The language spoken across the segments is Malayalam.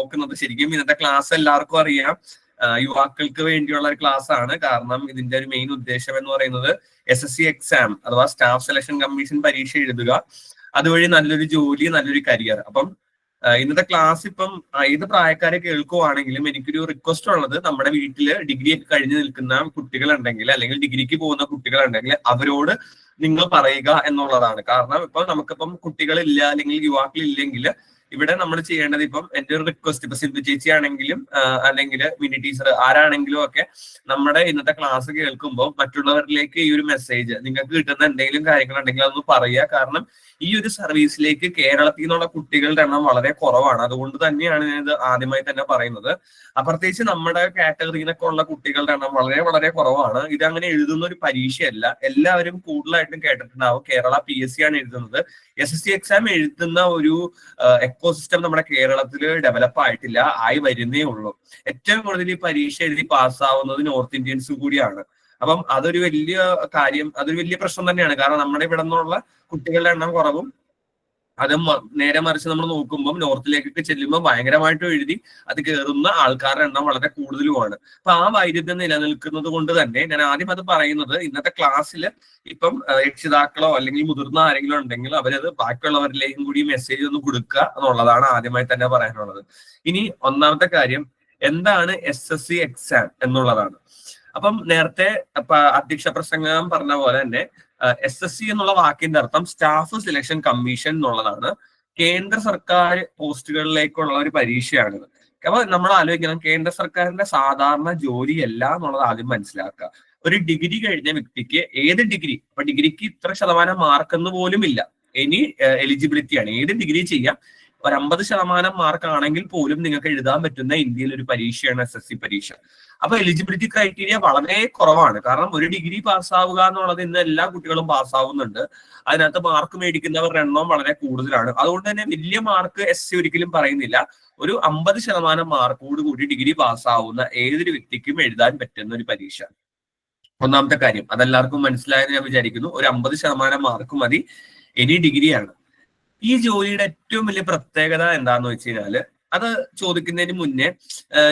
നോക്കുന്നത്. ശരിക്കും ഇന്നത്തെ ക്ലാസ് എല്ലാവർക്കും അറിയാം, യുവാക്കൾക്ക് വേണ്ടിയുള്ള ഒരു ക്ലാസ് ആണ്. കാരണം ഇതിന്റെ ഒരു മെയിൻ ഉദ്ദേശം എന്ന് പറയുന്നത് SSC എക്സാം അഥവാ സ്റ്റാഫ് സെലക്ഷൻ കമ്മീഷൻ പരീക്ഷ എഴുതുക, അതുവഴി നല്ലൊരു ജോലി, നല്ലൊരു കരിയർ. അപ്പം ഇന്നത്തെ ക്ലാസ് ഇപ്പം ഏത് പ്രായക്കാരെ കേൾക്കുവാണെങ്കിലും എനിക്കൊരു റിക്വസ്റ്റ് ഉള്ളത്, നമ്മുടെ വീട്ടില് ഡിഗ്രി ഒക്കെ കഴിഞ്ഞ് നിൽക്കുന്ന കുട്ടികളുണ്ടെങ്കിൽ അല്ലെങ്കിൽ ഡിഗ്രിക്ക് പോകുന്ന കുട്ടികളുണ്ടെങ്കിൽ അവരോട് നിങ്ങൾ പറയുക എന്നുള്ളതാണ്. കാരണം ഇപ്പൊ നമുക്കിപ്പം കുട്ടികളില്ല അല്ലെങ്കിൽ യുവാക്കളില്ലെങ്കിൽ ഇവിടെ നമ്മൾ ചെയ്യേണ്ടത്, ഇപ്പം എന്റെ ഒരു റിക്വസ്റ്റ്, ഇപ്പൊ സിന്ധു ചേച്ചി ആണെങ്കിലും അല്ലെങ്കിൽ മിനി ടീച്ചർ ആരാണെങ്കിലും ഒക്കെ നമ്മുടെ ഇന്നത്തെ ക്ലാസ് കേൾക്കുമ്പോൾ മറ്റുള്ളവരിലേക്ക് ഈ ഒരു മെസ്സേജ്, നിങ്ങൾക്ക് കിട്ടുന്ന എന്തെങ്കിലും കാര്യങ്ങളുണ്ടെങ്കിൽ അതൊന്ന് പറയുക. കാരണം ഈ ഒരു സർവീസിലേക്ക് കേരളത്തിൽ നിന്നുള്ള കുട്ടികളുടെ എണ്ണം വളരെ കുറവാണ്. അതുകൊണ്ട് തന്നെയാണ് ഞാനിത് ആദ്യമായി തന്നെ പറയുന്നത്. പ്രത്യേകിച്ച് നമ്മുടെ കാറ്റഗറിയിലൊക്കെ ഉള്ള കുട്ടികളുടെ എണ്ണം വളരെ വളരെ കുറവാണ്. ഇത് അങ്ങനെ എഴുതുന്ന ഒരു പരീക്ഷയല്ല. എല്ലാവരും കൂടുതലായിട്ടും കേട്ടിട്ടുണ്ടാവും, കേരള PSC ആണ് എഴുതുന്നത്. SSC എക്സാം എഴുതുന്ന ഒരു എക്കോസിസ്റ്റം നമ്മുടെ കേരളത്തിൽ ഡെവലപ്പ് ആയിട്ടില്ല, ആയി വരുന്നേ ഉള്ളൂ. ഏറ്റവും കൂടുതൽ ഈ പരീക്ഷ എഴുതി പാസ്സാവുന്നത് നോർത്ത് ഇന്ത്യൻസ് കൂടിയാണ്. അപ്പം അതൊരു വലിയ കാര്യം, അതൊരു വലിയ പ്രശ്നം തന്നെയാണ്. കാരണം നമ്മുടെ ഇവിടെ നിന്നുള്ള കുട്ടികളുടെ എണ്ണം കുറവും, അത് നേരെ മറിച്ച് നമ്മൾ നോക്കുമ്പോൾ നോർത്തിലേക്കൊക്കെ ചെല്ലുമ്പോൾ ഭയങ്കരമായിട്ടും എഴുതി അത് കയറുന്ന ആൾക്കാരുടെ എണ്ണം വളരെ കൂടുതലുമാണ്. അപ്പൊ ആ വൈരുദ്ധ്യം നിലനിൽക്കുന്നത് കൊണ്ട് തന്നെ ഞാൻ ആദ്യം അത് പറയുന്നത്, ഇന്നത്തെ ക്ലാസ്സിൽ ഇപ്പം രക്ഷിതാക്കളോ അല്ലെങ്കിൽ മുതിർന്ന ആരെങ്കിലും ഉണ്ടെങ്കിൽ അവരത് ബാക്കിയുള്ളവരിലേക്കും കൂടി മെസ്സേജ് ഒന്ന് കൊടുക്കുക എന്നുള്ളതാണ് ആദ്യമായി തന്നെ പറയാനുള്ളത്. ഇനി ഒന്നാമത്തെ കാര്യം എന്താണ് SSC എക്സാം എന്നുള്ളതാണ്. അപ്പം നേരത്തെ അധ്യക്ഷ പ്രസംഗം പറഞ്ഞ പോലെ തന്നെ SSC എന്നുള്ള വാക്കിന്റെ അർത്ഥം സ്റ്റാഫ് സെലക്ഷൻ കമ്മീഷൻ എന്നുള്ളതാണ്. കേന്ദ്ര സർക്കാർ പോസ്റ്റുകളിലേക്കുള്ള ഒരു പരീക്ഷയാണിത്. അപ്പൊ നമ്മൾ ആലോചിക്കണം, കേന്ദ്ര സർക്കാരിന്റെ സാധാരണ ജോലിയല്ല എന്നുള്ളത് ആദ്യം മനസ്സിലാക്കുക. ഒരു ഡിഗ്രി കഴിഞ്ഞ വ്യക്തിക്ക് ഏത് ഡിഗ്രി, അപ്പൊ ഡിഗ്രിക്ക് ഇത്ര ശതമാനം മാർക്ക് എന്ന് പോലും ഇല്ല, ഇനി എലിജിബിലിറ്റിയാണ്, ഏത് ഡിഗ്രി ചെയ്യാം. ഒരു 50% മാർക്ക് ആണെങ്കിൽ പോലും നിങ്ങൾക്ക് എഴുതാൻ പറ്റുന്ന ഇന്ത്യയിൽ ഒരു പരീക്ഷയാണ് SSC പരീക്ഷ. അപ്പൊ എലിജിബിലിറ്റി ക്രൈറ്റീരിയ വളരെ കുറവാണ്. കാരണം ഒരു ഡിഗ്രി പാസ്സാവുക എന്നുള്ളത് ഇന്ന് എല്ലാ കുട്ടികളും പാസ്സാവുന്നുണ്ട്. അതിനകത്ത് മാർക്ക് മേടിക്കുന്നവരുടെ എണ്ണം വളരെ കൂടുതലാണ്. അതുകൊണ്ട് തന്നെ വലിയ മാർക്ക് SC ഒരിക്കലും പറയുന്നില്ല. ഒരു 50% മാർക്കോട് കൂടി ഡിഗ്രി പാസ്സാവുന്ന ഏതൊരു വ്യക്തിക്കും എഴുതാൻ പറ്റുന്ന ഒരു പരീക്ഷ. ഒന്നാമത്തെ കാര്യം അതെല്ലാവർക്കും മനസ്സിലായെന്ന് ഞാൻ വിചാരിക്കുന്നു. ഒരു 50% മാർക്ക് മതി, ഇനി ഡിഗ്രിയാണ്. ഈ ജോലിയുടെ ഏറ്റവും വലിയ പ്രത്യേകത എന്താന്ന് വെച്ച് കഴിഞ്ഞാല്, അത് ചോദിക്കുന്നതിന് മുന്നേ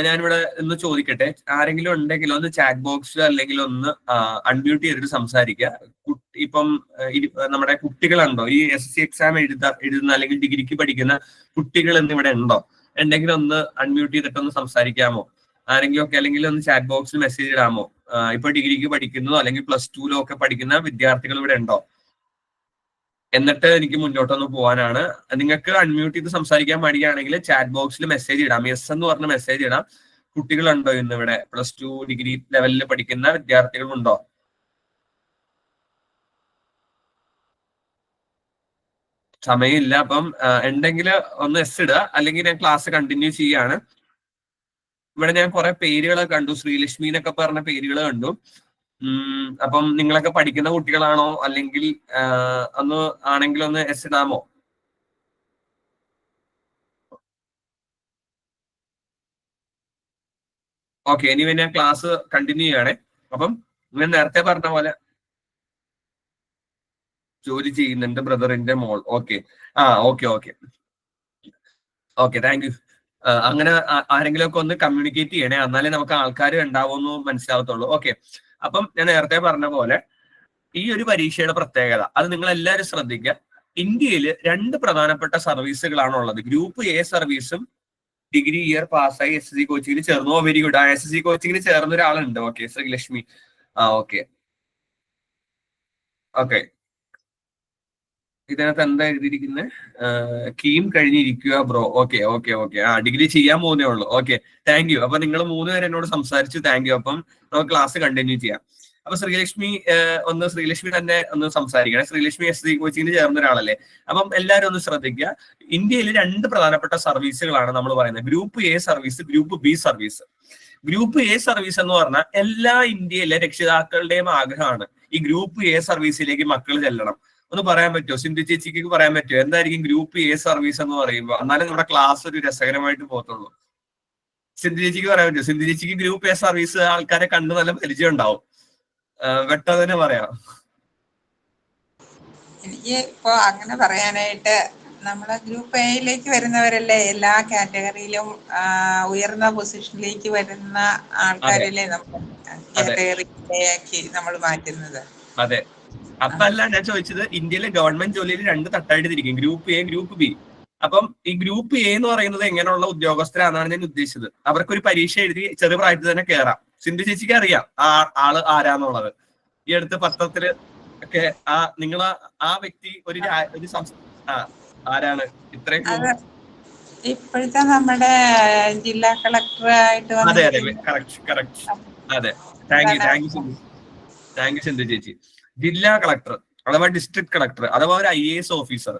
ഞാനിവിടെ ഒന്ന് ചോദിക്കട്ടെ, ആരെങ്കിലും ഉണ്ടെങ്കിൽ ഒന്ന് ചാറ്റ് ബോക്സിൽ അല്ലെങ്കിൽ ഒന്ന് അൺമ്യൂട്ട് ചെയ്തിട്ട് സംസാരിക്കുക. ഇപ്പം നമ്മുടെ കുട്ടികളുണ്ടോ, ഈ SSC എക്സാം എഴുതുന്ന അല്ലെങ്കിൽ ഡിഗ്രിക്ക് പഠിക്കുന്ന കുട്ടികൾ എന്നിവിടെ ഉണ്ടോ? ഉണ്ടെങ്കിൽ ഒന്ന് അൺമ്യൂട്ട് ചെയ്തിട്ടൊന്ന് സംസാരിക്കാമോ ആരെങ്കിലും ഒക്കെ, അല്ലെങ്കിൽ ഒന്ന് ചാറ്റ് ബോക്സിൽ മെസ്സേജ് ഇടാമോ? ഇപ്പൊ ഡിഗ്രിക്ക് പഠിക്കുന്നതോ അല്ലെങ്കിൽ +2 ഒക്കെ പഠിക്കുന്ന വിദ്യാർത്ഥികൾ ഇവിടെ ഉണ്ടോ? എന്നിട്ട് എനിക്ക് മുന്നോട്ടൊന്ന് പോകാനാണ്. നിങ്ങൾക്ക് അൺമ്യൂട്ട് ചെയ്ത് സംസാരിക്കാൻ മടിയാണെങ്കിൽ ചാറ്റ് ബോക്സിൽ മെസ്സേജ് ഇടാം, യെസ് എന്ന് പറഞ്ഞ മെസ്സേജ് ഇടാം. കുട്ടികളുണ്ടോ ഇന്ന് ഇവിടെ? +2 ഡിഗ്രി ലെവലിൽ പഠിക്കുന്ന വിദ്യാർത്ഥികളുണ്ടോ? സമയമില്ല. അപ്പം ഉണ്ടെങ്കിൽ ഒന്ന് യെസ് ഇടുക, അല്ലെങ്കിൽ ഞാൻ ക്ലാസ് കണ്ടിന്യൂ ചെയ്യാണ്. ഇവിടെ ഞാൻ കുറെ പേരുകൾ കണ്ടു, ശ്രീലക്ഷ്മി എന്നൊക്കെ പറഞ്ഞ പേരുകൾ കണ്ടു. അപ്പം നിങ്ങളൊക്കെ പഠിക്കുന്ന കുട്ടികളാണോ? അല്ലെങ്കിൽ ഒന്ന് ആണെങ്കിൽ ഒന്ന് യെസ് ഇടാമോ? ഓക്കെ, ഇനി ഞാൻ ക്ലാസ് കണ്ടിന്യൂ ചെയ്യണേ. അപ്പം ഞാൻ നേരത്തെ പറഞ്ഞ പോലെ ജോലി ചെയ്യുന്നുണ്ട് ബ്രദറിന്റെ മോൾ. Okay, okay okay okay, thank you. അങ്ങനെ ആരെങ്കിലും ഒക്കെ ഒന്ന് കമ്മ്യൂണിക്കേറ്റ് ചെയ്യണേ, എന്നാലേ നമുക്ക് ആൾക്കാർ ഉണ്ടാവുമെന്ന് മനസ്സിലാവത്തുള്ളൂ. ഓക്കെ, അപ്പം ഞാൻ നേരത്തെ പറഞ്ഞ പോലെ ഈ ഒരു പരീക്ഷയുടെ പ്രത്യേകത അത് നിങ്ങൾ എല്ലാവരും ശ്രദ്ധിക്കുക. ഇന്ത്യയിൽ 2 പ്രധാനപ്പെട്ട സർവീസുകളാണ് ഉള്ളത്. ഗ്രൂപ്പ് A സർവീസും ഡിഗ്രി ഇയർ പാസ്സായി SSC കോച്ചിങ്ങിൽ ചേർന്നു. Very good. SSC കോച്ചിങ്ങിൽ ചേർന്ന ഒരാളുണ്ട്. ഓക്കെ, ശ്രീലക്ഷ്മി. ഓക്കെ ഓക്കെ, ഇതിനകത്ത് എന്താ എഴുതിയിരിക്കുന്നത്? കീം കഴിഞ്ഞിരിക്കുക bro. Okay okay okay, degree ചെയ്യാൻ പോകുന്നേ ഉള്ളൂ. Okay, thank you. അപ്പൊ നിങ്ങൾ 3 പേര് എന്നോട് സംസാരിച്ചു, താങ്ക് യു. അപ്പം നമുക്ക് ക്ലാസ് കണ്ടിന്യൂ ചെയ്യാം. അപ്പൊ ശ്രീലക്ഷ്മി ശ്രീലക്ഷ്മി തന്നെ ഒന്ന് സംസാരിക്കണേ. ശ്രീലക്ഷ്മി SSC കോച്ചിങ്ങിന് ചേർന്ന ഒരാളല്ലേ? അപ്പം എല്ലാവരും ഒന്ന് ശ്രദ്ധിക്കുക. ഇന്ത്യയിൽ 2 പ്രധാനപ്പെട്ട സർവീസുകളാണ് നമ്മൾ പറയുന്നത്, group A service, group B service. Group A service എന്ന് പറഞ്ഞാൽ എല്ലാ ഇന്ത്യയിലെ രക്ഷിതാക്കളുടെയും ആഗ്രഹമാണ് ഈ ഗ്രൂപ്പ് A സർവീസിലേക്ക് മക്കൾ ചെല്ലണം. ഒന്ന് പറയാൻ പറ്റുമോ? സിന്ധു ചേച്ചിക്ക് പറയാൻ പറ്റുമോ എന്തായിരിക്കും ഗ്രൂപ്പ് A സർവീസ് എന്ന് പറയുമ്പോൾ? എന്നാലും നമ്മുടെ ക്ലാസ് ഒരു രസകരമായിട്ട് പോകത്തുള്ളൂ. സിന്ധു ചേച്ചിക്ക് പറയാൻ പറ്റുമോ? സിന്ധു ചേച്ചിക്ക് ഗ്രൂപ്പ് A സർവീസ് ആൾക്കാരെ കണ്ട് നല്ല പരിചയം ഉണ്ടാവും, വെട്ട തന്നെ പറയാം. എനിക്ക് ഇപ്പൊ അങ്ങനെ പറയാനായിട്ട് നമ്മളെ ഗ്രൂപ്പ് എയിലേക്ക് വരുന്നവരല്ലേ എല്ലാ കാറ്റഗറിയിലും ഉയർന്ന പൊസിഷനിലേക്ക് വരുന്ന ആൾക്കാരല്ലേ നമ്മൾ കാറ്റഗറി എ ആക്കി നമ്മൾ മാറ്റുന്നത്. അതെ, അതല്ല ഞാൻ ചോദിച്ചത്. ഇന്ത്യയിലെ ഗവൺമെന്റ് ജോലിയിൽ 2 തട്ടായിട്ട് തിരിക്കും, ഗ്രൂപ്പ് എ, ഗ്രൂപ്പ് ബി. അപ്പം ഈ ഗ്രൂപ്പ് എ എന്ന് പറയുന്നത് എങ്ങനെയുള്ള ഉദ്യോഗസ്ഥരാണെന്നാണ് ഞാൻ ഉദ്ദേശിച്ചത്. അവർക്കൊരു പരീക്ഷ എഴുതി ചെറു പ്രായത്തിൽ തന്നെ കയറാം. സിന്ധു ചേച്ചിക്ക് അറിയാം ആള് ആരാന്നുള്ളത്. ഈ അടുത്ത് പത്രത്തില് ഒക്കെ നിങ്ങൾ ആ വ്യക്തി ഒരു ആരാണ് ഇത്രയും? ഇപ്പോഴത്തെ നമ്മുടെ ജില്ലാ കളക്ടർ ആയിട്ട്. അതെ അതെ, കറക്റ്റ്. അതെ, താങ്ക് യു സിന്ധു ചേച്ചി. ജില്ലാ കളക്ടർ അഥവാ ഡിസ്ട്രിക്ട് കളക്ടർ അഥവാ ഒരു IAS ഓഫീസർ.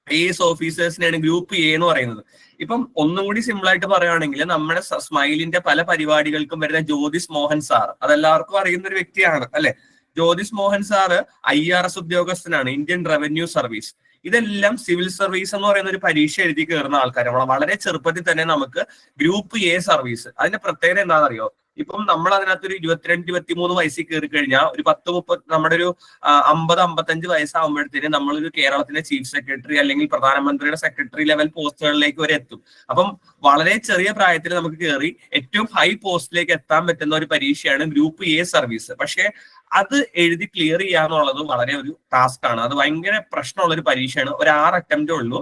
IAS ഓഫീസേഴ്സിനെയാണ് ഗ്രൂപ്പ് എ എന്ന് പറയുന്നത്. ഇപ്പം ഒന്നും കൂടി സിമ്പിൾ ആയിട്ട് പറയുകയാണെങ്കിൽ നമ്മുടെ സ്മൈലിന്റെ പല പരിപാടികൾക്കും വരുന്ന ജ്യോതിസ് മോഹൻ സാർ, അതെല്ലാവർക്കും അറിയുന്ന ഒരു വ്യക്തിയാണ് അല്ലെ. ജ്യോതിസ് മോഹൻ സാറ് IRS ഉദ്യോഗസ്ഥനാണ്, ഇന്ത്യൻ റവന്യൂ സർവീസ്. ഇതെല്ലാം സിവിൽ സർവീസ് എന്ന് പറയുന്ന ഒരു പരീക്ഷ എഴുതി കയറുന്ന ആൾക്കാരാണ്. വളരെ ചെറുപ്പത്തിൽ തന്നെ നമുക്ക് ഗ്രൂപ്പ് എ സർവീസ്. അതിന്റെ പ്രത്യേകത എന്താണെന്നറിയോ? ഇപ്പം നമ്മൾ അതിനകത്തൊരു 22-23 വയസ്സിൽ കയറി കഴിഞ്ഞാൽ ഒരു 10-30 നമ്മുടെ ഒരു 50-55 വയസ്സാകുമ്പോഴത്തേന് നമ്മളൊരു കേരളത്തിന്റെ ചീഫ് സെക്രട്ടറി അല്ലെങ്കിൽ പ്രധാനമന്ത്രിയുടെ സെക്രട്ടറി ലെവൽ പോസ്റ്റുകളിലേക്ക് വരെ എത്തും. അപ്പം വളരെ ചെറിയ പ്രായത്തിൽ നമുക്ക് കയറി ഏറ്റവും ഹൈ പോസ്റ്റിലേക്ക് എത്താൻ പറ്റുന്ന ഒരു പരീക്ഷയാണ് ഗ്രൂപ്പ് എ സർവീസ്. പക്ഷേ അത് എഴുതി ക്ലിയർ ചെയ്യാന്നുള്ളത് വളരെ ഒരു ടാസ്ക് ആണ്. അത് ഭയങ്കര പ്രശ്നമുള്ള ഒരു പരീക്ഷയാണ്. ഒരു 6 അറ്റംപ്റ്റേ ഉള്ളൂ.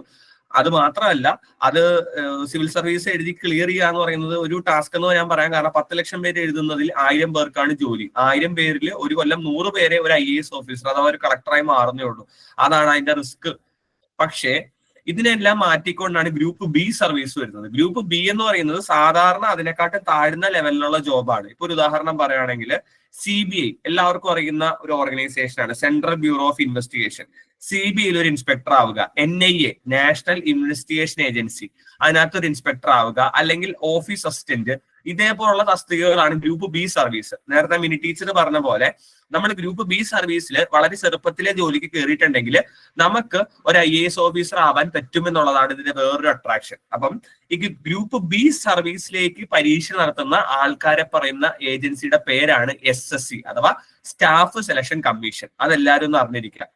അത് മാത്രമല്ല, അത് സിവിൽ സർവീസ് എഴുതി ക്ലിയർ ചെയ്യുക എന്ന് പറയുന്നത് ഒരു ടാസ്ക് എന്ന് ഞാൻ പറയാൻ കാരണം 10 ലക്ഷം പേര് എഴുതുന്നതിൽ 1000 പേർക്കാണ് ജോലി. 1000 പേരിൽ ഒരു കൊല്ലം 100 പേരെ ഒരു IAS ഓഫീസർ അഥവാ ഒരു കളക്ടറായി മാറുന്നേ ഉള്ളൂ. അതാണ് അതിന്റെ റിസ്ക്. പക്ഷേ ഇതിനെല്ലാം മാറ്റിക്കൊണ്ടാണ് ഗ്രൂപ്പ് ബി സർവീസ് വരുന്നത്. ഗ്രൂപ്പ് ബി എന്ന് പറയുന്നത് സാധാരണ അതിനെക്കാട്ടും താഴ്ന്ന ലെവലിലുള്ള ജോബാണ്. ഇപ്പൊ ഒരു ഉദാഹരണം പറയുകയാണെങ്കിൽ CBI എല്ലാവർക്കും അറിയുന്ന ഒരു ഓർഗനൈസേഷൻ ആണ്, സെൻട്രൽ ബ്യൂറോ ഓഫ് ഇൻവെസ്റ്റിഗേഷൻ. CBIയിൽ ഒരു ഇൻസ്പെക്ടർ ആവുക, NIA നാഷണൽ ഇൻവെസ്റ്റിഗേഷൻ ഏജൻസി, അതിനകത്ത് ഒരു ഇൻസ്പെക്ടർ ആവുക, അല്ലെങ്കിൽ ഓഫീസ് അസിസ്റ്റന്റ്, ഇതേപോലുള്ള തസ്തികകളാണ് ഗ്രൂപ്പ് ബി സർവീസ്. നേരത്തെ മിനി ടീച്ചർ പറഞ്ഞ പോലെ നമ്മൾ ഗ്രൂപ്പ് ബി സർവീസിൽ വളരെ ചെറുപ്പത്തിലെ ജോലിക്ക് കയറിയിട്ടുണ്ടെങ്കിൽ നമുക്ക് ഒരു IAS ഓഫീസർ ആവാൻ പറ്റുമെന്നുള്ളതാണ് ഇതിന്റെ വേറൊരു അട്രാക്ഷൻ. അപ്പം ഈ ഗ്രൂപ്പ് ബി സർവീസിലേക്ക് പരീക്ഷ നടത്തുന്ന ആൾക്കാരെ പറയുന്ന ഏജൻസിയുടെ പേരാണ് SSC അഥവാ സ്റ്റാഫ് സെലക്ഷൻ കമ്മീഷൻ. അതെല്ലാവരും ഒന്ന് അറിഞ്ഞിരിക്കുക.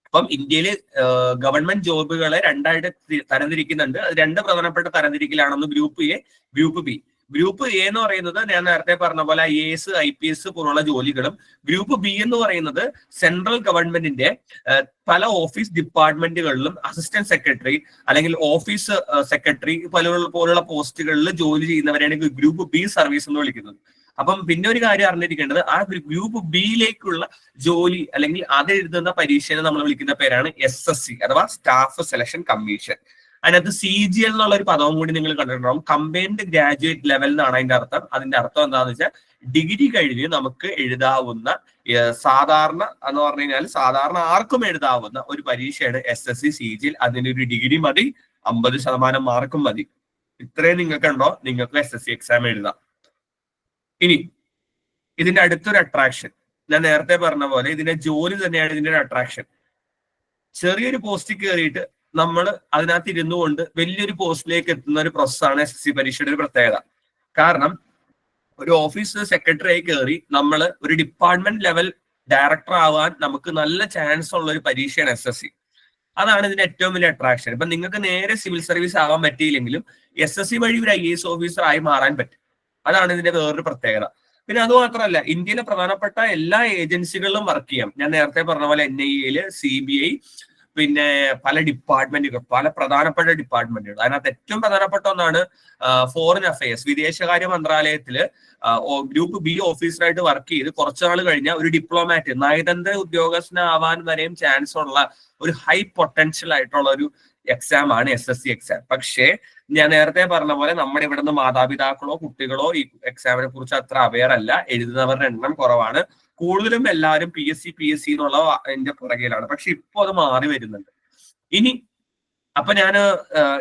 അപ്പം ഇന്ത്യയിൽ ഗവൺമെന്റ് ജോബുകളെ 2ആയിട്ട് തരംതിരിക്കുന്നുണ്ട്. അത് 2 പ്രധാനപ്പെട്ട തരംതിരിക്കലാണെന്ന് group A, group B. Group A എന്ന് പറയുന്നത് ഞാൻ നേരത്തെ പറഞ്ഞ പോലെ IAS IPS പോലുള്ള ജോലികളും. ഗ്രൂപ്പ് ബി എന്ന് പറയുന്നത് സെൻട്രൽ ഗവൺമെന്റിന്റെ പല ഓഫീസ് ഡിപ്പാർട്ട്മെന്റുകളിലും അസിസ്റ്റന്റ് സെക്രട്ടറി അല്ലെങ്കിൽ ഓഫീസ് സെക്രട്ടറി പോലുള്ള പോസ്റ്റുകളിൽ ജോലി ചെയ്യുന്നവരെയാണ് ഗ്രൂപ്പ് ബി സർവീസ് എന്ന് വിളിക്കുന്നത്. അപ്പം പിന്നെ ഒരു കാര്യം അറിഞ്ഞിരിക്കേണ്ടത്, ആ ഗ്രൂപ്പ് ബിയിലേക്കുള്ള ജോലി അല്ലെങ്കിൽ അത് എഴുതുന്ന പരീക്ഷയെ നമ്മൾ വിളിക്കുന്ന പേരാണ് SSC അഥവാ സ്റ്റാഫ് സെലക്ഷൻ കമ്മീഷൻ. അതിനകത്ത് CGL എന്നുള്ള ഒരു പദവും കൂടി നിങ്ങൾ കണ്ടിട്ടുണ്ടാവും. കമ്പൈൻഡ് ഗ്രാജുവേറ്റ് ലെവൽ എന്നാണ് അതിന്റെ അർത്ഥം. അതിന്റെ അർത്ഥം എന്താണെന്ന് വെച്ചാൽ ഡിഗ്രി കഴിഞ്ഞ് നമുക്ക് എഴുതാവുന്ന, സാധാരണ എന്ന് പറഞ്ഞു കഴിഞ്ഞാൽ സാധാരണ ആർക്കും എഴുതാവുന്ന ഒരു പരീക്ഷയാണ് SSC CGL. അതിന്റെ ഒരു ഡിഗ്രി മതി, 50% മാർക്കും മതി. ഇത്രയും നിങ്ങൾക്കുണ്ടോ, നിങ്ങൾക്ക് SSC എക്സാം എഴുതാം. ഇനി ഇതിന്റെ അടുത്തൊരു അട്രാക്ഷൻ, ഞാൻ നേരത്തെ പറഞ്ഞ പോലെ ഇതിന്റെ ജോലി തന്നെയാണ് ഇതിന്റെ ഒരു അട്രാക്ഷൻ. ചെറിയൊരു പോസ്റ്റിൽ കയറിയിട്ട് നമ്മൾ അതിനകത്ത് ഇരുന്നു കൊണ്ട് വലിയൊരു പോസ്റ്റിലേക്ക് എത്തുന്ന ഒരു പ്രോസസ്സാണ് SSC പരീക്ഷയുടെ ഒരു പ്രത്യേകത. കാരണം ഒരു ഓഫീസ് സെക്രട്ടറി ആയി കയറി നമ്മൾ ഒരു ഡിപ്പാർട്ട്മെന്റ് ലെവൽ ഡയറക്ടർ ആവാൻ നമുക്ക് നല്ല ചാൻസ് ഉള്ള ഒരു പരീക്ഷയാണ് SSC. അതാണ് ഇതിന്റെ ഏറ്റവും വലിയ അട്രാക്ഷൻ. ഇപ്പൊ നിങ്ങൾക്ക് നേരെ സിവിൽ സർവീസ് ആവാൻ പറ്റിയില്ലെങ്കിലും SSC വഴി ഒരു IAS ഓഫീസർ ആയി മാറാൻ പറ്റും. അതാണ് ഇതിന്റെ വേറൊരു പ്രത്യേകത. പിന്നെ അത് മാത്രമല്ല, ഇന്ത്യയിലെ പ്രധാനപ്പെട്ട എല്ലാ ഏജൻസികളിലും വർക്ക് ചെയ്യാം. ഞാൻ നേരത്തെ പറഞ്ഞ പോലെ NIA, CBI, പിന്നെ പല ഡിപ്പാർട്ട്മെന്റുകൾ, പല പ്രധാനപ്പെട്ട ഡിപ്പാർട്ട്മെന്റുകൾ. അതിനകത്ത് ഏറ്റവും പ്രധാനപ്പെട്ട ഒന്നാണ് ഫോറിൻ അഫയേഴ്സ്, വിദേശകാര്യ മന്ത്രാലയത്തില് ഗ്രൂപ്പ് ബി ഓഫീസറായിട്ട് വർക്ക് ചെയ്ത് കുറച്ചുനാൾ കഴിഞ്ഞാൽ ഒരു ഡിപ്ലോമാറ്റ്, നയതന്ത്ര ഉദ്യോഗസ്ഥനാവാൻ വരെയും ചാൻസ് ഉള്ള ഒരു ഹൈ പൊട്ടൻഷ്യൽ ആയിട്ടുള്ള ഒരു എക്സാം ആണ് SSC എക്സാം. പക്ഷേ ഞാൻ നേരത്തെ പറഞ്ഞ പോലെ നമ്മുടെ ഇവിടുന്ന് മാതാപിതാക്കളോ കുട്ടികളോ ഈ എക്സാമിനെ കുറിച്ച് അത്ര അവെയർ അല്ല. എഴുതുന്നവരുടെ എണ്ണം കുറവാണ്. കൂടുതലും എല്ലാവരും PSC എന്നുള്ള അതിന്റെ പുറകിലാണ്. പക്ഷെ ഇപ്പൊ അത് മാറി വരുന്നുണ്ട്. ഇനി അപ്പൊ ഞാൻ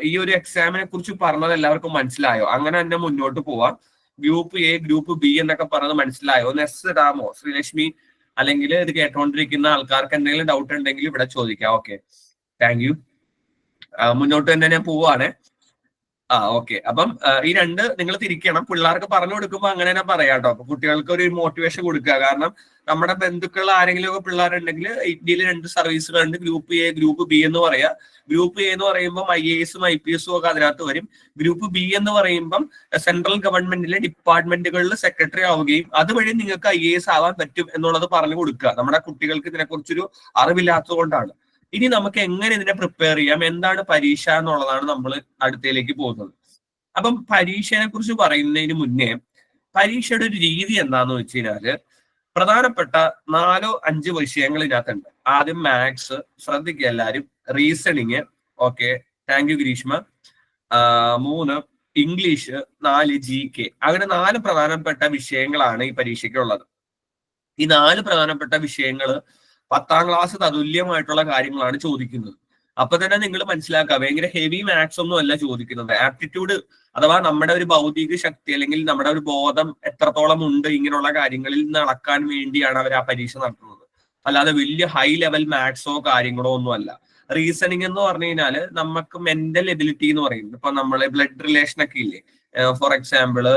ഈ ഒരു എക്സാമിനെ കുറിച്ച് പറഞ്ഞത് എല്ലാവർക്കും മനസ്സിലായോ? അങ്ങനെ തന്നെ മുന്നോട്ട് പോവാം. ഗ്രൂപ്പ് എ, ഗ്രൂപ്പ് ബി എന്നൊക്കെ പറഞ്ഞത് മനസ്സിലായോ? ഒന്ന് എസ് ഇടാമോ ശ്രീലക്ഷ്മി? അല്ലെങ്കിൽ ഇത് കേട്ടോണ്ടിരിക്കുന്ന ആൾക്കാർക്ക് എന്തെങ്കിലും ഡൗട്ട് ഉണ്ടെങ്കിൽ ഇവിടെ ചോദിക്കാം. Okay, thank U. മുന്നോട്ട് തന്നെ ഞാൻ പോവാണ്. ഓക്കെ. അപ്പം ഈ രണ്ട് നിങ്ങൾ തിരിക്കണം. പിള്ളേർക്ക് പറഞ്ഞു കൊടുക്കുമ്പോൾ അങ്ങനെ തന്നെ പറയാം കേട്ടോ. അപ്പൊ കുട്ടികൾക്ക് ഒരു മോട്ടിവേഷൻ കൊടുക്കുക. കാരണം നമ്മുടെ ബന്ധുക്കൾ ആരെങ്കിലും ഒക്കെ പിള്ളേരുണ്ടെങ്കിൽ ഇന്ത്യയിൽ 2 സർവീസുകളുണ്ട്, ഗ്രൂപ്പ് എ, ഗ്രൂപ്പ് ബി എന്ന് പറയാ. ഗ്രൂപ്പ് എ എന്ന് പറയുമ്പോൾ IAS-ഉം IPS-ഉം ഒക്കെ അതിനകത്ത് വരും. ഗ്രൂപ്പ് ബി എന്ന് പറയുമ്പം സെൻട്രൽ ഗവൺമെന്റിലെ ഡിപ്പാർട്ട്മെന്റുകളിൽ സെക്രട്ടറി ആവുകയും അതുവഴി നിങ്ങൾക്ക് IAS ആവാൻ പറ്റും എന്നുള്ളത് പറഞ്ഞു കൊടുക്കുക. നമ്മുടെ കുട്ടികൾക്ക് ഇതിനെക്കുറിച്ചൊരു അറിവില്ലാത്തത് കൊണ്ടാണ്. ഇനി നമുക്ക് എങ്ങനെ ഇതിനെ പ്രിപ്പയർ ചെയ്യാം, എന്താണ് പരീക്ഷ എന്നുള്ളതാണ് നമ്മൾ അടുത്തയിലേക്ക് പോകുന്നത്. അപ്പം പരീക്ഷയെ കുറിച്ച് പറയുന്നതിന് മുന്നേ പരീക്ഷയുടെ ഒരു രീതി എന്താന്ന് വെച്ച് കഴിഞ്ഞാല് പ്രധാനപ്പെട്ട 4-5 വിഷയങ്ങൾ ഇതിനകത്തുണ്ട്. ആദ്യം മാത്സ്, ശ്രദ്ധിക്കുക എല്ലാവരും. Reasoning, okay, thank U Greeshma. 3 English, 4 GK. അങ്ങനെ 4 പ്രധാനപ്പെട്ട വിഷയങ്ങളാണ് ഈ പരീക്ഷയ്ക്കുള്ളത്. ഈ 4 പ്രധാനപ്പെട്ട വിഷയങ്ങൾ 10ാം ക്ലാസ് തതുല്യമായിട്ടുള്ള കാര്യങ്ങളാണ് ചോദിക്കുന്നത്. അപ്പൊ തന്നെ നിങ്ങൾ മനസ്സിലാക്കുക, ഭയങ്കര ഹെവി മാത്സ് ഒന്നും അല്ല ചോദിക്കുന്നത്. ആപ്റ്റിറ്റ്യൂഡ് അഥവാ നമ്മുടെ ഒരു ഭൗതിക ശക്തി അല്ലെങ്കിൽ നമ്മുടെ ഒരു ബോധം എത്രത്തോളം ഉണ്ട് ഇങ്ങനെയുള്ള കാര്യങ്ങളിൽ നിന്ന് അളക്കാൻ വേണ്ടിയാണ് അവർ ആ പരീക്ഷ നടത്തുന്നത്. അല്ലാതെ വലിയ ഹൈ ലെവൽ മാത്സോ കാര്യങ്ങളോ ഒന്നും അല്ല. റീസണിങ് എന്ന് പറഞ്ഞു കഴിഞ്ഞാല് നമുക്ക് മെന്റൽ എബിലിറ്റി എന്ന് പറയുന്നത്. ഇപ്പൊ നമ്മളെ ബ്ലഡ് റിലേഷൻ ഒക്കെ ഇല്ലേ, ഫോർ എക്സാമ്പിള്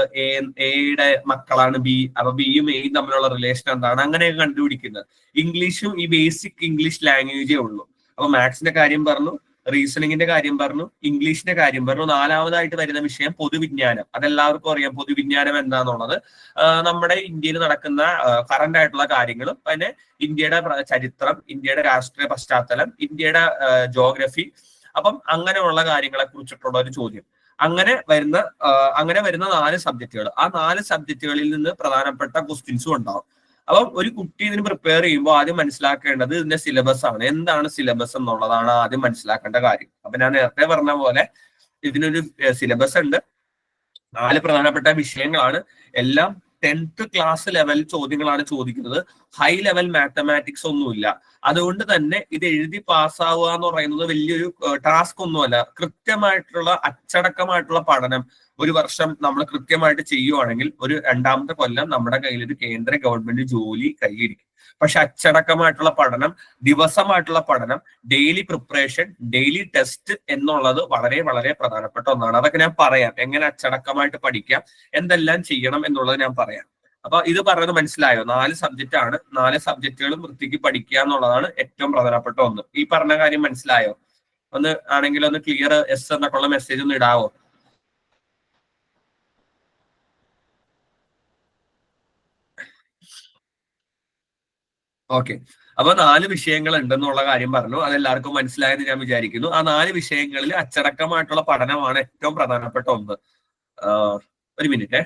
എയുടെ മക്കളാണ് ബി, അപ്പൊ ബിയും എയും തമ്മിലുള്ള റിലേഷൻ എന്താണ്, അങ്ങനെയൊക്കെ കണ്ടുപിടിക്കുന്നത്. ഇംഗ്ലീഷും ഈ ബേസിക് ഇംഗ്ലീഷ് ലാംഗ്വേജേ ഉള്ളൂ. അപ്പൊ മാത്സിന്റെ കാര്യം പറഞ്ഞു, റീസണിങ്ങിന്റെ കാര്യം പറഞ്ഞു, ഇംഗ്ലീഷിന്റെ കാര്യം പറഞ്ഞു. 4ാമതായിട്ട് വരുന്ന വിഷയം പൊതുവിജ്ഞാനം. അതെല്ലാവർക്കും അറിയാം പൊതുവിജ്ഞാനം എന്താന്നുള്ളത്. നമ്മുടെ ഇന്ത്യയിൽ നടക്കുന്ന കറന്റ് ആയിട്ടുള്ള കാര്യങ്ങളും പിന്നെ ഇന്ത്യയുടെ ചരിത്രം, ഇന്ത്യയുടെ രാഷ്ട്രീയ പശ്ചാത്തലം, ഇന്ത്യയുടെ ജോഗ്രഫി, അപ്പം അങ്ങനെയുള്ള കാര്യങ്ങളെ കുറിച്ചിട്ടുള്ള ഒരു ചോദ്യം. അങ്ങനെ വരുന്ന 4 സബ്ജക്റ്റുകൾ. ആ 4 സബ്ജക്റ്റുകളിൽ നിന്ന് പ്രധാനപ്പെട്ട ക്വസ്റ്റ്യൻസും ഉണ്ടാവും. അപ്പം ഒരു കുട്ടി ഇതിന് പ്രിപ്പയർ ചെയ്യുമ്പോൾ ആദ്യം മനസ്സിലാക്കേണ്ടത് ഇതിന്റെ സിലബസ് ആണ്. എന്താണ് സിലബസ് എന്നുള്ളതാണ് ആദ്യം മനസ്സിലാക്കേണ്ട കാര്യം. അപ്പൊ ഞാൻ നേരത്തെ പറഞ്ഞ പോലെ ഇതിനൊരു സിലബസ് ഉണ്ട്. 4 പ്രധാനപ്പെട്ട വിഷയങ്ങളാണ്. എല്ലാം 10th ക്ലാസ് ലെവൽ ചോദ്യങ്ങളാണ് ചോദിക്കുന്നത്. ഹൈ ലെവൽ മാത്തമാറ്റിക്സ് ഒന്നുമില്ല. അതുകൊണ്ട് തന്നെ ഇത് എഴുതി പാസ്സാവുക എന്ന് പറയുന്നത് വലിയൊരു ടാസ്ക് ഒന്നുമല്ല. കൃത്യമായിട്ടുള്ള അച്ചടക്കമായിട്ടുള്ള പഠനം ഒരു വർഷം നമ്മൾ കൃത്യമായിട്ട് ചെയ്യുവാണെങ്കിൽ ഒരു 2ാമത്തെ കൊല്ലം നമ്മുടെ കയ്യിൽ ഒരു കേന്ദ്ര ഗവൺമെന്റ് ജോലി കൈയിരിക്കും. പക്ഷെ അച്ചടക്കമായിട്ടുള്ള പഠനം, ദിവസമായിട്ടുള്ള പഠനം, ഡെയിലി പ്രിപ്പറേഷൻ, ഡെയിലി ടെസ്റ്റ് എന്നുള്ളത് വളരെ വളരെ പ്രധാനപ്പെട്ട ഒന്നാണ്. അതൊക്കെ ഞാൻ പറയാം, എങ്ങനെ അച്ചടക്കമായിട്ട് പഠിക്കാം, എന്തെല്ലാം ചെയ്യണം എന്നുള്ളത് ഞാൻ പറയാം. അപ്പൊ ഇത് പറയുന്നത് മനസ്സിലായോ? 4 സബ്ജക്റ്റ് ആണ്. 4 സബ്ജക്റ്റുകളും വൃത്തിക്ക് പഠിക്കുക എന്നുള്ളതാണ് ഏറ്റവും പ്രധാനപ്പെട്ട ഒന്ന്. ഈ പറഞ്ഞ കാര്യം മനസ്സിലായോ? ഒന്ന് ആണെങ്കിൽ ഒന്ന് ക്ലിയർ എസ് എന്നൊക്കെ ഉള്ള മെസ്സേജ് ഒന്ന് ഇടാവോ? ഓക്കെ. അപ്പൊ 4 വിഷയങ്ങൾ ഉണ്ടെന്നുള്ള കാര്യം പറഞ്ഞു. അതെല്ലാവർക്കും മനസ്സിലായെന്ന് ഞാൻ വിചാരിക്കുന്നു. ആ 4 വിഷയങ്ങളിൽ അച്ചടക്കമായിട്ടുള്ള പഠനമാണ് ഏറ്റവും പ്രധാനപ്പെട്ട ഒന്ന്. ഒരു മിനിറ്റ്.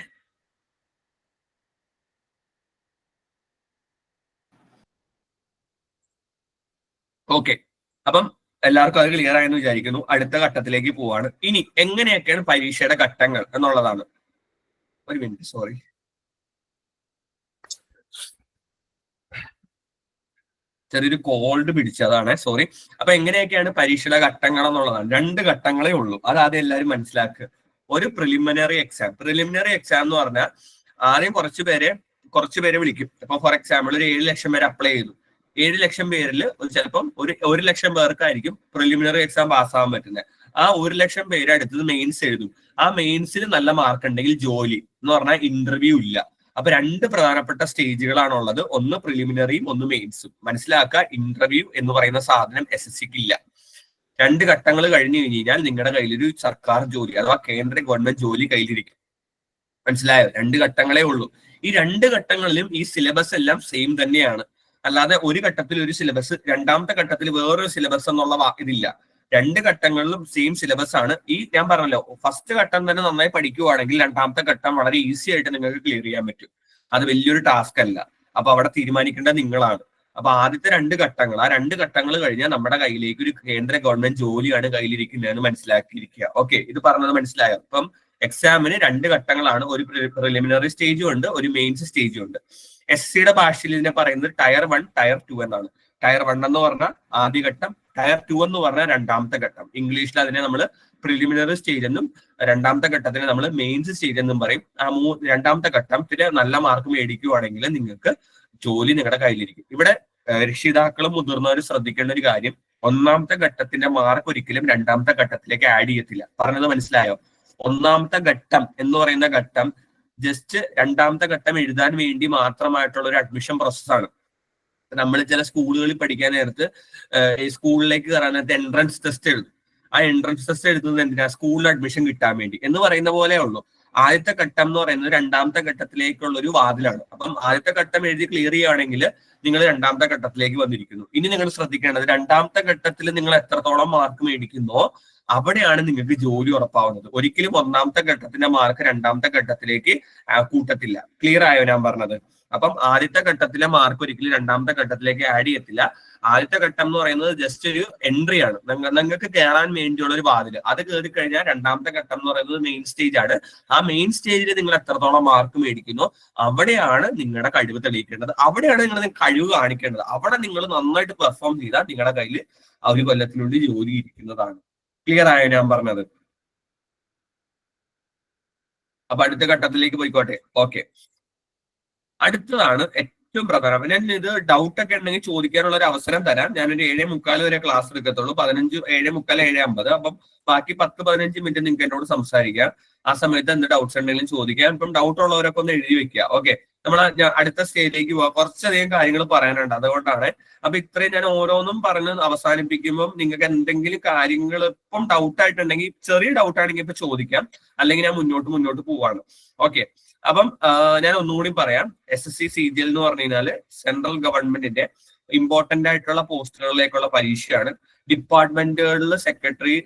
ഓക്കെ. അപ്പം എല്ലാവർക്കും അത് ക്ലിയർ ആയെന്ന് വിചാരിക്കുന്നു. അടുത്ത ഘട്ടത്തിലേക്ക് പോവാണ്. ഇനി എങ്ങനെയൊക്കെയാണ് പരീക്ഷയുടെ ഘട്ടങ്ങൾ എന്നുള്ളതാണ്. ഒരു മിനിറ്റ്, സോറി. ചെറിയൊരു കോൾഡ് പിടിച്ചതാണ്, സോറി. അപ്പൊ എങ്ങനെയൊക്കെയാണ് പരീക്ഷയുടെ ഘട്ടങ്ങൾ എന്നുള്ളതാണ്. 2 ഘട്ടങ്ങളേ ഉള്ളൂ. അതാദ്യം എല്ലാവരും മനസ്സിലാക്കുക. ഒരു പ്രിലിമിനറി എക്സാം. പ്രിലിമിനറി എക്സാം എന്ന് പറഞ്ഞാൽ ആദ്യം കുറച്ച് പേരെ വിളിക്കും. ഇപ്പൊ ഫോർ എക്സാമ്പിൾ ഒരു 7 ലക്ഷം പേര് അപ്ലൈ ചെയ്തു. 7 ലക്ഷം പേരിൽ ചിലപ്പം ഒരു 1 ലക്ഷം പേർക്കായിരിക്കും പ്രിലിമിനറി എക്സാം പാസ്സാവാൻ പറ്റുന്നത്. ആ 1 ലക്ഷം പേര് അടുത്തത് മെയിൻസ് എഴുതും. ആ മെയിൻസിൽ നല്ല മാർക്ക് ഉണ്ടെങ്കിൽ ജോലി എന്ന് പറഞ്ഞാൽ ഇന്റർവ്യൂ ഇല്ല. അപ്പൊ 2 പ്രധാനപ്പെട്ട സ്റ്റേജുകളാണുള്ളത്. ഒന്ന് പ്രിലിമിനറിയും ഒന്ന് മെയിൻസും. മനസ്സിലാക്കുക, ഇന്റർവ്യൂ എന്ന് പറയുന്ന സാധനം SSCക്ക് ഇല്ല. 2 ഘട്ടങ്ങൾ കഴിഞ്ഞു കഴിഞ്ഞാൽ നിങ്ങളുടെ കയ്യിലൊരു സർക്കാർ ജോലി അഥവാ കേന്ദ്ര ഗവൺമെന്റ് ജോലി കയ്യിലിരിക്കും. മനസ്സിലായോ? 2 ഘട്ടങ്ങളേ ഉള്ളൂ. ഈ 2 ഘട്ടങ്ങളിലും ഈ സിലബസ് എല്ലാം സെയിം തന്നെയാണ്. അല്ലാതെ ഒരു ഘട്ടത്തിൽ ഒരു സിലബസ്, 2ാമത്തെ ഘട്ടത്തിൽ വേറൊരു സിലബസ് എന്നുള്ള ഇതില്ല. 2 ഘട്ടങ്ങളിലും സെയിം സിലബസ് ആണ്. ഈ ഞാൻ പറഞ്ഞല്ലോ, ഫസ്റ്റ് ഘട്ടം തന്നെ നന്നായി പഠിക്കുവാണെങ്കിൽ 2ാമത്തെ ഘട്ടം വളരെ ഈസി ആയിട്ട് നിങ്ങൾക്ക് ക്ലിയർ ചെയ്യാൻ പറ്റും. അത് വലിയൊരു ടാസ്ക് അല്ല. അപ്പൊ അവിടെ തീരുമാനിക്കേണ്ടത് നിങ്ങളാണ്. അപ്പൊ ആദ്യത്തെ 2 ഘട്ടങ്ങൾ, ആ 2 ഘട്ടങ്ങൾ കഴിഞ്ഞാൽ നമ്മുടെ കയ്യിലേക്ക് ഒരു കേന്ദ്ര ഗവൺമെന്റ് ജോലിയാണ് കയ്യിലിരിക്കുന്നതെന്ന് മനസ്സിലാക്കിയിരിക്കുക. ഓക്കെ, ഇത് പറഞ്ഞത് മനസ്സിലായോ? അപ്പം എക്സാമിന് 2 ഘട്ടങ്ങളാണ്. ഒരു പ്രിലിമിനറി സ്റ്റേജും ഉണ്ട്, ഒരു മെയിൻസ് സ്റ്റേജും ഉണ്ട്. SSCയുടെ ഭാഷയിൽ ഇതിനെ പറയുന്നത് ടയർ 1, ടയർ 2 എന്നാണ്. ടയർ 1 എന്ന് പറഞ്ഞാൽ ആദ്യഘട്ടം, ടയർ 2 എന്ന് പറഞ്ഞാൽ 2ാമത്തെ ഘട്ടം. ഇംഗ്ലീഷിൽ അതിനെ നമ്മൾ പ്രിലിമിനറി സ്റ്റേജ് എന്നും 2ാമത്തെ ഘട്ടത്തിന് നമ്മൾ മെയിൻസ് സ്റ്റേജ് എന്നും പറയും. ആ 2ാമത്തെ ഘട്ടത്തിൽ നല്ല മാർക്ക് മേടിക്കുവാണെങ്കിൽ നിങ്ങൾക്ക് ജോലി നിങ്ങളുടെ കയ്യിലിരിക്കും. ഇവിടെ രക്ഷിതാക്കളും മുതിർന്നവരും ശ്രദ്ധിക്കേണ്ട ഒരു കാര്യം, 1ാമത്തെ ഘട്ടത്തിന്റെ മാർക്ക് ഒരിക്കലും 2ാമത്തെ ഘട്ടത്തിലേക്ക് ആഡ് ചെയ്യത്തില്ല. പറഞ്ഞത് മനസ്സിലായോ? ഒന്നാമത്തെ ഘട്ടം എന്ന് പറയുന്ന ഘട്ടം ജസ്റ്റ് രണ്ടാമത്തെ ഘട്ടം എഴുതാൻ വേണ്ടി മാത്രമായിട്ടുള്ള ഒരു അഡ്മിഷൻ പ്രോസസ്സാണ്. നമ്മൾ ചില സ്കൂളുകളിൽ പഠിക്കാൻ നേരത്ത് സ്കൂളിലേക്ക് കയറാൻ നേരത്തെ എൻട്രൻസ് ടെസ്റ്റ് എഴുതും. ആ എൻട്രൻസ് ടെസ്റ്റ് എഴുതുന്നത് എന്തിനാ? സ്കൂളിൽ അഡ്മിഷൻ കിട്ടാൻ വേണ്ടി എന്ന് പറയുന്ന പോലെ ഉള്ളൂ. ആദ്യത്തെ ഘട്ടം എന്ന് പറയുന്നത് രണ്ടാമത്തെ ഘട്ടത്തിലേക്കുള്ള ഒരു വാതിലാണ്. അപ്പം ആദ്യത്തെ ഘട്ടം എഴുതി ക്ലിയർ ചെയ്യുകയാണെങ്കിൽ നിങ്ങൾ രണ്ടാമത്തെ ഘട്ടത്തിലേക്ക് വന്നിരിക്കുന്നു. ഇനി നിങ്ങൾ ശ്രദ്ധിക്കേണ്ടത് രണ്ടാമത്തെ ഘട്ടത്തിൽ നിങ്ങൾ എത്രത്തോളം മാർക്ക് മേടിക്കുന്നോ അവിടെയാണ് നിങ്ങൾക്ക് ജോലി ഉറപ്പാവുന്നത്. ഒരിക്കലും ഒന്നാമത്തെ ഘട്ടത്തിന്റെ മാർക്ക് രണ്ടാമത്തെ ഘട്ടത്തിലേക്ക് കൂട്ടത്തില്ല. ക്ലിയർ ആയോ ഞാൻ പറഞ്ഞത്? അപ്പം ആദ്യത്തെ ഘട്ടത്തിലെ മാർക്ക് ഒരിക്കലും രണ്ടാമത്തെ ഘട്ടത്തിലേക്ക് ആഡ് ചെയ്യത്തില്ല. ആദ്യത്തെ ഘട്ടം എന്ന് പറയുന്നത് ജസ്റ്റ് ഒരു എൻട്രി ആണ്, നിങ്ങൾക്ക് കയറാൻ വേണ്ടിയുള്ള ഒരു വാതില്. അത് കയറി കഴിഞ്ഞാൽ രണ്ടാമത്തെ ഘട്ടം എന്ന് പറയുന്നത് മെയിൻ സ്റ്റേജ് ആണ്. ആ മെയിൻ സ്റ്റേജിൽ നിങ്ങൾ എത്രത്തോളം മാർക്ക് മേടിക്കുന്നു അവിടെയാണ് നിങ്ങളുടെ കഴിവ് തെളിയിക്കേണ്ടത്. അവിടെയാണ് നിങ്ങൾ കഴിവ് കാണിക്കേണ്ടത്. അവിടെ നിങ്ങൾ നന്നായിട്ട് പെർഫോം ചെയ്താൽ നിങ്ങളുടെ കയ്യിൽ ഒരു കൊല്ലത്തിനുള്ളിൽ ജോലി ഇരിക്കുന്നതാണ്. ക്ലിയർ ആയോ ഞാൻ പറഞ്ഞത്? അപ്പൊ അടുത്ത ഘട്ടത്തിലേക്ക് പോയിക്കോട്ടെ. ഓക്കെ, അടുത്തതാണ് ഏറ്റവും പ്രധാനം. ഞാൻ ഇത് ഡൗട്ട് ഒക്കെ ഉണ്ടെങ്കിൽ ചോദിക്കാനുള്ള ഒരു അവസരം തരാം. ഞാനൊരു 7:45 വരെ ക്ലാസ് എടുക്കത്തുള്ളൂ. 7:45 7:50. അപ്പം ബാക്കി 10-15 മിനിറ്റ് നിങ്ങൾക്ക് എന്നോട് സംസാരിക്കാം. ആ സമയത്ത് എന്ത് ഡൗട്ട്സ് ഉണ്ടെങ്കിലും ചോദിക്കാം. ഇപ്പം ഡൗട്ട് ഉള്ളവരൊക്കെ ഒന്ന് എഴുതി വെക്കുക. ഓക്കെ, നമ്മൾ അടുത്ത സ്റ്റേജിലേക്ക് പോവാം. കുറച്ചധികം കാര്യങ്ങൾ പറയാനുണ്ട്, അതുകൊണ്ടാണ്. അപ്പൊ ഇത്രയും ഞാൻ ഓരോന്നും പറഞ്ഞ് അവസാനിപ്പിക്കുമ്പോൾ നിങ്ങൾക്ക് എന്തെങ്കിലും കാര്യങ്ങൾ ഇപ്പം ഡൗട്ട് ആയിട്ടുണ്ടെങ്കിൽ, ചെറിയ ഡൗട്ട് ആണെങ്കിൽ ഇപ്പൊ ചോദിക്കാം, അല്ലെങ്കിൽ ഞാൻ മുന്നോട്ട് പോവാണ്. ഓക്കെ, അപ്പം ഞാൻ ഒന്നുകൂടി പറയാം. SSC CGL എന്ന് പറഞ്ഞു കഴിഞ്ഞാല് സെൻട്രൽ ഗവൺമെന്റിന്റെ ഇമ്പോർട്ടന്റ് ആയിട്ടുള്ള പോസ്റ്റുകളിലേക്കുള്ള പരീക്ഷയാണ്. ഡിപ്പാർട്ട്മെന്റുകളിൽ സെക്രട്ടറി,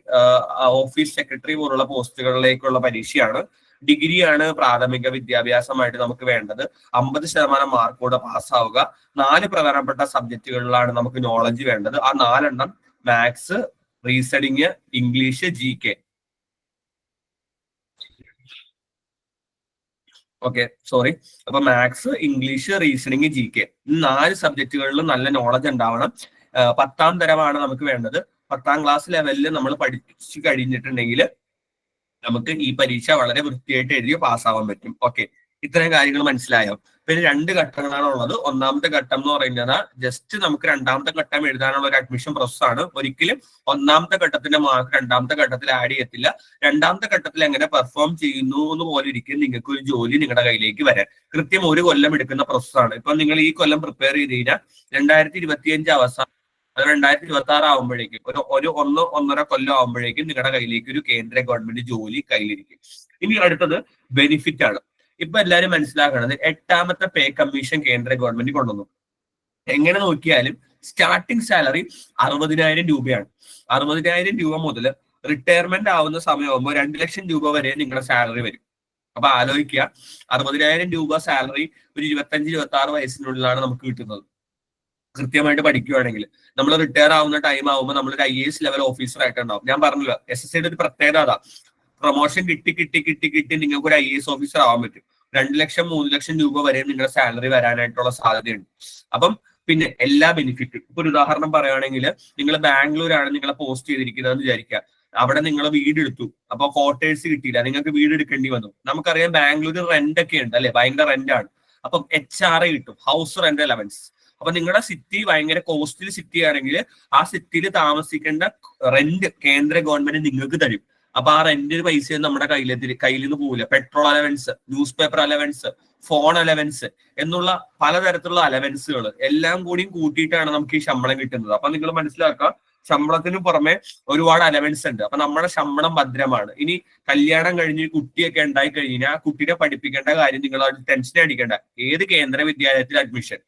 ഓഫീസ് സെക്രട്ടറി പോലുള്ള പോസ്റ്റുകളിലേക്കുള്ള പരീക്ഷയാണ്. ഡിഗ്രിയാണ് പ്രാഥമിക വിദ്യാഭ്യാസമായിട്ട് നമുക്ക് വേണ്ടത്. 50% മാർക്കോടെ പാസ്സാവുക. 4 പ്രധാനപ്പെട്ട സബ്ജക്റ്റുകളിലാണ് നമുക്ക് നോളജ് വേണ്ടത്. ആ 4 maths, reasoning, English, GK. Okay, sorry. അപ്പൊ മാത്സ്, ഇംഗ്ലീഷ്, റീസണിങ്, GK 4 സബ്ജക്റ്റുകളിലും നല്ല നോളജ് ഉണ്ടാവണം. 10ാം തരമാണ് നമുക്ക് വേണ്ടത്. 10ാം ക്ലാസ് ലെവലിൽ നമ്മൾ പഠിച്ചു കഴിഞ്ഞിട്ടുണ്ടെങ്കിൽ നമുക്ക് ഈ പരീക്ഷ വളരെ വൃത്തിയായിട്ട് എഴുതി പാസ്സാവാൻ പറ്റും. ഓക്കെ, ഇത്രയും കാര്യങ്ങൾ മനസ്സിലായോ? പിന്നെ 2 ഘട്ടങ്ങളാണ് ഉള്ളത്. ഒന്നാമത്തെ ഘട്ടം എന്ന് പറയുന്നത് ജസ്റ്റ് നമുക്ക് രണ്ടാമത്തെ ഘട്ടം എഴുതാനുള്ള ഒരു അഡ്മിഷൻ പ്രോസസ്സാണ്. ഒരിക്കലും ഒന്നാമത്തെ ഘട്ടത്തിന്റെ മാർക്ക് രണ്ടാമത്തെ ഘട്ടത്തിൽ ആഡ് ചെയ്യത്തില്ല. രണ്ടാമത്തെ ഘട്ടത്തിൽ എങ്ങനെ പെർഫോം ചെയ്യുന്നു എന്ന് പോലെ ഇരിക്കും നിങ്ങൾക്ക് ഒരു ജോലി നിങ്ങളുടെ കയ്യിലേക്ക് വരാൻ. കൃത്യം 1 കൊല്ലം എടുക്കുന്ന പ്രോസസ്സാണ്. ഇപ്പൊ നിങ്ങൾ ഈ കൊല്ലം പ്രിപ്പയർ ചെയ്ത് കഴിഞ്ഞാൽ 2025 അവസാനം 2026 ആവുമ്പോഴേക്കും ഒരു 1-1.5 കൊല്ലം ആവുമ്പോഴേക്കും നിങ്ങളുടെ കയ്യിലേക്ക് ഒരു കേന്ദ്ര ഗവൺമെന്റ് ജോലി കയ്യിലിരിക്കും. ഇനി അടുത്തത് ബെനിഫിറ്റ് ആണ്. ഇപ്പൊ എല്ലാവരും മനസ്സിലാക്കുന്നത് 8ാമത്തെ പേ കമ്മീഷൻ കേന്ദ്ര ഗവൺമെന്റ് കൊണ്ടുവന്നു. എങ്ങനെ നോക്കിയാലും സ്റ്റാർട്ടിംഗ് സാലറി 60,000 രൂപയാണ്. 60,000 രൂപ മുതൽ റിട്ടയർമെന്റ് ആവുന്ന സമയമാകുമ്പോൾ 2 ലക്ഷം രൂപ വരെ നിങ്ങളുടെ സാലറി വരും. അപ്പൊ ആലോചിക്കുക, 60,000 രൂപ സാലറി ഒരു 25-26 വയസ്സിനുള്ളിലാണ് നമുക്ക് കിട്ടുന്നത്. കൃത്യമായിട്ട് പഠിക്കുകയാണെങ്കിൽ നമ്മൾ റിട്ടയർ ആവുന്ന ടൈം ആവുമ്പോൾ നമ്മളൊരു IAS ലെവൽ ഓഫീസർ ആയിട്ടുണ്ടാവും. ഞാൻ പറഞ്ഞല്ലോ, SSCയുടെ ഒരു പ്രത്യേകത അതാ. പ്രൊമോഷൻ കിട്ടി നിങ്ങൾക്ക് ഒരു IAS ഓഫീസർ ആവാൻ പറ്റും. 2 ലക്ഷം 3 ലക്ഷം രൂപ വരെ നിങ്ങളുടെ സാലറി വരാനായിട്ടുള്ള സാധ്യതയുണ്ട്. അപ്പം പിന്നെ എല്ലാ ബെനിഫിറ്റും, ഇപ്പൊ ഒരു ഉദാഹരണം പറയുകയാണെങ്കിൽ നിങ്ങൾ ബാംഗ്ലൂരാണ് നിങ്ങളെ പോസ്റ്റ് ചെയ്തിരിക്കുന്നതെന്ന് വിചാരിക്കുക. അവിടെ നിങ്ങൾ വീട് എടുത്തു, അപ്പൊ ക്വാർട്ടേഴ്സ് കിട്ടിയില്ല, നിങ്ങൾക്ക് വീട് എടുക്കേണ്ടി വന്നു. നമുക്കറിയാം ബാംഗ്ലൂർ റെന്റ് ഒക്കെ ഉണ്ട് അല്ലെ, ഭയങ്കര റെന്റ് ആണ്. അപ്പം HRA കിട്ടും, ഹൗസ് റെന്റ് അലവൻസ്. അപ്പൊ നിങ്ങളുടെ സിറ്റി ഭയങ്കര കോസ്റ്റ്ലി സിറ്റി ആണെങ്കിൽ ആ സിറ്റിയിൽ താമസിക്കേണ്ട റെന്റ് കേന്ദ്ര ഗവൺമെന്റ് നിങ്ങൾക്ക് തരും. അപ്പൊ ആ റെന്റിന് പൈസ നമ്മുടെ കയ്യിൽ നിന്ന് പോകില്ല. Petrol allowance, news paper allowance, phone allowance എന്നുള്ള പലതരത്തിലുള്ള അലവൻസുകൾ എല്ലാം കൂടിയും കൂട്ടിയിട്ടാണ് നമുക്ക് ഈ ശമ്പളം കിട്ടുന്നത്. അപ്പൊ നിങ്ങൾ മനസ്സിലാക്കുക, ശമ്പളത്തിന് പുറമെ ഒരുപാട് അലവൻസ് ഉണ്ട്. അപ്പൊ നമ്മുടെ ശമ്പളം ഭദ്രമാണ്. ഇനി കല്യാണം കഴിഞ്ഞ് കുട്ടിയൊക്കെ ഉണ്ടായി കഴിഞ്ഞാൽ കുട്ടിയെ പഠിപ്പിക്കേണ്ട കാര്യം നിങ്ങൾ ടെൻഷൻ അടിക്കേണ്ട. ഏത് കേന്ദ്ര വിദ്യാലയത്തിൽ അഡ്മിഷൻ.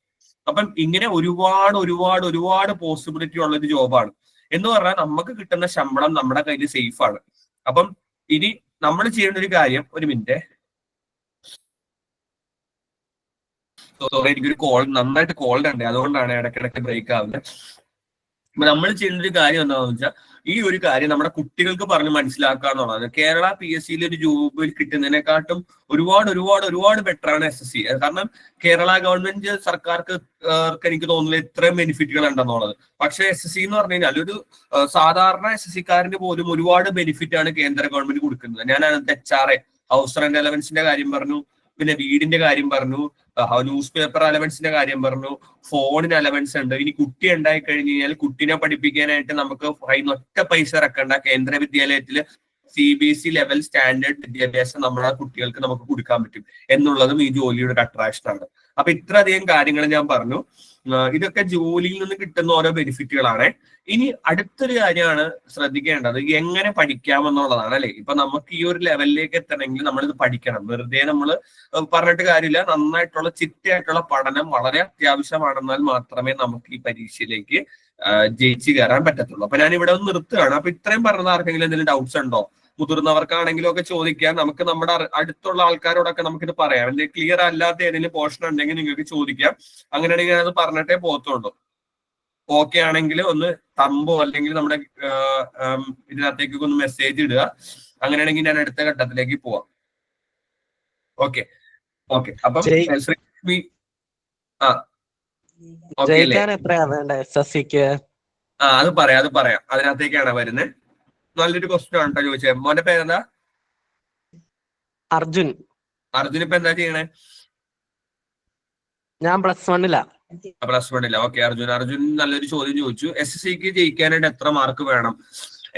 അപ്പം ഇങ്ങനെ ഒരുപാട് പോസിബിലിറ്റി ഉള്ള ഒരു ജോബാണ്. എന്ന് പറഞ്ഞാൽ നമുക്ക് കിട്ടുന്ന ശമ്പളം നമ്മുടെ കയ്യിൽ സേഫ് ആണ്. അപ്പം ഇനി നമ്മൾ ചെയ്യേണ്ട ഒരു കാര്യം, ഒരു മിനിറ്റ്, എനിക്കൊരു നന്നായിട്ട് കോൾഡ് ഉണ്ട്, അതുകൊണ്ടാണ് ഇടയ്ക്കിടയ്ക്ക് ബ്രേക്ക് ആവുന്നത്. അപ്പൊ നമ്മൾ ചെയ്യേണ്ട ഒരു കാര്യം എന്താണെന്ന് വെച്ചാൽ ഈ ഒരു കാര്യം നമ്മുടെ കുട്ടികൾക്ക് പറഞ്ഞ് മനസ്സിലാക്കുക എന്നുള്ളതാണ്. കേരള PSCയിൽ ഒരു ജോബ് കിട്ടുന്നതിനെക്കാട്ടും ഒരുപാട് ബെറ്റർ ആണ് SSC. കാരണം കേരള ഗവൺമെന്റ് സർക്കാർക്ക് എനിക്ക് തോന്നുന്നില്ല ഇത്രയും ബെനിഫിറ്റുകൾ ഉണ്ടെന്നുള്ളത്. പക്ഷെ SSC എന്ന് പറഞ്ഞു കഴിഞ്ഞാൽ ഒരു സാധാരണ SSCക്കാരന് പോലും ഒരുപാട് ബെനിഫിറ്റ് ആണ് കേന്ദ്ര ഗവൺമെന്റ് കൊടുക്കുന്നത്. ഞാൻ അതിനകത്ത് HRA, ഹൗസ് റെന്റ് അലവൻസിന്റെ കാര്യം പറഞ്ഞു, പിന്നെ വീടിന്റെ കാര്യം പറഞ്ഞു, ന്യൂസ് പേപ്പർ അലവൻസിന്റെ കാര്യം പറഞ്ഞു, ഫോണിന് അലവൻസ് ഉണ്ട്. ഇനി കുട്ടി ഉണ്ടായി കഴിഞ്ഞ് കഴിഞ്ഞാൽ കുട്ടീനെ പഠിപ്പിക്കാനായിട്ട് നമുക്ക് ഒറ്റ പൈസ ഇറക്കണ്ട. കേന്ദ്ര വിദ്യാലയത്തിൽ CBSE ലെവൽ സ്റ്റാൻഡേർഡ് വിദ്യാഭ്യാസം നമ്മുടെ കുട്ടികൾക്ക് നമുക്ക് കൊടുക്കാൻ പറ്റും എന്നുള്ളതും ഈ ജോലിയുടെ ഒരു അട്രാക്ഷൻ ആണ്. അപ്പൊ ഇത്രയധികം കാര്യങ്ങൾ ഞാൻ പറഞ്ഞു. ഇതൊക്കെ ജോലിയിൽ നിന്ന് കിട്ടുന്ന ഓരോ ബെനിഫിറ്റുകളാണ്. ഇനി അടുത്തൊരു കാര്യമാണ് ശ്രദ്ധിക്കേണ്ടത്, എങ്ങനെ പഠിക്കാമെന്നുള്ളതാണ് അല്ലെ. ഇപ്പൊ നമുക്ക് ഈ ഒരു ലെവലിലേക്ക് എത്തണമെങ്കിൽ നമ്മളിത് പഠിക്കണം. വെറുതെ നമ്മൾ പറഞ്ഞിട്ട് കാര്യമില്ല. നന്നായിട്ടുള്ള ചിട്ടയായിട്ടുള്ള പഠനം വളരെ അത്യാവശ്യമാണെന്നാൽ മാത്രമേ നമുക്ക് ഈ പരീക്ഷയിലേക്ക് ജയിച്ചു കയറാൻ പറ്റത്തുള്ളൂ. അപ്പൊ ഞാൻ ഇവിടെ ഒന്ന് നിർത്തുകയാണ്. അപ്പൊ ഇത്രയും പറഞ്ഞത് ആർക്കെങ്കിലും എന്തെങ്കിലും ഡൗട്ട്സ് ഉണ്ടോ? മുതിർന്നവർക്കാണെങ്കിലും ഒക്കെ ചോദിക്കാം. നമുക്ക് നമ്മുടെ അടുത്തുള്ള ആൾക്കാരോടൊക്കെ നമുക്കിത് പറയാം. എന്തെങ്കിലും ക്ലിയർ അല്ലാത്ത ഏതെങ്കിലും പോർഷൻ ഉണ്ടെങ്കിൽ നിങ്ങൾക്ക് ചോദിക്കാം. അങ്ങനെയാണെങ്കിൽ ഞാനത് പറഞ്ഞിട്ടേ പോകത്തുള്ളൂ. ഓക്കെ ആണെങ്കിൽ ഒന്ന് തമ്പോ അല്ലെങ്കിൽ നമ്മുടെ ഇതിനകത്തേക്ക് ഒന്ന് മെസ്സേജ് ഇടുക. അങ്ങനെയാണെങ്കിൽ ഞാൻ അടുത്ത ഘട്ടത്തിലേക്ക് പോവാം. Okay okay. അപ്പം ശ്രീലക്ഷ്മി അത് പറയാം. അതിനകത്തേക്കാണ് വരുന്നത്. നല്ലൊരു ക്വസ്റ്റ്യൻ ആണ് കേട്ടോ ചോദിച്ചത്. മോന്റെ പേരെന്താ? അർജുൻ. അർജുൻ ഇപ്പൊ എന്താ ചെയ്യണേ? ഞാൻ +1 +1. ഓക്കെ അർജുൻ നല്ലൊരു ചോദ്യം ചോദിച്ചു. SSCക്ക് ജയിക്കാനായിട്ട് എത്ര മാർക്ക് വേണം?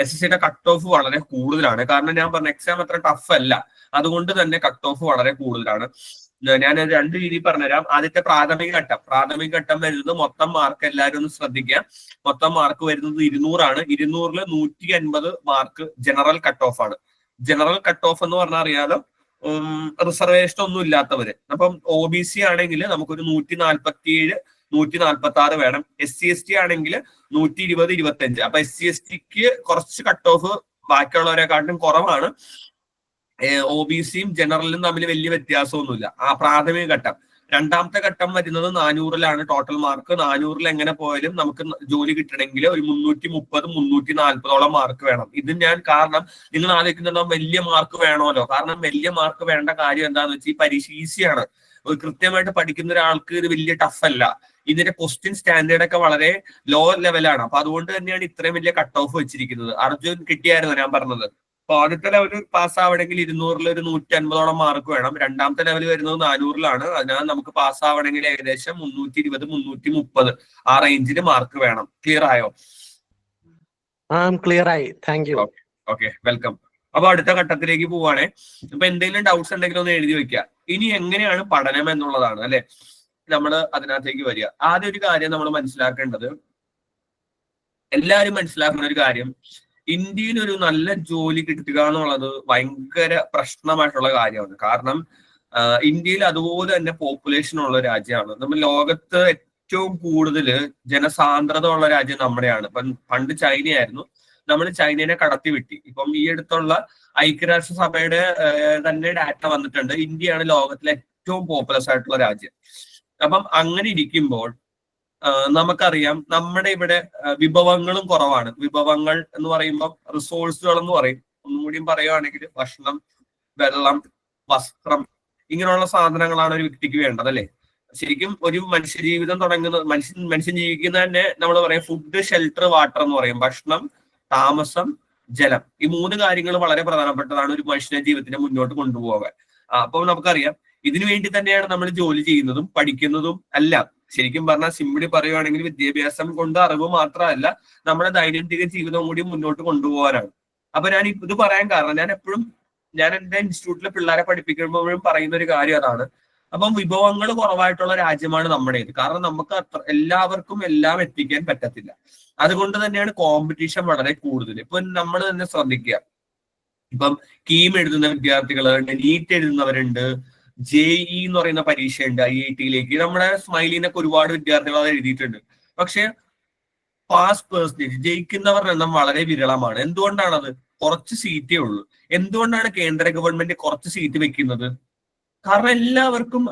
SSCയുടെ കട്ട് ഓഫ് വളരെ കൂടുതലാണ്. കാരണം ഞാൻ പറഞ്ഞ എക്സാം അത്ര ടഫ് അല്ല, അതുകൊണ്ട് തന്നെ കട്ട് ഓഫ് വളരെ കൂടുതലാണ്. ഞാൻ 2 രീതി പറഞ്ഞുതരാം. ആദ്യത്തെ പ്രാഥമിക ഘട്ടം വരുന്നത് മൊത്തം മാർക്ക് എല്ലാവരും ഒന്ന് ശ്രദ്ധിക്കുക. മൊത്തം മാർക്ക് വരുന്നത് 200 ആണ്. 200-ൽ 150 മാർക്ക് ജനറൽ കട്ട് ഓഫ് ആണ്. ജനറൽ കട്ട് ഓഫ് എന്ന് പറഞ്ഞാൽ അറിയാലോ, റിസർവേഷൻ ഒന്നും ഇല്ലാത്തവര്. അപ്പം OBC ആണെങ്കിൽ നമുക്കൊരു 147, 146 വേണം. SC/ST ആണെങ്കിൽ 120, 25. അപ്പൊ SC/STക്ക് കുറച്ച് കട്ട് ഓഫ് ബാക്കിയുള്ളവരെക്കാട്ടും കുറവാണ്. OBCയും ജനറലും തമ്മിൽ വലിയ വ്യത്യാസമൊന്നുമില്ല. ആ പ്രാഥമിക ഘട്ടം. രണ്ടാമത്തെ ഘട്ടം വരുന്നത് 400-ലാണ് ടോട്ടൽ മാർക്ക്. 400-ൽ എങ്ങനെ പോയാലും നമുക്ക് ജോലി കിട്ടണമെങ്കിൽ ഒരു 330, 340 മാർക്ക് വേണം. ഇത് ഞാൻ കാരണം നിങ്ങൾ ആലോചിക്കുന്നുണ്ടാവും വലിയ മാർക്ക് വേണമല്ലോ. കാരണം വലിയ മാർക്ക് വേണ്ട കാര്യം എന്താണെന്ന് വെച്ചാൽ ഈ പരീക്ഷ ഈസിയാണ്. കൃത്യമായിട്ട് പഠിക്കുന്ന ഒരാൾക്ക് ഇത് വലിയ ടഫ് അല്ല. ഇതിന്റെ ക്വസ്റ്റ്യൻ സ്റ്റാൻഡേർഡ് ഒക്കെ വളരെ ലോ ലെവലാണ്. അപ്പൊ അതുകൊണ്ട് തന്നെയാണ് ഇത്രയും വലിയ കട്ട് ഓഫ് വെച്ചിരിക്കുന്നത്. അർജുൻ കിട്ടിയായിരുന്നു ഞാൻ പറഞ്ഞത്. അപ്പൊ ആദ്യത്തെ ലെവൽ പാസ്സാവണമെങ്കിൽ 200-ൽ ഒരു 150 മാർക്ക് വേണം. രണ്ടാമത്തെ ലെവൽ വരുന്നത് 400-ലാണ്. അതിനാൽ നമുക്ക് പാസ്സാവണമെങ്കിൽ ഏകദേശം 320, 330 ആ റേഞ്ചിൽ മാർക്ക് വേണം. ക്ലിയർ ആയോ? ക്ലിയർ ആയി. Thank U. Okay welcome. അപ്പൊ അടുത്ത ഘട്ടത്തിലേക്ക് പോവാണേ. അപ്പൊ എന്തെങ്കിലും ഡൗട്ട്സ് ഉണ്ടെങ്കിൽ ഒന്ന് എഴുതി വെക്കുക. ഇനി എങ്ങനെയാണ് പഠനം എന്നുള്ളതാണ് അല്ലെ നമ്മൾ അതിനകത്തേക്ക് വരിക. ആദ്യം ഒരു കാര്യം നമ്മൾ മനസ്സിലാക്കേണ്ടത്, എല്ലാവരും മനസ്സിലാക്കുന്ന ഒരു കാര്യം, ഇന്ത്യയിൽ ഒരു നല്ല ജോലി കിട്ടുക എന്നുള്ളത് ഭയങ്കര പ്രശ്നമായിട്ടുള്ള കാര്യമാണ്. കാരണം ഇന്ത്യയിൽ അതുപോലെ തന്നെ പോപ്പുലേഷൻ ഉള്ള രാജ്യമാണ്. നമ്മൾ ലോകത്ത് ഏറ്റവും കൂടുതൽ ജനസാന്ദ്രത ഉള്ള രാജ്യം നമ്മുടെയാണ്. ഇപ്പം പണ്ട് ചൈനയായിരുന്നു, നമ്മൾ ചൈനയെ കടത്തി വിട്ടി. ഇപ്പം ഈ അടുത്തുള്ള ഐക്യരാഷ്ട്രസഭയുടെ തന്നെ ഡാറ്റ വന്നിട്ടുണ്ട്, ഇന്ത്യയാണ് ലോകത്തിലെ ഏറ്റവും പോപ്പുലസ് ആയിട്ടുള്ള രാജ്യം. അപ്പം അങ്ങനെ ഇരിക്കുമ്പോൾ നമുക്കറിയാം നമ്മുടെ ഇവിടെ വിഭവങ്ങളും കുറവാണ്. വിഭവങ്ങൾ എന്ന് പറയുമ്പോൾ റിസോഴ്സുകൾ എന്ന് പറയും. ഒന്നുകൂടിയും പറയുകയാണെങ്കിൽ ഭക്ഷണം, വെള്ളം, വസ്ത്രം, ഇങ്ങനെയുള്ള സാധനങ്ങളാണ് ഒരു വ്യക്തിക്ക് വേണ്ടത് അല്ലെ. ശരിക്കും ഒരു മനുഷ്യജീവിതം തുടങ്ങുന്നത്, മനുഷ്യൻ ജീവിക്കുന്ന തന്നെ നമ്മൾ പറയും ഫുഡ്, ഷെൽട്ടർ, വാട്ടർ എന്ന് പറയും. ഭക്ഷണം, താമസം, ജലം. ഈ 3 കാര്യങ്ങൾ വളരെ പ്രധാനപ്പെട്ടതാണ് ഒരു മനുഷ്യന്റെ ജീവിതത്തിനെ മുന്നോട്ട് കൊണ്ടുപോകാൻ. അപ്പോൾ നമുക്കറിയാം ഇതിനു വേണ്ടി തന്നെയാണ് നമ്മൾ ജോലി ചെയ്യുന്നതും പഠിക്കുന്നതും എല്ലാം. ശരിക്കും പറഞ്ഞാൽ സിമ്പിളി പറയുവാണെങ്കിൽ വിദ്യാഭ്യാസം കൊണ്ട് അറിവ് മാത്രമല്ല നമ്മുടെ ദൈനംദിന ജീവിതം കൂടി മുന്നോട്ട് കൊണ്ടുപോകാനാണ്. അപ്പൊ ഞാൻ ഇത് പറയാൻ കാരണം, ഞാൻ എന്റെ ഇൻസ്റ്റിറ്റ്യൂട്ടിലെ പിള്ളേരെ പഠിപ്പിക്കുമ്പോഴും പറയുന്ന ഒരു കാര്യം അതാണ്. അപ്പം വിഭവങ്ങൾ കുറവായിട്ടുള്ള രാജ്യമാണ് നമ്മുടേത്. കാരണം നമുക്ക് എല്ലാവർക്കും എല്ലാം എത്തിക്കാൻ പറ്റത്തില്ല. അതുകൊണ്ട് തന്നെയാണ് കോമ്പറ്റീഷൻ വളരെ കൂടുതൽ. ഇപ്പൊ നമ്മൾ തന്നെ ശ്രദ്ധിക്കുക, ഇപ്പം കീം എഴുതുന്ന വിദ്യാർത്ഥികളുണ്ട്, നീറ്റ് എഴുതുന്നവരുണ്ട്, JEE എന്ന് പറയുന്ന പരീക്ഷയുണ്ട് IIT-യിലേക്ക്. നമ്മുടെ സ്മൈലിനൊക്കെ ഒരുപാട് വിദ്യാർത്ഥികൾ അത് എഴുതിയിട്ടുണ്ട്. പക്ഷെ പാസ് പെർസെന്റേജ് ജയിക്കുന്നവരുടെ എണ്ണം വളരെ വിരളമാണ്. എന്തുകൊണ്ടാണത്? കുറച്ച് സീറ്റേ ഉള്ളൂ. എന്തുകൊണ്ടാണ് കേന്ദ്ര ഗവൺമെന്റ് കുറച്ച് സീറ്റ് വെക്കുന്നത്? കാരണം എല്ലാവർക്കും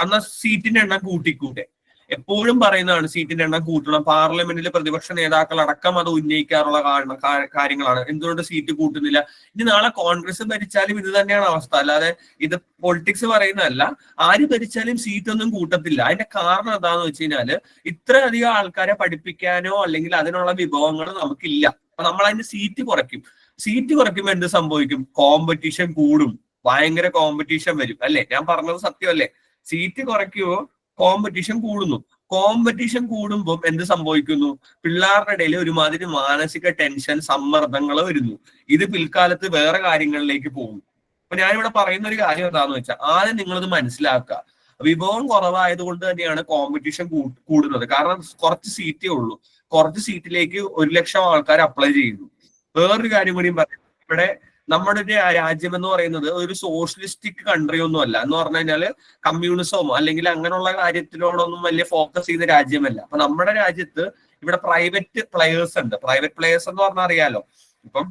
എന്നാൽ സീറ്റിന്റെ എണ്ണം കൂട്ടിക്കൂട്ടെ. എപ്പോഴും പറയുന്നതാണ് സീറ്റിന്റെ എണ്ണം കൂട്ടണം. പാർലമെന്റിലെ പ്രതിപക്ഷ നേതാക്കൾ അടക്കം അത് ഉന്നയിക്കാറുള്ള കാര്യങ്ങളാണ്. എന്തുകൊണ്ട് സീറ്റ് കൂട്ടുന്നില്ല? ഇനി നാളെ കോൺഗ്രസ് ഭരിച്ചാലും ഇത് തന്നെയാണ് അവസ്ഥ. അല്ലാതെ ഇത് പൊളിറ്റിക്സ് പറയുന്നതല്ല. ആര് ഭരിച്ചാലും സീറ്റ് ഒന്നും കൂട്ടത്തില്ല. അതിന്റെ കാരണം എന്താന്ന് വെച്ച് കഴിഞ്ഞാല് ഇത്രയധികം ആൾക്കാരെ പഠിപ്പിക്കാനോ അല്ലെങ്കിൽ അതിനുള്ള വിഭവങ്ങൾ നമുക്കില്ല. അപ്പൊ നമ്മൾ അതിന്റെ സീറ്റ് കുറയ്ക്കും. സീറ്റ് കുറയ്ക്കുമ്പോൾ എന്ത് സംഭവിക്കും? കോമ്പറ്റീഷൻ കൂടും. ഭയങ്കര കോമ്പറ്റീഷൻ വരും അല്ലെ. ഞാൻ പറഞ്ഞത് സത്യമല്ലേ? സീറ്റ് കുറയ്ക്കുമോ കോമ്പറ്റീഷൻ കൂടുന്നു. കോമ്പറ്റീഷൻ കൂടുമ്പോൾ എന്ത് സംഭവിക്കുന്നു? പിള്ളേരുടെ ഇടയിൽ ഒരുമാതിരി മാനസിക ടെൻഷൻ, സമ്മർദ്ദങ്ങൾ വരുന്നു. ഇത് പിൽക്കാലത്ത് വേറെ കാര്യങ്ങളിലേക്ക് പോകും. അപ്പൊ ഞാനിവിടെ പറയുന്ന ഒരു കാര്യം എന്താന്ന് വെച്ചാൽ, ആദ്യം നിങ്ങളത് മനസ്സിലാക്കുക. വിഭവം കുറവായതുകൊണ്ട് തന്നെയാണ് കോമ്പറ്റീഷൻ കൂടുന്നത്. കാരണം കുറച്ച് സീറ്റേ ഉള്ളൂ. കുറച്ച് സീറ്റിലേക്ക് 1,00,000 ആൾക്കാർ അപ്ലൈ ചെയ്യുന്നു. വേറൊരു കാര്യം കൂടിയും പറയാം. ഇവിടെ നമ്മുടെ ഒരു രാജ്യം എന്ന് പറയുന്നത് ഒരു സോഷ്യലിസ്റ്റിക് കൺട്രി ഒന്നും അല്ല. എന്ന് പറഞ്ഞു കഴിഞ്ഞാല് കമ്മ്യൂണിസമോ അല്ലെങ്കിൽ അങ്ങനെയുള്ള കാര്യത്തിനോടൊന്നും വലിയ ഫോക്കസ് ചെയ്ത രാജ്യമല്ല. അപ്പൊ നമ്മുടെ രാജ്യത്ത് ഇവിടെ പ്രൈവറ്റ് പ്ലെയേഴ്സ് ഉണ്ട്. പ്രൈവറ്റ് പ്ലെയേഴ്സ് എന്ന് പറഞ്ഞാൽ അറിയാലോ, ഇപ്പം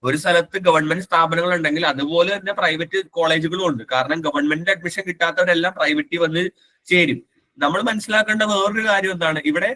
ഒരു സ്ഥലത്ത് ഗവൺമെന്റ് സ്ഥാപനങ്ങൾ ഉണ്ടെങ്കിൽ അതുപോലെ തന്നെ പ്രൈവറ്റ് കോളേജുകളും ഉണ്ട്. കാരണം ഗവൺമെന്റ് അഡ്മിഷൻ കിട്ടാത്തവരെല്ലാം പ്രൈവറ്റിൽ വന്ന് ചേരും. നമ്മൾ മനസ്സിലാക്കേണ്ട വേറൊരു കാര്യം എന്താണ്, ഇവിടെ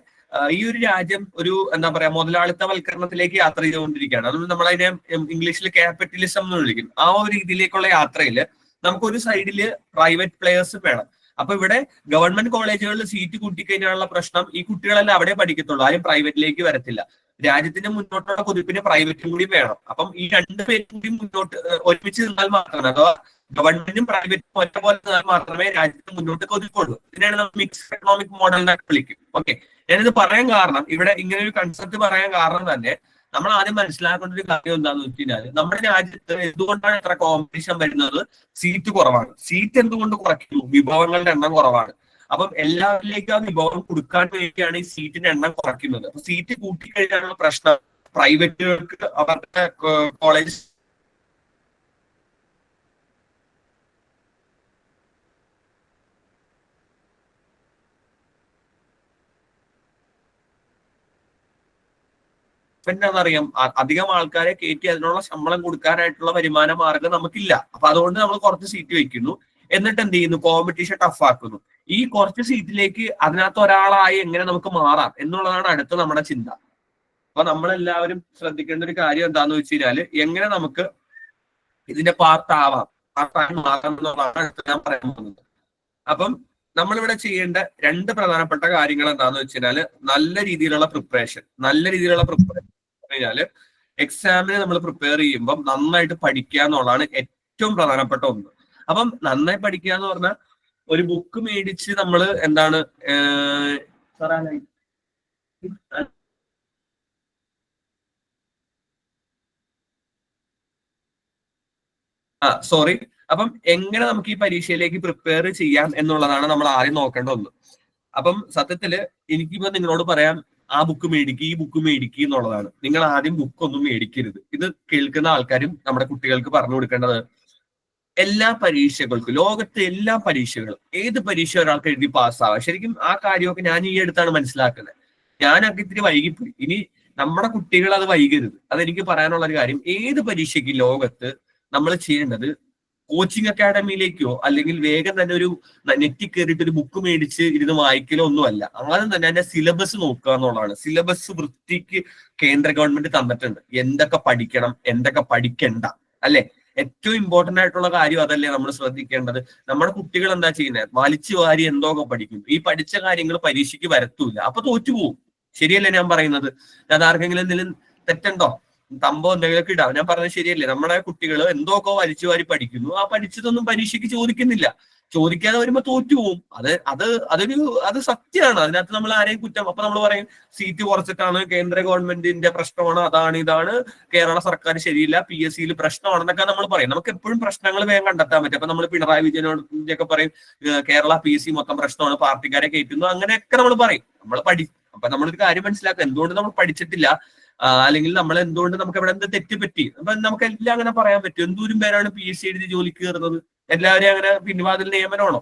ഈ ഒരു രാജ്യം ഒരു എന്താ പറയാ മുതലാളിത്തവൽക്കരണത്തിലേക്ക് യാത്ര ചെയ്തുകൊണ്ടിരിക്കുകയാണ്. അതുകൊണ്ട് നമ്മളതിനെ ഇംഗ്ലീഷിൽ ക്യാപിറ്റലിസം എന്ന് വിളിക്കും. ആ ഒരു രീതിയിലേക്കുള്ള യാത്രയിൽ നമുക്കൊരു സൈഡില് പ്രൈവറ്റ് പ്ലെയേഴ്സ് വേണം. അപ്പൊ ഇവിടെ ഗവൺമെന്റ് കോളേജുകളിൽ സീറ്റ് കൂട്ടിക്കഴിഞ്ഞാലുള്ള പ്രശ്നം, ഈ കുട്ടികളെല്ലാം അവിടെ പഠിക്കത്തുള്ളൂ, ആരും പ്രൈവറ്റിലേക്ക് വരത്തില്ല. രാജ്യത്തിന്റെ മുന്നോട്ടുള്ള കുതിപ്പിന് പ്രൈവറ്റും കൂടി വേണം. അപ്പം ഈ രണ്ടുപേരും കൂടി മുന്നോട്ട് ഒരുമിച്ച് നിന്നാൽ മാത്രമേ, അഥവാ ഗവൺമെന്റും പ്രൈവറ്റും ഒറ്റപോലെ നിന്നാൽ മാത്രമേ രാജ്യത്ത് മുന്നോട്ട് കുതിപ്പുള്ളൂ. ഇതിനാണ് നമ്മൾ മിക്സ്ഡ് എക്കണോമിക് മോഡൽ എന്നൊക്കെ വിളിക്കും. ഓക്കെ, ഞാനിത് പറയാൻ കാരണം, ഇവിടെ ഇങ്ങനെ ഒരു കൺസെപ്റ്റ് പറയാൻ കാരണം തന്നെ നമ്മൾ ആദ്യം മനസ്സിലാക്കേണ്ട ഒരു കാര്യം എന്താണെന്ന് വെച്ച് കഴിഞ്ഞാൽ, നമ്മുടെ രാജ്യത്ത് എന്തുകൊണ്ടാണ് ഇത്ര കോമ്പറ്റീഷൻ വരുന്നത്? സീറ്റ് കുറവാണ്. സീറ്റ് എന്തുകൊണ്ട് കുറയ്ക്കുന്നു? വിഭവങ്ങളുടെ എണ്ണം കുറവാണ്. അപ്പം എല്ലാവരിലേക്കും ആ വിഭവം കൊടുക്കാൻ വേണ്ടിയാണ് ഈ സീറ്റിന്റെ എണ്ണം കുറയ്ക്കുന്നത്. അപ്പൊ സീറ്റ് കൂട്ടിക്കഴിഞ്ഞാലുള്ള പ്രശ്നം പ്രൈവറ്റുകൾക്ക് അവരുടെ കോളേജ് എന്താണെന്നറിയാം, അധികം ആൾക്കാരെ കയറ്റി അതിനുള്ള ശമ്പളം കൊടുക്കാനായിട്ടുള്ള വരുമാന മാർഗം നമുക്കില്ല. അപ്പൊ അതുകൊണ്ട് നമ്മൾ കുറച്ച് സീറ്റ് വെക്കുന്നു. എന്നിട്ട് എന്ത് ചെയ്യുന്നു? കോമ്പറ്റീഷൻ ടഫ് ആക്കുന്നു. ഈ കുറച്ച് സീറ്റിലേക്ക് അതിനകത്ത് ഒരാളായി എങ്ങനെ നമുക്ക് മാറാം എന്നുള്ളതാണ് അടുത്ത നമ്മുടെ ചിന്ത. അപ്പൊ നമ്മളെല്ലാവരും ശ്രദ്ധിക്കേണ്ട ഒരു കാര്യം എന്താന്ന് വെച്ച് കഴിഞ്ഞാല്, എങ്ങനെ നമുക്ക് ഇതിന്റെ പാർട്ടായി മാറാം എന്നുള്ളതാണ് അടുത്ത് ഞാൻ പറയാൻ പോകുന്നത്. അപ്പം നമ്മളിവിടെ ചെയ്യേണ്ട രണ്ട് പ്രധാനപ്പെട്ട കാര്യങ്ങൾ എന്താന്ന് വെച്ച് കഴിഞ്ഞാല്, നല്ല രീതിയിലുള്ള പ്രിപ്പറേഷൻ കഴിഞ്ഞാല് എക്സാമിന് നമ്മൾ പ്രിപ്പയർ ചെയ്യുമ്പം നന്നായിട്ട് പഠിക്കുക എന്നുള്ളതാണ് ഏറ്റവും പ്രധാനപ്പെട്ട ഒന്ന്. അപ്പം നന്നായി പഠിക്കുക എന്ന് പറഞ്ഞാൽ ഒരു ബുക്ക് മേടിച്ച് നമ്മൾ എന്താണ് സോറി. അപ്പം എങ്ങനെ നമുക്ക് ഈ പരീക്ഷയിലേക്ക് പ്രിപ്പയർ ചെയ്യാം എന്നുള്ളതാണ് നമ്മൾ ആദ്യം നോക്കേണ്ട ഒന്ന്. അപ്പം സത്യത്തില് എനിക്കിപ്പോ നിങ്ങളോട് പറയാം, ആ ബുക്ക് മേടിക്കുക, ഈ ബുക്ക് മേടിക്കുക എന്നുള്ളതാണ്. നിങ്ങൾ ആദ്യം ബുക്കൊന്നും മേടിക്കരുത്. ഇത് കേൾക്കുന്ന ആൾക്കാരും നമ്മുടെ കുട്ടികൾക്ക് പറഞ്ഞു കൊടുക്കേണ്ടത്, എല്ലാ പരീക്ഷകൾക്കും, ലോകത്തെ എല്ലാ പരീക്ഷകളും, ഏത് പരീക്ഷ ഒരാൾക്ക് എഴുതി പാസ്സാവാം. ശരിക്കും ആ കാര്യമൊക്കെ ഞാൻ ഈ അടുത്താണ് മനസ്സിലാക്കുന്നത്. ഞാനൊക്കെ ഇത്തിരി വൈകിപ്പോയി. ഇനി നമ്മുടെ കുട്ടികൾ അത് വൈകരുത്. അതെനിക്ക് പറയാനുള്ള ഒരു കാര്യം, ഏത് പരീക്ഷയ്ക്ക് ലോകത്ത് നമ്മൾ ചെയ്യേണ്ടത് കോച്ചിങ് അക്കാഡമിയിലേക്കോ അല്ലെങ്കിൽ വേഗം തന്നെ ഒരു നെറ്റിൽ കയറിയിട്ട് ഒരു ബുക്ക് മേടിച്ച് ഇരുന്ന് വായിക്കലോ ഒന്നുമല്ല. ആദ്യം തന്നെ അതിന്റെ സിലബസ് നോക്കുക എന്നുള്ളതാണ്. സിലബസ് വൃത്തിക്ക് കേന്ദ്ര ഗവൺമെന്റ് തന്നിട്ടുണ്ട്. എന്തൊക്കെ പഠിക്കണം, എന്തൊക്കെ പഠിക്കണ്ട, അല്ലെ? ഏറ്റവും ഇമ്പോർട്ടന്റ് ആയിട്ടുള്ള കാര്യം അതല്ലേ നമ്മൾ ശ്രദ്ധിക്കേണ്ടത്. നമ്മുടെ കുട്ടികൾ എന്താ ചെയ്യുന്നത്? വലിച്ചു വാരി എന്തൊക്കെ പഠിക്കും. ഈ പഠിച്ച കാര്യങ്ങൾ പരീക്ഷയ്ക്ക് വരത്തൂല്ല. അപ്പൊ തോറ്റുപോകും. ശരിയല്ലേ ഞാൻ പറയുന്നത്? അത് ആർക്കെങ്കിലും എന്തെങ്കിലും തെറ്റുണ്ടോ? തമ്പോ എന്തെങ്കിലുമൊക്കെ ഇടാം. ഞാൻ പറഞ്ഞത് ശരിയല്ലേ? നമ്മുടെ കുട്ടികൾ എന്തൊക്കെ വലിച്ചു വാരി പഠിക്കുന്നു. ആ പഠിച്ചതൊന്നും പരീക്ഷയ്ക്ക് ചോദിക്കുന്നില്ല. ചോദിക്കാതെ വരുമ്പോ തോറ്റുപോകും. അത് സത്യമാണ്. അതിനകത്ത് നമ്മൾ ആരെയും കുറ്റം. അപ്പൊ നമ്മൾ പറയും സീറ്റ് കുറച്ചിട്ടാണ്, കേന്ദ്ര ഗവൺമെന്റിന്റെ പ്രശ്നമാണ്, അതാണ് ഇതാണ്, കേരള സർക്കാർ ശരിയില്ല, PSCയിൽ പ്രശ്നമാണെന്നൊക്കെ നമ്മൾ പറയും. നമുക്ക് എപ്പോഴും പ്രശ്നങ്ങൾ വേഗം കണ്ടെത്താൻ പറ്റും. അപ്പൊ നമ്മൾ പിണറായി വിജയനോടൊക്കെ പറയും കേരള PSC മൊത്തം പ്രശ്നമാണ്, പാർട്ടിക്കാരെ കയറ്റുന്നു, അങ്ങനെയൊക്കെ നമ്മൾ പറയും. അപ്പൊ നമ്മളൊരു കാര്യം മനസ്സിലാക്കുക, എന്തുകൊണ്ട് നമ്മൾ പഠിച്ചിട്ടില്ല, അല്ലെങ്കിൽ നമ്മൾ എന്തുകൊണ്ട് നമുക്ക് ഇവിടെ എന്ത് തെറ്റ് പറ്റി. അപ്പൊ നമുക്ക് എല്ലാം അങ്ങനെ പറയാൻ പറ്റും. എന്തോരം പേരാണ് PSC എഴുതി ജോലിക്ക് കയറുന്നത്? എല്ലാവരെയും അങ്ങനെ പിൻവാതിൽ നിയമനമാണോ?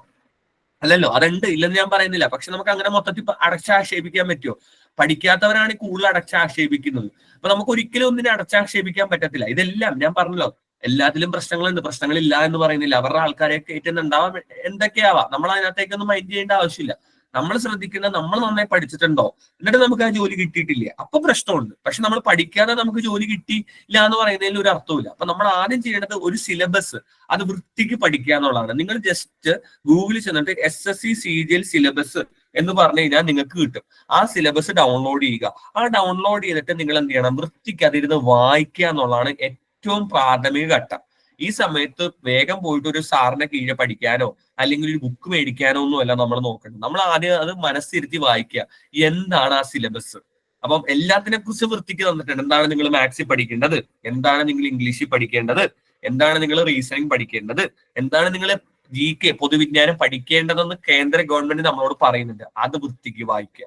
അല്ലല്ലോ. അതുണ്ട്, ഇല്ലെന്ന് ഞാൻ പറയുന്നില്ല. പക്ഷെ നമുക്ക് അങ്ങനെ മൊത്തത്തിൽ അടച്ചാക്ഷേപിക്കാൻ പറ്റുമോ? പഠിക്കാത്തവരാണ് കൂടുതൽ അടച്ചാക്ഷേപിക്കുന്നത്. അപ്പൊ നമുക്ക് ഒരിക്കലും ഒന്നിനെ അടച്ചാക്ഷേപിക്കാൻ പറ്റത്തില്ല. ഇതെല്ലാം ഞാൻ പറഞ്ഞല്ലോ, എല്ലാത്തിലും പ്രശ്നങ്ങളുണ്ട്. പ്രശ്നങ്ങളില്ല എന്ന് പറയുന്നില്ല. അവരുടെ ആൾക്കാരെ കയറ്റുന്നുണ്ടാവാം, എന്തൊക്കെയാവാം. നമ്മൾ അതിനകത്തേക്കൊന്നും മൈൻഡ് ചെയ്യേണ്ട ആവശ്യമില്ല. നമ്മൾ ശ്രദ്ധിക്കുന്നത് നമ്മൾ നന്നായി പഠിച്ചിട്ടുണ്ടോ, എന്നിട്ട് നമുക്ക് ആ ജോലി കിട്ടിയിട്ടില്ലേ, അപ്പൊ പ്രശ്നമുണ്ട്. പക്ഷെ നമ്മൾ പഠിക്കാതെ നമുക്ക് ജോലി കിട്ടിയില്ല എന്ന് പറയുന്നതിൽ ഒരു അർത്ഥമില്ല. അപ്പൊ നമ്മൾ ആദ്യം ചെയ്യേണ്ടത് ഒരു സിലബസ് അത് വൃത്തിക്ക് പഠിക്കുക എന്നുള്ളതാണ്. നിങ്ങൾ ജസ്റ്റ് ഗൂഗിളിൽ ചെന്നിട്ട് SSC CGL സിലബസ് എന്ന് പറഞ്ഞു കഴിഞ്ഞാൽ നിങ്ങൾക്ക് കിട്ടും. ആ സിലബസ് ഡൗൺലോഡ് ചെയ്യുക. ആ ഡൗൺലോഡ് ചെയ്തിട്ട് നിങ്ങൾ എന്ത് ചെയ്യണം? വൃത്തിക്ക് അതിരുന്ന് വായിക്കുക എന്നുള്ളതാണ് ഏറ്റവും പ്രാഥമിക ഘട്ടം. ഈ സമയത്ത് വേഗം പോയിട്ട് ഒരു സാറിന്റെ കീഴെ പഠിക്കാനോ അല്ലെങ്കിൽ ഒരു ബുക്ക് മേടിക്കാനോ ഒന്നും അല്ല നമ്മൾ നോക്കേണ്ടത്. നമ്മൾ ആദ്യം അത് മനസ്സിരുത്തി വായിക്കുക, എന്താണ് ആ സിലബസ്. അപ്പം എല്ലാത്തിനെ കുറിച്ച് വൃത്തിക്ക് തന്നിട്ടുണ്ട്. എന്താണ് നിങ്ങൾ മാത്സിൽ പഠിക്കേണ്ടത്, എന്താണ് നിങ്ങൾ ഇംഗ്ലീഷിൽ പഠിക്കേണ്ടത്, എന്താണ് നിങ്ങൾ റീസണിങ് പഠിക്കേണ്ടത്, എന്താണ് നിങ്ങൾ GK പൊതുവിജ്ഞാനം പഠിക്കേണ്ടതെന്ന് കേന്ദ്ര ഗവൺമെന്റ് നമ്മളോട് പറയുന്നുണ്ട്. അത് വൃത്തിക്ക് വായിക്കുക.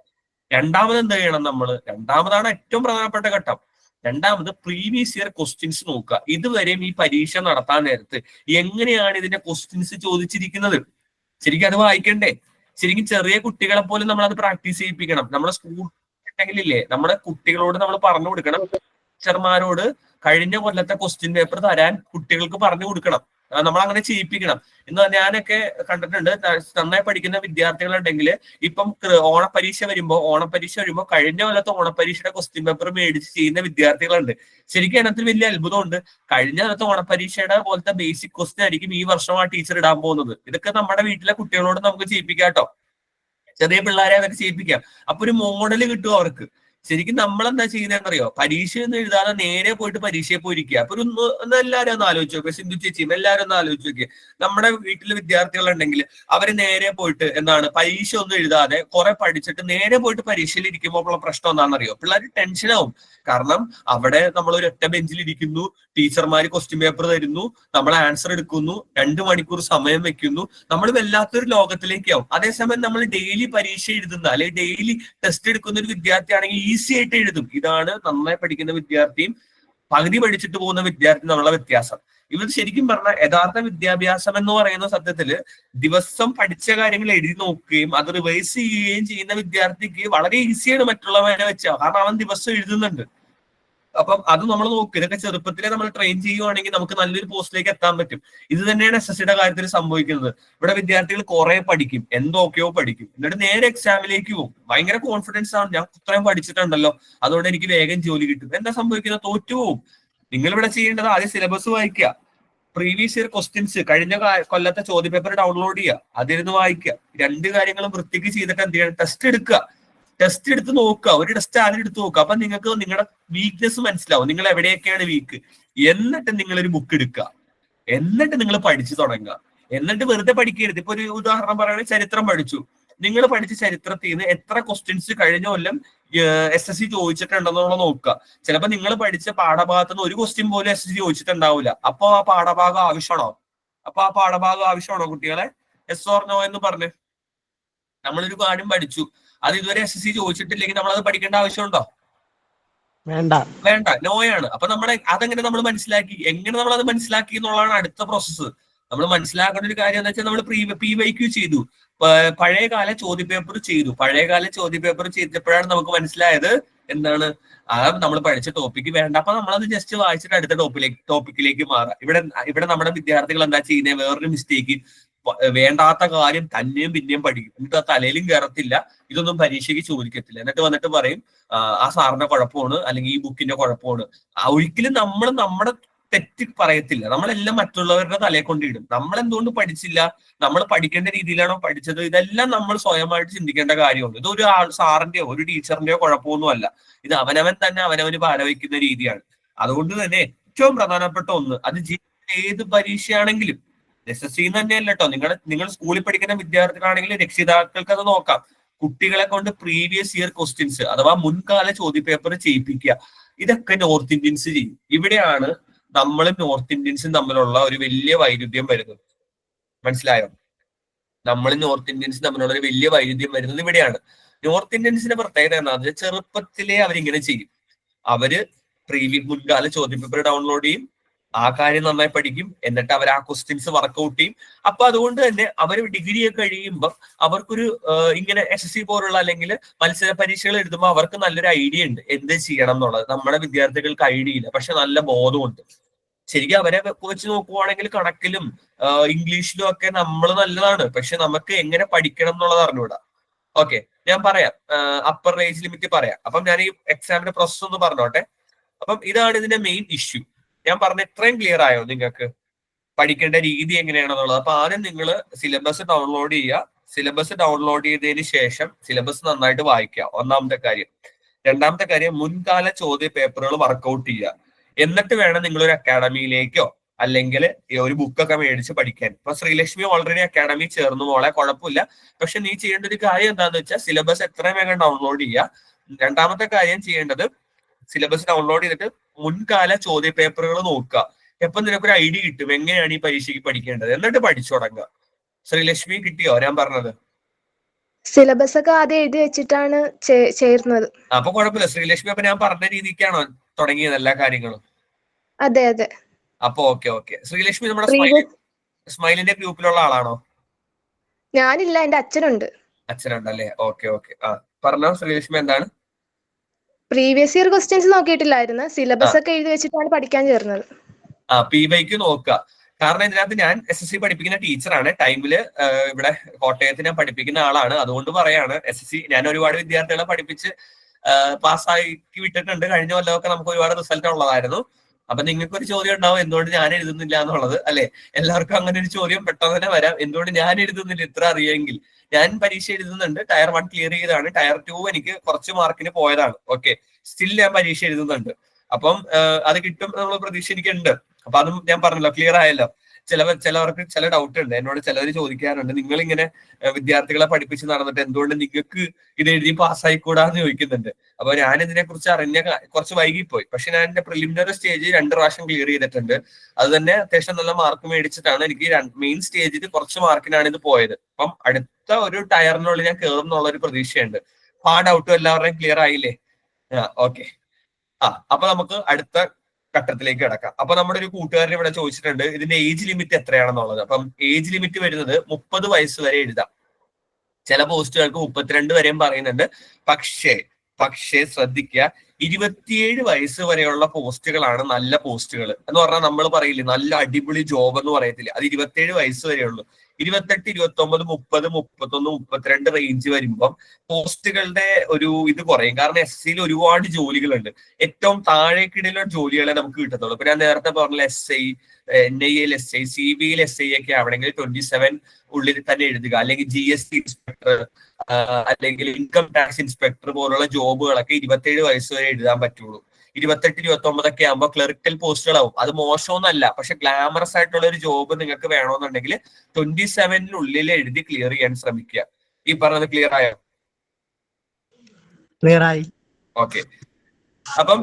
രണ്ടാമത് എന്ത് ചെയ്യണം നമ്മൾ? രണ്ടാമതാണ് ഏറ്റവും പ്രധാനപ്പെട്ട ഘട്ടം. രണ്ടാമത് പ്രീവിയസ് ഇയർ ക്വസ്റ്റ്യൻസ് നോക്കുക. ഇതുവരെയും ഈ പരീക്ഷ നടത്താൻ നേരത്ത് എങ്ങനെയാണ് ഇതിന്റെ ക്വസ്റ്റ്യൻസ് ചോദിച്ചിരിക്കുന്നത്, ശരിക്കും അത് വായിക്കണ്ടേ? ശരിക്കും ചെറിയ കുട്ടികളെ പോലും നമ്മൾ അത് പ്രാക്ടീസ് ചെയ്യിപ്പിക്കണം. നമ്മുടെ സ്കൂൾ ഉണ്ടെങ്കിലില്ലേ, നമ്മുടെ കുട്ടികളോട് നമ്മൾ പറഞ്ഞു കൊടുക്കണം, ടീച്ചർമാരോട് കഴിഞ്ഞ കൊല്ലത്തെ ക്വസ്റ്റ്യൻ പേപ്പർ തരാൻ കുട്ടികൾക്ക് പറഞ്ഞു കൊടുക്കണം. നമ്മൾ അങ്ങനെ ചെയ്യിപ്പിക്കണം. ഇന്ന് ഞാനൊക്കെ കണ്ടിട്ടുണ്ട്, നന്നായി പഠിക്കുന്ന വിദ്യാർത്ഥികളുണ്ടെങ്കിൽ ഇപ്പം ഓണപരീക്ഷ വരുമ്പോ കഴിഞ്ഞ കൊല്ലത്തെ ഓണപരീക്ഷയുടെ ക്വസ്റ്റ്യൻ പേപ്പർ മേടിച്ച് ചെയ്യുന്ന വിദ്യാർത്ഥികളുണ്ട്. ശരിക്കും അതിനകത്ത് വലിയ അത്ഭുതമുണ്ട്. കഴിഞ്ഞ കൊല്ലത്തെ ഓണപരീക്ഷയുടെ പോലത്തെ ബേസിക് ക്വസ്റ്റ്യൻ ആയിരിക്കും ഈ വർഷം ആ ടീച്ചർ ഇടാൻ പോകുന്നത്. ഇതൊക്കെ നമ്മുടെ വീട്ടിലെ കുട്ടികളോട് നമുക്ക് ചെയ്യിപ്പിക്കാം കേട്ടോ. ചെറിയ പിള്ളേരെ അവർക്ക് ചെയ്യിപ്പിക്കാം. അപ്പൊ ഒരു മോഡൽ കിട്ടും അവർക്ക്. ശരിക്കും നമ്മളെന്താ ചെയ്യുന്നതെന്നറിയോ? പരീക്ഷ ഒന്നും എഴുതാതെ നേരെ പോയിട്ട് പരീക്ഷയിൽ പോയിരിക്കുക. അപ്പൊ ഒന്ന് എല്ലാവരും ഒന്ന് ആലോചിച്ച് നോക്കുക. സിന്ധു ചേച്ചിയും എല്ലാവരും ഒന്ന് ആലോചിച്ച് നോക്കുക. നമ്മുടെ വീട്ടിൽ വിദ്യാർത്ഥികളുണ്ടെങ്കിൽ അവര് നേരെ പോയിട്ട് പരീക്ഷ ഒന്നും എഴുതാതെ കുറെ പഠിച്ചിട്ട് നേരെ പോയിട്ട് പരീക്ഷയിൽ ഇരിക്കുമ്പോൾ ഉള്ള പ്രശ്നം എന്താണെന്നറിയോ? പിള്ളേർ ടെൻഷനാവും. കാരണം അവിടെ നമ്മൾ ഒരു ഒറ്റ ബെഞ്ചിൽ ഇരിക്കുന്നു, ടീച്ചർമാർ ക്വസ്റ്റ്യൻ പേപ്പർ തരുന്നു, നമ്മൾ ആൻസർ എടുക്കുന്നു, 2 മണിക്കൂർ സമയം വെക്കുന്നു, നമ്മൾ വല്ലാത്തൊരു ലോകത്തിലേക്കാവും. അതേസമയം നമ്മൾ ഡെയിലി പരീക്ഷ എഴുതുന്ന അല്ലെങ്കിൽ ഡെയിലി ടെസ്റ്റ് എടുക്കുന്ന ഒരു വിദ്യാർത്ഥിയാണെങ്കിൽ ഈസി ആയിട്ട് എഴുതും. ഇതാണ് നന്നായി പഠിക്കുന്ന വിദ്യാർത്ഥിയും പകുതി പഠിച്ചിട്ട് പോകുന്ന വിദ്യാർത്ഥി തമ്മിലുള്ള വ്യത്യാസം. ഇവർ ശരിക്കും പറഞ്ഞാൽ യഥാർത്ഥ വിദ്യാഭ്യാസം എന്ന് പറയുന്ന സത്യത്തില് ദിവസം പഠിച്ച കാര്യങ്ങൾ എഴുതി നോക്കുകയും അത് റിവൈസ് ചെയ്യുകയും ചെയ്യുന്ന വിദ്യാർത്ഥിക്ക് വളരെ ഈസിയാണ് മറ്റുള്ളവരെ വെച്ചാൽ. കാരണം അവൻ ദിവസം എഴുതുന്നുണ്ട്. അപ്പം അത് നമ്മൾ നോക്കുക. ഇതൊക്കെ ചെറുപ്പത്തിലെ നമ്മൾ ട്രെയിൻ ചെയ്യുവാണെങ്കിൽ നമുക്ക് നല്ലൊരു പോസ്റ്റിലേക്ക് എത്താൻ പറ്റും. ഇത് തന്നെയാണ് SSCയുടെ കാര്യത്തിൽ സംഭവിക്കുന്നത്. ഇവിടെ വിദ്യാർത്ഥികൾ കുറെ പഠിക്കും, എന്തൊക്കെയോ പഠിക്കും, എന്നിട്ട് നേരെ എക്സാമിലേക്ക് പോകും. ഭയങ്കര കോൺഫിഡൻസ് ആണ്, ഞാൻ ഇത്രയും പഠിച്ചിട്ടുണ്ടല്ലോ അതുകൊണ്ട് എനിക്ക് വേഗം ജോലി കിട്ടും. എന്താ സംഭവിക്കുന്നത്? തോറ്റുപോകും. നിങ്ങൾ ഇവിടെ ചെയ്യേണ്ടത് ആദ്യം സിലബസ് വായിക്കുക, പ്രീവിയസ് ഇയർ ക്വസ്റ്റ്യൻസ് കഴിഞ്ഞ കൊല്ലത്തെ ചോദ്യപേപ്പർ ഡൗൺലോഡ് ചെയ്യുക, അതിരുന്ന് വായിക്കുക. 2 കാര്യങ്ങളും വൃത്തിക്ക് ചെയ്തിട്ട് എന്ത് ചെയ്യണം? ടെസ്റ്റ് എടുക്കുക. ടെസ്റ്റ് എടുത്ത് നോക്കുക. ഒരു ടെസ്റ്റ് ആദ്യം എടുത്ത് നോക്കുക. അപ്പൊ നിങ്ങൾക്ക് നിങ്ങളുടെ വീക്ക്നെസ് മനസ്സിലാവും, നിങ്ങൾ എവിടെയൊക്കെയാണ് വീക്ക്. എന്നിട്ട് നിങ്ങളൊരു ബുക്ക് എടുക്കുക, എന്നിട്ട് നിങ്ങൾ പഠിച്ചു തുടങ്ങുക. എന്നിട്ട് വെറുതെ പഠിക്കരുത്. ഇപ്പൊ ഒരു ഉദാഹരണം പറയുകയാണെങ്കിൽ ചരിത്രം പഠിച്ചു. നിങ്ങൾ പഠിച്ച ചരിത്രത്തിൽ നിന്ന് എത്ര ക്വസ്റ്റ്യൻസ് കഴിഞ്ഞ കൊല്ലം SSC ചോദിച്ചിട്ടുണ്ടെന്നുള്ള നോക്കുക. ചിലപ്പോൾ നിങ്ങൾ പഠിച്ച പാഠഭാഗത്ത് നിന്ന് ഒരു ക്വസ്റ്റ്യൻ പോലും SSC ചോദിച്ചിട്ടുണ്ടാവില്ല. അപ്പൊ ആ പാഠഭാഗം ആവശ്യമാണോ കുട്ടികളെ? യെസ് ഓർ നോ എന്ന് പറഞ്ഞ് നമ്മളൊരു കാര്യം പഠിച്ചു, അത് ഇതുവരെ SSC ചോദിച്ചിട്ടില്ലെങ്കിൽ നമ്മൾ അത് പഠിക്കേണ്ട ആവശ്യമുണ്ടോ? വേണ്ട, നോയാണ്. അപ്പൊ അതെങ്ങനെ നമ്മൾ മനസ്സിലാക്കി? എങ്ങനെ നമ്മൾ അത് മനസ്സിലാക്കി എന്നുള്ളതാണ് അടുത്ത പ്രോസസ്സ്. നമ്മൾ മനസ്സിലാക്കേണ്ട ഒരു കാര്യം എന്താ വെച്ചാൽ നമ്മൾ PYQ ചെയ്തു, പഴയകാല ചോദ്യപേപ്പർ ചെയ്തു. പഴയകാല ചോദ്യപേപ്പർ ചെയ്തപ്പോഴാണ് നമുക്ക് മനസ്സിലായത് എന്താണ് നമ്മൾ പഠിച്ച ടോപ്പിക്ക് വേണ്ട. അപ്പൊ നമ്മളത് ജസ്റ്റ് വായിച്ചിട്ട് അടുത്ത ടോപ്പിക്കിലേക്ക് മാറാം. ഇവിടെ നമ്മുടെ വിദ്യാർത്ഥികൾ എന്താ ചെയ്യുന്നത്? വേറൊരു മിസ്റ്റേക്ക്, വേണ്ടാത്ത കാര്യം തന്നെയും പിന്നെയും പഠിക്കും. എന്നിട്ട് ആ തലയിലും കയറത്തില്ല, ഇതൊന്നും പരീക്ഷയ്ക്ക് ചോദിക്കത്തില്ല. എന്നിട്ട് വന്നിട്ട് പറയും ആ സാറിന്റെ കുഴപ്പമാണ് അല്ലെങ്കിൽ ഈ ബുക്കിന്റെ കുഴപ്പമാണ്. ഒരിക്കലും നമ്മൾ നമ്മുടെ തെറ്റ് പറയത്തില്ല. നമ്മളെല്ലാം മറ്റുള്ളവരുടെ തലയെ കൊണ്ടിടും. നമ്മൾ എന്തുകൊണ്ട് പഠിച്ചില്ല, നമ്മൾ പഠിക്കേണ്ട രീതിയിലാണോ പഠിച്ചത്, ഇതെല്ലാം നമ്മൾ സ്വയമായിട്ട് ചിന്തിക്കേണ്ട കാര്യമുണ്ട്. ഇത് ഒരു സാറിന്റെയോ ഒരു ടീച്ചറിന്റെയോ കുഴപ്പമൊന്നുമല്ല. ഇത് അവനവൻ തന്നെ അവനവന് പാലവയ്ക്കുന്ന രീതിയാണ്. അതുകൊണ്ട് തന്നെ ഏറ്റവും പ്രധാനപ്പെട്ട ഒന്ന്, അത് ഏത് പരീക്ഷയാണെങ്കിലും SSC തന്നെയല്ല കേട്ടോ, നിങ്ങൾ സ്കൂളിൽ പഠിക്കുന്ന വിദ്യാർത്ഥികളാണെങ്കിൽ രക്ഷിതാക്കൾക്ക് അത് നോക്കാം. കുട്ടികളെ കൊണ്ട് പ്രീവിയസ് ഇയർ ക്വസ്റ്റ്യൻസ് അഥവാ മുൻകാല ചോദ്യപേപ്പർ ചെയ്യിപ്പിക്കുക. ഇതൊക്കെ നോർത്ത് ഇന്ത്യൻസ് ചെയ്യും. ഇവിടെയാണ് നമ്മളും നോർത്ത് ഇന്ത്യൻസും തമ്മിലുള്ള ഒരു വലിയ വൈരുദ്ധ്യം വരുന്നത്. മനസ്സിലായോ? നമ്മളും നോർത്ത് ഇന്ത്യൻസും തമ്മിലുള്ള ഒരു വലിയ വൈരുദ്ധ്യം വരുന്നത് ഇവിടെയാണ്. നോർത്ത് ഇന്ത്യൻസിന്റെ പ്രത്യേകത എന്താണെന്ന് വെച്ചാൽ ചെറുപ്പത്തിലേ അവരിങ്ങനെ ചെയ്യും. അവര് മുൻകാല ചോദ്യപേപ്പർ ഡൗൺലോഡ് ചെയ്യും, ആ കാര്യം നന്നായി പഠിക്കും, എന്നിട്ട് അവർ ആ ക്വസ്റ്റ്യൻസ് വർക്ക്ഔട്ട് ചെയ്യും. അപ്പൊ അതുകൊണ്ട് തന്നെ അവർ ഡിഗ്രി ഒക്കെ കഴിയുമ്പോൾ അവർക്കൊരു ഇങ്ങനെ SSC പോലുള്ള അല്ലെങ്കിൽ മത്സര പരീക്ഷകൾ എഴുതുമ്പോൾ അവർക്ക് നല്ലൊരു ഐഡിയ ഉണ്ട് എന്ത് ചെയ്യണം എന്നുള്ളത്. നമ്മുടെ വിദ്യാർത്ഥികൾക്ക് ഐഡിയ ഇല്ല, പക്ഷെ നല്ല ബോധമുണ്ട്. ശരിക്കും അവരെ വെച്ച് നോക്കുവാണെങ്കിൽ കണക്കിലും ഇംഗ്ലീഷിലും ഒക്കെ നമ്മൾ നല്ലതാണ്, പക്ഷെ നമുക്ക് എങ്ങനെ പഠിക്കണം എന്നുള്ളത് അറിഞ്ഞൂടാ. ഓക്കെ, ഞാൻ പറയാം, അപ്പർ ഏജ് ലിമിറ്റ് പറയാം. അപ്പം ഞാൻ ഈ എക്സാമിന്റെ പ്രോസസ് ഒന്ന് പറഞ്ഞോട്ടെ. അപ്പം ഇതാണ് ഇതിന്റെ മെയിൻ ഇഷ്യൂ. ഞാൻ പറഞ്ഞ ഇത്രയും ക്ലിയർ ആയോ നിങ്ങൾക്ക്? പഠിക്കേണ്ട രീതി എങ്ങനെയാണെന്നുള്ളത്. അപ്പൊ ആദ്യം നിങ്ങൾ സിലബസ് ഡൗൺലോഡ് ചെയ്യുക. സിലബസ് ഡൗൺലോഡ് ചെയ്തതിന് ശേഷം സിലബസ് നന്നായിട്ട് വായിക്കുക, ഒന്നാമത്തെ കാര്യം. രണ്ടാമത്തെ കാര്യം, മുൻകാല ചോദ്യ പേപ്പറുകൾ വർക്ക്ഔട്ട് ചെയ്യുക. എന്നിട്ട് വേണം നിങ്ങളൊരു അക്കാഡമിയിലേക്കോ അല്ലെങ്കിൽ ഒരു ബുക്കൊക്കെ മേടിച്ച് പഠിക്കാൻ. ഇപ്പൊ ശ്രീലക്ഷ്മി ഓൾറെഡി അക്കാഡമി ചേർന്നു മോളെ, കുഴപ്പമില്ല. പക്ഷെ നീ ചെയ്യേണ്ട ഒരു കാര്യം എന്താന്ന് വെച്ചാൽ സിലബസ് എത്രയും വേഗം ഡൗൺലോഡ് ചെയ്യുക. രണ്ടാമത്തെ കാര്യം ചെയ്യേണ്ടത് സിലബസ് ഡൗൺലോഡ് ചെയ്തിട്ട് മുൻകാല ചോദ്യ പേപ്പറുകൾ നോക്കുക. എപ്പം നിനക്കൊരു ഐഡിയ കിട്ടും എങ്ങനെയാണ് ഈ പരീക്ഷയ്ക്ക് പഠിക്കേണ്ടത്, എന്നിട്ട് പഠിച്ചു തുടങ്ങുക. ശ്രീലക്ഷ്മി കിട്ടിയോ ഞാൻ പറഞ്ഞത്? സിലബസ് ഒക്കെ ആദ്യം എഴുതി വെച്ചിട്ടാണ് ചേർന്നത്. അപ്പൊ കുഴപ്പമില്ല ശ്രീലക്ഷ്മി. അപ്പൊ ഞാൻ പറഞ്ഞ രീതിക്കാണോ തുടങ്ങിയത് എല്ലാ കാര്യങ്ങളും? അതെ അതെ. അപ്പൊ ഓക്കെ. ശ്രീലക്ഷ്മി നമ്മുടെ സ്മൈലിന്റെ ഗ്രൂപ്പിലുള്ള ആളാണോ? ഞാനില്ല, എന്റെ അച്ഛനുണ്ട്. അച്ഛനുണ്ടല്ലേ? ഓക്കെ. ആ പറഞ്ഞോ ശ്രീലക്ഷ്മി, എന്താണ്? പ്രീവിയസ് ഇയർ ക്വസ്റ്റ്യൻസ് നോക്കിയിട്ടില്ലായിരുന്നു, സിലബസ് ഒക്കെ എഴുതി വെച്ചിട്ടാണ് പഠിക്കാൻ ചേർന്നത്. PYQ നോക്കുക. കാരണം ഇതിനകത്ത് ഞാൻ SSC പഠിപ്പിക്കുന്ന ടീച്ചറാണ്. ടൈമില് ഇവിടെ കോട്ടയത്ത് ഞാൻ പഠിപ്പിക്കുന്ന ആളാണ്. അതുകൊണ്ട് പറയാണ്, SSC ഞാൻ ഒരുപാട് വിദ്യാർത്ഥികളെ പഠിപ്പിച്ച് പാസ്സാക്കി വിട്ടിട്ടുണ്ട്. കഴിഞ്ഞ കൊല്ലമൊക്കെ നമുക്ക് ഒരുപാട് റിസൾട്ട് ഉള്ളതായിരുന്നു. അപ്പൊ നിങ്ങൾക്ക് ഒരു ചോദ്യം ഉണ്ടാവും, എന്തുകൊണ്ട് ഞാൻ എഴുതുന്നില്ല എന്നുള്ളത്, അല്ലെ? എല്ലാവർക്കും അങ്ങനെ ഒരു ചോദ്യം പെട്ടെന്ന് തന്നെ വരാം, എന്തുകൊണ്ട് ഞാൻ എഴുതുന്നില്ല ഇത്ര അറിയെങ്കിൽ. ഞാൻ പരീക്ഷ എഴുതുന്നുണ്ട്, ടയർ 1 ക്ലിയർ ചെയ്തതാണ്, ടയർ 2 എനിക്ക് കുറച്ച് മാർക്കിന് പോയതാണ്. ഓക്കെ, സ്റ്റിൽ ഞാൻ പരീക്ഷ എഴുതുന്നുണ്ട്. അപ്പം അത് കിട്ടും എന്നുള്ള പ്രതീക്ഷ എനിക്കുണ്ട്. അപ്പൊ അതും ഞാൻ പറഞ്ഞല്ലോ, ക്ലിയർ ആയല്ലോ. ചിലവർക്ക് ചില ഡൗട്ട് ഉണ്ട്, എന്നോട് ചിലവർ ചോദിക്കാറുണ്ട്, നിങ്ങൾ ഇങ്ങനെ വിദ്യാർത്ഥികളെ പഠിപ്പിച്ച് നടന്നിട്ട് എന്തുകൊണ്ട് നിങ്ങൾക്ക് ഇത് എഴുതി പാസ്സായിക്കൂടാന്ന് ചോദിക്കുന്നുണ്ട്. അപ്പൊ ഞാൻ ഇതിനെ കുറിച്ച് അറിഞ്ഞ കുറച്ച് വൈകിപ്പോയി. പക്ഷെ ഞാൻ എന്റെ പ്രിലിമിനറി സ്റ്റേജ് 2 പ്രാവശ്യം ക്ലിയർ ചെയ്തിട്ടുണ്ട്. അത് തന്നെ അത്യാവശ്യം നല്ല മാർക്ക് മേടിച്ചിട്ടാണ് എനിക്ക് മെയിൻ സ്റ്റേജിൽ കുറച്ച് മാർക്കിനാണ് ഇത് പോയത്. അപ്പം അടുത്ത ഒരു ടയറിനുള്ളിൽ ഞാൻ കയറും എന്നുള്ള ഒരു പ്രതീക്ഷയുണ്ട്. അപ്പൊ ആ ഡൗട്ടും എല്ലാവരുടെയും ക്ലിയർ ആയില്ലേ? ഓക്കെ. അപ്പൊ നമുക്ക് അടുത്ത ഘട്ടത്തിലേക്ക് കിടക്കാം. അപ്പൊ നമ്മുടെ ഒരു കൂട്ടുകാരൻ ഇവിടെ ചോദിച്ചിട്ടുണ്ട് ഇതിന്റെ ഏജ് ലിമിറ്റ് എത്രയാണെന്നുള്ളത്. അപ്പം ഏജ് ലിമിറ്റ് വരുന്നത് 30 വയസ്സ് വരെ എഴുതാം. ചില പോസ്റ്റുകൾക്ക് 32 വരെയും പറയുന്നുണ്ട്. പക്ഷേ ശ്രദ്ധിക്കുക, 27 വയസ്സ് വരെയുള്ള പോസ്റ്റുകളാണ് നല്ല പോസ്റ്റുകൾ എന്ന് പറഞ്ഞാൽ നമ്മൾ പറയില്ലേ നല്ല അടിപൊളി ജോബ് എന്ന് പറയത്തില്ല, അത് 27 വയസ്സ് വരെയുള്ളൂ. 28, 29, 30, 31, 32 റേഞ്ച് വരുമ്പം പോസ്റ്റുകളുടെ ഒരു ഇത് കുറയും. കാരണം SSCയിൽ ഒരുപാട് ജോലികളുണ്ട്. ഏറ്റവും താഴേക്കിടയിലുള്ള ജോലികളെ നമുക്ക് കിട്ടത്തുള്ളൂ. ഇപ്പൊ ഞാൻ നേരത്തെ പറഞ്ഞ SI, NIL SI, CBL SI ഒക്കെ ആവണമെങ്കിൽ 27 ഉള്ളിൽ തന്നെ എഴുതുക. അല്ലെങ്കിൽ GST ഇൻസ്പെക്ടർ, അല്ലെങ്കിൽ ഇൻകം ടാക്സ് ഇൻസ്പെക്ടർ പോലുള്ള ജോബുകളൊക്കെ 27 വയസ്സ് വരെ എഴുതാൻ പറ്റുള്ളൂ. 28, 29 ഒക്കെ ആകുമ്പോൾ ക്ലറിക്കൽ പോസ്റ്റുകളാവും. അത് മോശമൊന്നുമല്ല, പക്ഷെ ഗ്ലാമറസ് ആയിട്ടുള്ള ഒരു ജോബ് നിങ്ങൾക്ക് വേണമെന്നുണ്ടെങ്കിൽ 27-നുള്ളിൽ എഴുതി ക്ലിയർ ചെയ്യാൻ ശ്രമിക്കുക. ഈ പറഞ്ഞത് ക്ലിയർ ആയോ? ക്ലിയർ ആയി. ഓക്കെ. അപ്പം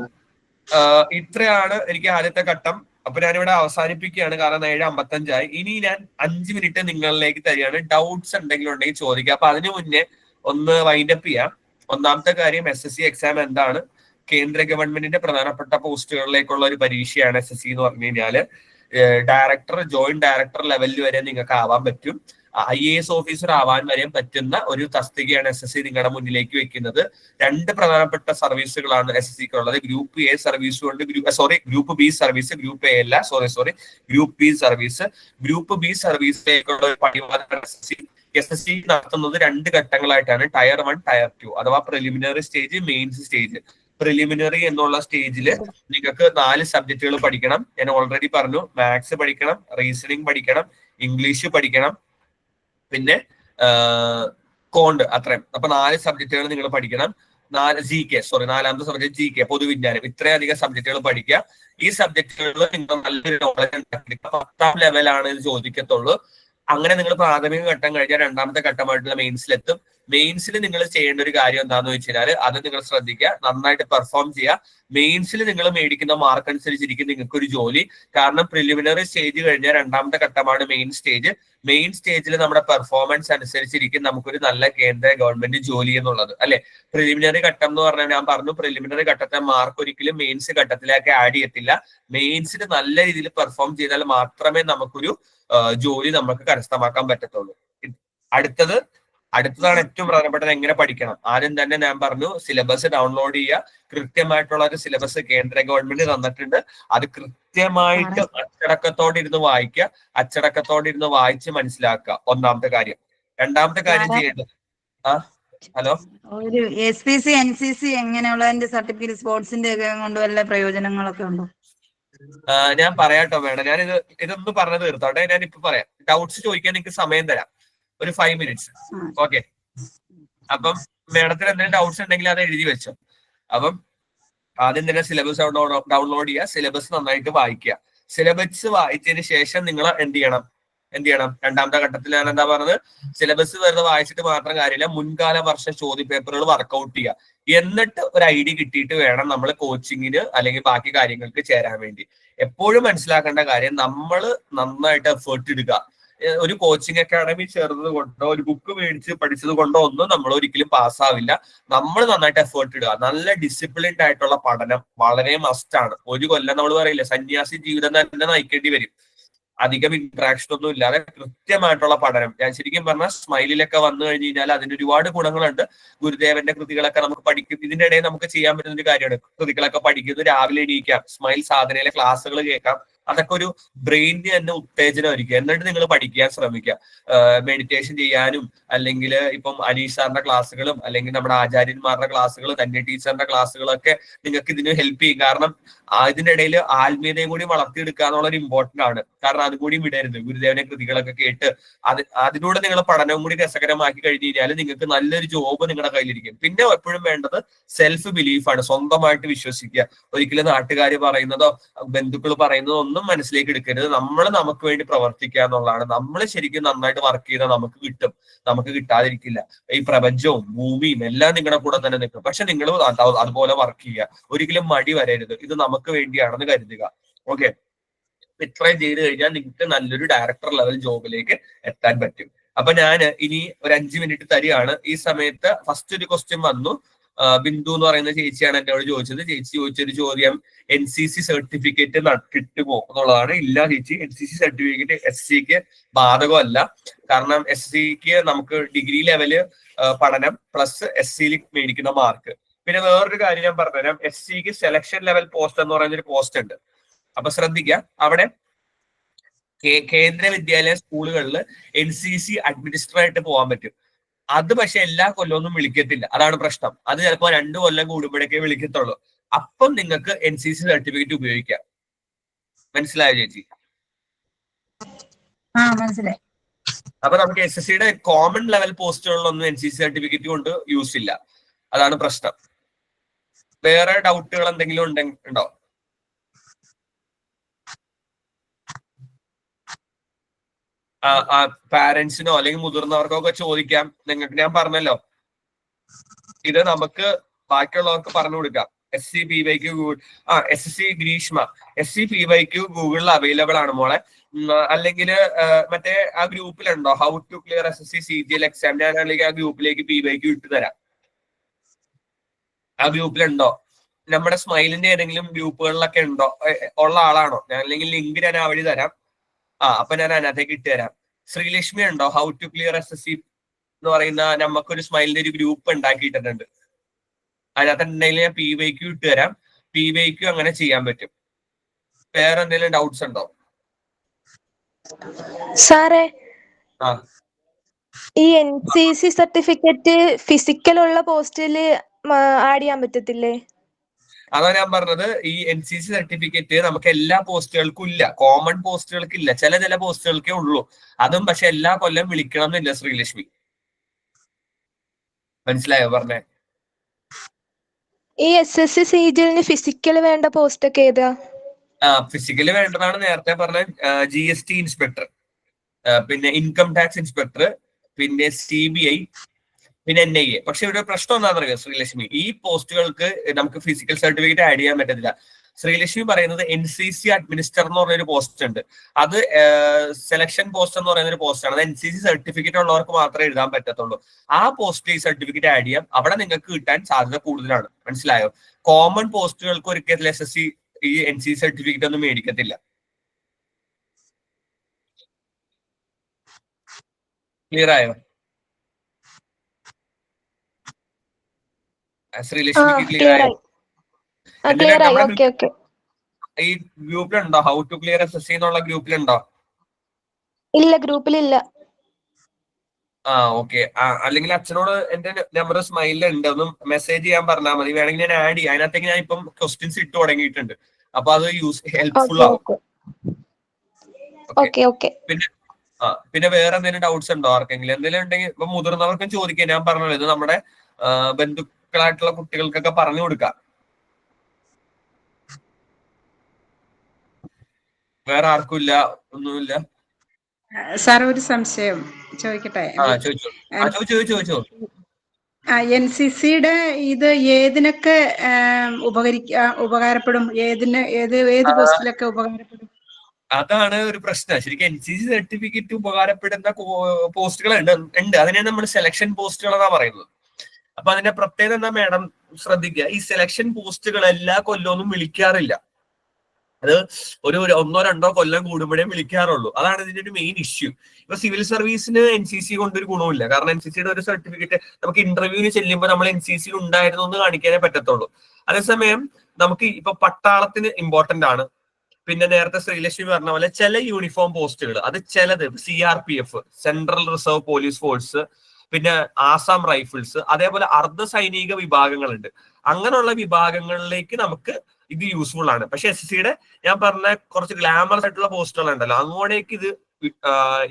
ഇത്രയാണ് എനിക്ക് ആദ്യത്തെ ഘട്ടം. അപ്പൊ ഞാനിവിടെ അവസാനിപ്പിക്കുകയാണ്, കാരണം 7:55 ഇനി ഞാൻ 5 മിനിറ്റ് നിങ്ങളിലേക്ക് തരികയാണ്. ഡൗട്ട്സ് എന്തെങ്കിലും ഉണ്ടെങ്കിൽ ചോദിക്കുക. അപ്പൊ അതിനു മുന്നേ ഒന്ന് വൈൻഡപ്പ് ചെയ്യാം. ഒന്നാമത്തെ കാര്യം, SSC എക്സാം എന്താണ്? കേന്ദ്ര ഗവൺമെന്റിന്റെ പ്രധാനപ്പെട്ട പോസ്റ്റുകളിലേക്കുള്ള ഒരു പരീക്ഷയാണ് SSC എന്ന് പറഞ്ഞു കഴിഞ്ഞാല്. ഡയറക്ടർ, ജോയിന്റ് ഡയറക്ടർ ലെവലിൽ വരെ നിങ്ങൾക്ക് ആവാൻ പറ്റും. IAS ഓഫീസർ ആവാൻ വരെയും പറ്റുന്ന ഒരു തസ്തികയാണ് SSC നിങ്ങളുടെ മുന്നിലേക്ക് വെക്കുന്നത്. 2 പ്രധാനപ്പെട്ട സർവീസുകളാണ് SSCക്ക് ഉള്ളത്. ഗ്രൂപ്പ് A സർവീസും ഉണ്ട്, group B service. Group A അല്ല, group B service. Group B സർവീസിലേക്കുള്ള ഒരു പടിവാതിലാണ് SSC നടത്തുന്നത് 2 ഘട്ടങ്ങളായിട്ടാണ്. ടയർ 1, ടയർ 2 അഥവാ preliminary stage, mains stage. Preliminary എന്നുള്ള സ്റ്റേജിൽ നിങ്ങൾക്ക് 4 സബ്ജക്റ്റുകൾ പഠിക്കണം. ഞാൻ ഓൾറെഡി പറഞ്ഞു, മാത്സ് പഠിക്കണം, റീസണിങ് പഠിക്കണം, ഇംഗ്ലീഷ് പഠിക്കണം, പിന്നെ കോണ്ട്, അത്രയും. അപ്പൊ 4 സബ്ജക്റ്റുകൾ നിങ്ങൾ പഠിക്കണം. നാലാമത്തെ സബ്ജക്ട് GK, പൊതുവിജ്ഞാനം. ഇത്രയധികം സബ്ജക്റ്റുകൾ പഠിക്കുക. ഈ സബ്ജക്റ്റുകളിൽ നിങ്ങൾ നല്ലൊരു നോളജ് ഉണ്ടാക്കിയെടുക്കുക. 10ാം ലെവലാണ് ഇത് ചോദിക്കത്തുള്ളൂ. അങ്ങനെ നിങ്ങൾ പ്രാഥമിക ഘട്ടം കഴിഞ്ഞാൽ 2ാമത്തെ ഘട്ടമായിട്ടുള്ള മെയിൻസിലെത്തും. മെയിൻസിൽ നിങ്ങൾ ചെയ്യേണ്ട ഒരു കാര്യം എന്താണെന്ന് വെച്ച് കഴിഞ്ഞാൽ അത് നിങ്ങൾ ശ്രദ്ധിക്കുക, നന്നായിട്ട് പെർഫോം ചെയ്യുക. മെയിൻസിൽ നിങ്ങൾ മേടിക്കുന്ന മാർക്ക് അനുസരിച്ചിരിക്കും നിങ്ങൾക്ക് ഒരു ജോലി. കാരണം പ്രിലിമിനറി സ്റ്റേജ് കഴിഞ്ഞാൽ 2ാമത്തെ ഘട്ടമാണ് മെയിൻ സ്റ്റേജ്. മെയിൻ സ്റ്റേജിൽ നമ്മുടെ പെർഫോമൻസ് അനുസരിച്ചിരിക്കും നമുക്കൊരു നല്ല കേന്ദ്ര ഗവൺമെന്റ് ജോലി എന്നുള്ളത്, അല്ലെ? പ്രിലിമിനറി ഘട്ടം എന്ന് പറഞ്ഞാൽ ഞാൻ പറഞ്ഞു, പ്രിലിമിനറി ഘട്ടത്തെ മാർക്ക് ഒരിക്കലും മെയിൻസ് ഘട്ടത്തിലേക്ക് ആഡ് ചെയ്യത്തില്ല. മെയിൻസിൽ നല്ല രീതിയിൽ പെർഫോം ചെയ്താൽ മാത്രമേ നമുക്കൊരു ജോലി നമുക്ക് കരസ്ഥമാക്കാൻ പറ്റത്തുള്ളൂ. അടുത്തതാണ് ഏറ്റവും പ്രധാനപ്പെട്ടത്, എങ്ങനെ പഠിക്കണം. ആദ്യം തന്നെ ഞാൻ പറഞ്ഞു, സിലബസ് ഡൗൺലോഡ് ചെയ്യുക. കൃത്യമായിട്ടുള്ള ഒരു സിലബസ് കേന്ദ്ര ഗവൺമെന്റ് തന്നിട്ടുണ്ട്. അത് കൃത്യമായിട്ട് അച്ചടക്കത്തോടെ ഇരുന്ന് വായിക്കുക. അച്ചടക്കത്തോടെ ഇരുന്ന് വായിച്ച് മനസ്സിലാക്കുക, ഒന്നാമത്തെ കാര്യം. 2ാമത്തെ കാര്യം ചെയ്യേണ്ടത്, ഹലോ, ഒരു SPC NCC എങ്ങനെയുള്ളതിന്റെ സർട്ടിഫിക്കറ്റ്, സ്പോർട്സിന്റെ ഒക്കെ കൊണ്ട് വല്ല പ്രയോജനങ്ങളൊക്കെ ഉണ്ടോ? ഞാൻ പറയാട്ടോ വേണം, ഞാൻ ഇതൊന്ന് പറഞ്ഞു തീർത്തോട്ടെ. ഞാൻ ഇപ്പൊ പറയാം. ഡൗട്ട്സ് ചോദിക്കാൻ നിങ്ങൾക്ക് സമയം തരാം, ഒരു 5 മിനിറ്റ്സ്. ഓക്കെ. അപ്പം മേഡത്തിന് എന്തെങ്കിലും ഡൗട്ട്സ് ഉണ്ടെങ്കിൽ അത് എഴുതി വെച്ചോ. അപ്പം ആദ്യം തന്നെ സിലബസ് ഡൗൺലോഡ് ചെയ്യുക. സിലബസ് നന്നായിട്ട് വായിക്കുക. സിലബസ് വായിച്ചതിന് ശേഷം നിങ്ങൾ എന്ത് ചെയ്യണം? രണ്ടാമത്തെ ഘട്ടത്തിൽ ഞാൻ എന്താ പറഞ്ഞത്? സിലബസ് വെറുതെ വായിച്ചിട്ട് മാത്രം കാര്യമില്ല, മുൻകാല വർഷ ചോദ്യ പേപ്പറുകൾ വർക്കൗട്ട് ചെയ്യുക. എന്നിട്ട് ഒരു ഐഡിയ കിട്ടിയിട്ട് വേണം നമ്മൾ കോച്ചിങ്ങിന് അല്ലെങ്കിൽ ബാക്കി കാര്യങ്ങൾക്ക് ചേരാൻ വേണ്ടി. എപ്പോഴും മനസ്സിലാക്കേണ്ട കാര്യം, നമ്മൾ നന്നായിട്ട് എഫേർട്ട് ഇടുക. ഒരു കോച്ചിങ് അക്കാഡമി ചേർന്നത് കൊണ്ടോ ഒരു ബുക്ക് മേടിച്ച് പഠിച്ചത് കൊണ്ടോ ഒന്നും നമ്മൾ ഒരിക്കലും പാസ്സാവില്ല. നമ്മൾ നന്നായിട്ട് എഫേർട്ട് ഇടുക. നല്ല ഡിസിപ്ലിൻഡ് ആയിട്ടുള്ള പഠനം വളരെ മസ്റ്റ് ആണ്. ഒരു കൊല്ലം നമ്മൾ പറയില്ല, സന്യാസി ജീവിതം തന്നെ നയിക്കേണ്ടി വരും. അധികം ഇന്ററാക്ഷൻ ഒന്നും ഇല്ലാതെ കൃത്യമായിട്ടുള്ള പഠനം. ഞാൻ ശരിക്കും പറഞ്ഞാൽ സ്മൈലിലൊക്കെ വന്നു കഴിഞ്ഞ് കഴിഞ്ഞാൽ അതിന് ഒരുപാട് ഗുണങ്ങളുണ്ട്. ഗുരുദേവന്റെ കൃതികളൊക്കെ നമുക്ക് പഠിക്കും. ഇതിന്റെ ഇടയിൽ നമുക്ക് ചെയ്യാൻ പറ്റുന്ന ഒരു കാര്യമാണ്, കൃതികളൊക്കെ പഠിക്കുന്നത്, രാവിലെ എണീക്കാം, സ്മൈൽ സാധനയിലെ ക്ലാസ്സുകൾ കേൾക്കാം. അതൊക്കെ ഒരു ബ്രെയിനിന് തന്നെ ഉത്തേജനമായിരിക്കും. എന്നിട്ട് നിങ്ങൾ പഠിക്കാൻ ശ്രമിക്കുക. മെഡിറ്റേഷൻ ചെയ്യാനും, അല്ലെങ്കിൽ ഇപ്പം അനീഷ് സാറിന്റെ ക്ലാസ്സുകളും അല്ലെങ്കിൽ നമ്മുടെ ആചാര്യന്മാരുടെ ക്ലാസ്സുകളും ധന്യ ടീച്ചറിന്റെ ക്ലാസ്സുകളൊക്കെ നിങ്ങൾക്ക് ഇതിന് ഹെൽപ്പ് ചെയ്യും. കാരണം ഇതിന്റെ ഇടയിൽ ആത്മീയതയും കൂടി വളർത്തിയെടുക്കുക എന്നുള്ളത് ഇമ്പോർട്ടന്റ് ആണ്. കാരണം അതും കൂടി വിടരുത്. ഗുരുദേവന്റെ കൃതികളൊക്കെ കേട്ട് അതിലൂടെ നിങ്ങൾ പഠനവും കൂടി രസകരമാക്കി കഴിഞ്ഞു കഴിഞ്ഞാൽ നിങ്ങൾക്ക് നല്ലൊരു ജോബ് നിങ്ങളുടെ കയ്യിലിരിക്കും. പിന്നെ എപ്പോഴും വേണ്ടത് സെൽഫ് ബിലീഫാണ്. സ്വന്തമായിട്ട് വിശ്വസിക്കുക. ഒരിക്കലും നാട്ടുകാർ പറയുന്നതോ ബന്ധുക്കൾ പറയുന്നതോ ഒന്നും മനസ്സിലേക്ക് എടുക്കരുത്. നമ്മൾ നമുക്ക് വേണ്ടി പ്രവർത്തിക്കുക എന്നുള്ളതാണ്. നമ്മൾ ശരിക്കും നന്നായിട്ട് വർക്ക് ചെയ്താൽ നമുക്ക് കിട്ടും, നമുക്ക് കിട്ടാതിരിക്കില്ല. ഈ പ്രപഞ്ചവും ഭൂമിയും എല്ലാം നിങ്ങളുടെ കൂടെ തന്നെ നിൽക്കും. പക്ഷെ നിങ്ങൾ അതുപോലെ വർക്ക് ചെയ്യുക. ഒരിക്കലും മടി വരരുത്. ഇത് നമുക്ക് വേണ്ടിയാണെന്ന് കരുതുക. ഓക്കെ, ഇത്രയും ചെയ്ത് കഴിഞ്ഞാൽ നിങ്ങൾക്ക് നല്ലൊരു ഡയറക്ടർ ലെവൽ ജോബിലേക്ക് എത്താൻ പറ്റും. അപ്പൊ ഞാൻ ഇനി ഒരു 5 മിനിറ്റ് തരികയാണ്. ഈ സമയത്ത് ഫസ്റ്റ് ഒരു ക്വസ്റ്റ്യൻ വന്നു. ബിന്ദു എന്ന് പറയുന്ന ചേച്ചിയാണ് എന്നോട് ചോദിച്ചത്. ചേച്ചി ചോദിച്ചൊരു ചോദ്യം, NCC സർട്ടിഫിക്കറ്റ് കിട്ടുമോ എന്നുള്ളതാണ്. ഇല്ല ചേച്ചി, NCC സർട്ടിഫിക്കറ്റ് SC-ക്ക് ബാധകമല്ല. കാരണം SC-ക്ക് നമുക്ക് ഡിഗ്രി ലെവല് പഠനം പ്ലസ് SC-ൽ മേടിക്കുന്ന മാർക്ക്. പിന്നെ വേറൊരു കാര്യം ഞാൻ പറഞ്ഞുതരാം. SC-ക്ക് സെലക്ഷൻ ലെവൽ പോസ്റ്റ് എന്ന് പറയുന്ന ഒരു പോസ്റ്റ് ഉണ്ട്. അപ്പൊ ശ്രദ്ധിക്കുക, അവിടെ കേന്ദ്ര വിദ്യാലയ സ്കൂളുകളിൽ NCC അഡ്മിനിസ്ട്രേറ്റർ ആയിട്ട് പോകാൻ പറ്റും. അത് പക്ഷെ എല്ലാ കൊല്ലമൊന്നും വിളിക്കത്തില്ല. അതാണ് പ്രശ്നം. അത് ചിലപ്പോൾ 2 കൊല്ലം കൂടുമ്പോഴേക്കേ വിളിക്കത്തുള്ളൂ. അപ്പം നിങ്ങൾക്ക് NCC സർട്ടിഫിക്കറ്റ് ഉപയോഗിക്കാം. മനസ്സിലായോ ചേച്ചി? മനസ്സിലായി. അപ്പൊ നമുക്ക് SSC-യുടെ കോമൺ ലെവൽ പോസ്റ്റുകളിലൊന്നും NCC സർട്ടിഫിക്കറ്റ് കൊണ്ട് യൂസ് ഇല്ല. അതാണ് പ്രശ്നം. വേറെ ഡൗട്ടുകൾ എന്തെങ്കിലും ഉണ്ടോ? പാരന്റ്സിനോ അല്ലെങ്കിൽ മുതിർന്നവർക്കോ ഒക്കെ ചോദിക്കാം. നിങ്ങൾക്ക് ഞാൻ പറഞ്ഞല്ലോ, ഇത് നമുക്ക് ബാക്കിയുള്ളവർക്ക് പറഞ്ഞു കൊടുക്കാം. SC PYQ Google SSC Greeshma SC PYQ ഗൂഗിളിൽ അവൈലബിൾ ആണ് മോളെ. അല്ലെങ്കിൽ മറ്റേ ആ ഗ്രൂപ്പിലുണ്ടോ how to clear SSC CGL exam? ഞാൻ അല്ലെങ്കിൽ ആ ഗ്രൂപ്പിലേക്ക് PYQ ഇട്ട് തരാം. ആ ഗ്രൂപ്പിലുണ്ടോ? നമ്മുടെ സ്മൈലിന്റെ ഏതെങ്കിലും ഗ്രൂപ്പുകളിലൊക്കെ ഉണ്ടോ? ഉള്ള ആളാണോ? ഞാൻ അല്ലെങ്കിൽ ലിങ്ക് ഞാൻ ആ വഴി തരാം. അപ്പൊ ഞാൻ അതിനകത്തേക്ക് ഇട്ട് തരാം. ശ്രീലക്ഷ്മി ഉണ്ടോ? ഹൗ ടു ക്ലിയർ SSC എന്ന് പറയുന്ന നമുക്കൊരു സ്മൈലിന്റെ ഒരു ഗ്രൂപ്പ് ഉണ്ടാക്കിയിട്ടുണ്ട്. അതിനകത്തുണ്ടെങ്കിൽ ഞാൻ PYQ ഇട്ട് തരാം. PYQ അങ്ങനെ ചെയ്യാൻ പറ്റും. വേറെ എന്തെങ്കിലും ഡൗട്ട്സ് ഉണ്ടോ സാറേ? ആ, ഈ NCC സർട്ടിഫിക്കറ്റ് ഫിസിക്കൽ ഉള്ള പോസ്റ്റിൽ ആഡ് ചെയ്യാൻ പറ്റത്തില്ലേ? അതാ ഞാൻ പറഞ്ഞത്. ഈ NCC സർട്ടിഫിക്കറ്റ് നമുക്ക് എല്ലാ പോസ്റ്റുകൾക്കും ഇല്ല. കോമൺ പോസ്റ്റുകൾക്ക് ഇല്ല. ചില പോസ്റ്റുകൾക്കേ ഉള്ളൂ. അതും പക്ഷെ എല്ലാ കൊല്ലം വിളിക്കണം എന്നില്ല ശ്രീലക്ഷ്മി. മനസ്സിലായോ പറഞ്ഞേ? ഈ SSC CGL-ന് ഫിസിക്കൽ വേണ്ട പോസ്റ്റ് ഒക്കെ ഏതാ? ഫിസിക്കല് വേണ്ടതാണ് നേരത്തെ പറഞ്ഞ GST ഇൻസ്പെക്ടർ, പിന്നെ ഇൻകം ടാക്സ് ഇൻസ്പെക്ടർ, പിന്നെ CBI, പിന്നെ NIA. പക്ഷെ ഇവിടെ പ്രശ്നം എന്താണെന്നറിയോ ശ്രീലക്ഷ്മി? ഈ പോസ്റ്റുകൾക്ക് നമുക്ക് ഫിസിക്കൽ സർട്ടിഫിക്കറ്റ് ആഡ് ചെയ്യാൻ പറ്റത്തില്ല. ശ്രീലക്ഷ്മി പറയുന്നത് NCC അഡ്മിനിസ്റ്റർ എന്ന് പറഞ്ഞൊരു പോസ്റ്റ് ഉണ്ട്. അത് സെലക്ഷൻ പോസ്റ്റ് എന്ന് പറയുന്ന ഒരു പോസ്റ്റാണ്. അത് NCC സർട്ടിഫിക്കറ്റ് ഉള്ളവർക്ക് മാത്രമേ എഴുതാൻ പറ്റത്തുള്ളൂ. ആ പോസ്റ്റിൽ ഈ സർട്ടിഫിക്കറ്റ് ആഡ് ചെയ്യാം. അവിടെ നിങ്ങൾക്ക് കിട്ടാൻ സാധ്യത കൂടുതലാണ്. മനസ്സിലായോ? കോമൺ പോസ്റ്റുകൾക്ക് ഒരിക്കലും SSC ഈ NCC സർട്ടിഫിക്കറ്റ് ഒന്നും മേടിക്കത്തില്ല. ക്ലിയർ ആയോ ശ്രീലക്ഷ്മിക്ക്? ക്ലിയർ ആയോ? ഈ ഗ്രൂപ്പിലുണ്ടോ ഹൗ ടു ക്ലിയർ SSC എന്നുള്ള ഗ്രൂപ്പിലുണ്ടോ? ഇല്ല, ഗ്രൂപ്പിലില്ല. ഓക്കെ. അല്ലെങ്കിൽ അച്ഛനോട് എന്റെ നമ്പർ സ്മൈലിലുണ്ട്, ഒന്ന് മെസ്സേജ് ചെയ്യാൻ പറഞ്ഞാൽ മതി. വേണമെങ്കിൽ ഞാൻ ആഡ് ചെയ്യാം. അതിനകത്തേക്ക് ഞാൻ ഇപ്പം ക്വസ്റ്റ്യൻസ് ഇട്ട് തുടങ്ങിയിട്ടുണ്ട്. അപ്പൊ അത് ഹെൽപ്ഫുൾ ആവും. പിന്നെ വേറെ എന്തെങ്കിലും ഡൗട്ട്സ് ഉണ്ടോ ആർക്കെങ്കിലും? എന്തെങ്കിലും ഉണ്ടെങ്കിൽ ഇപ്പൊ മുതിർന്നവർക്കും ചോദിക്കാം. ഞാൻ പറഞ്ഞല്ലോ, ഇത് നമ്മുടെ ബന്ധുക്കളായിട്ടുള്ള കുട്ടികൾക്കൊക്കെ പറഞ്ഞു കൊടുക്കാം. വേറെ ആർക്കും ഇല്ല, ഒന്നുമില്ല. സാർ ഒരു സംശയം ചോദിക്കട്ടെ? ചോദിച്ചോ. NCCയുടെ ഇത് ഏതിനൊക്കെ ഉപകാരപ്പെടും? ഏത് പോസ്റ്റിലൊക്കെ ഉപകാരപ്പെടും? അതാണ് ഒരു പ്രശ്നം. ശരിക്കും NCC സർട്ടിഫിക്കറ്റ് ഉപകാരപ്പെടുന്ന പോസ്റ്റുകൾ ഉണ്ട്. അതിനെയാണ് നമ്മൾ സെലക്ഷൻ പോസ്റ്റുകൾ എന്നാ പറയുന്നത്. അപ്പൊ അതിന്റെ പ്രത്യേകത എന്താ മാഡം ശ്രദ്ധിക്കുക, ഈ സെലക്ഷൻ പോസ്റ്റുകൾ എല്ലാ കൊല്ലമൊന്നും വിളിക്കാറില്ല. അത് ഒരു 1-2 കൊല്ലം കൂടുമ്പോഴേ വിളിക്കാറുള്ളൂ. അതാണ് ഇതിന്റെ ഒരു മെയിൻ ഇഷ്യൂ. ഇപ്പൊ സിവിൽ സർവീസിന് NCC കൊണ്ടൊരു ഗുണമില്ല. കാരണം NCCയുടെ ഒരു സർട്ടിഫിക്കറ്റ് നമുക്ക് ഇന്റർവ്യൂവിന് ചെല്ലുമ്പോൾ നമ്മൾ NCC ഉണ്ടായിരുന്നു എന്ന് കാണിക്കാനേ പറ്റത്തുള്ളൂ. അതേസമയം നമുക്ക് ഇപ്പൊ പട്ടാളത്തിന് ഇമ്പോർട്ടന്റ് ആണ്. പിന്നെ നേരത്തെ ശ്രീലക്ഷ്മി പറഞ്ഞ പോലെ ചില യൂണിഫോം പോസ്റ്റുകൾ, അത് ചിലത് CRPF, central reserve police force, പിന്നെ ആസാം റൈഫിൾസ്, അതേപോലെ അർദ്ധ സൈനിക വിഭാഗങ്ങളുണ്ട്. അങ്ങനെയുള്ള വിഭാഗങ്ങളിലേക്ക് നമുക്ക് ഇത് യൂസ്ഫുൾ ആണ്. പക്ഷെ SSCയുടെ ഞാൻ പറഞ്ഞ കുറച്ച് ഗ്ലാമറസ് ആയിട്ടുള്ള പോസ്റ്റുകൾ ഉണ്ടല്ലോ, അങ്ങോട്ടേക്ക് ഇത്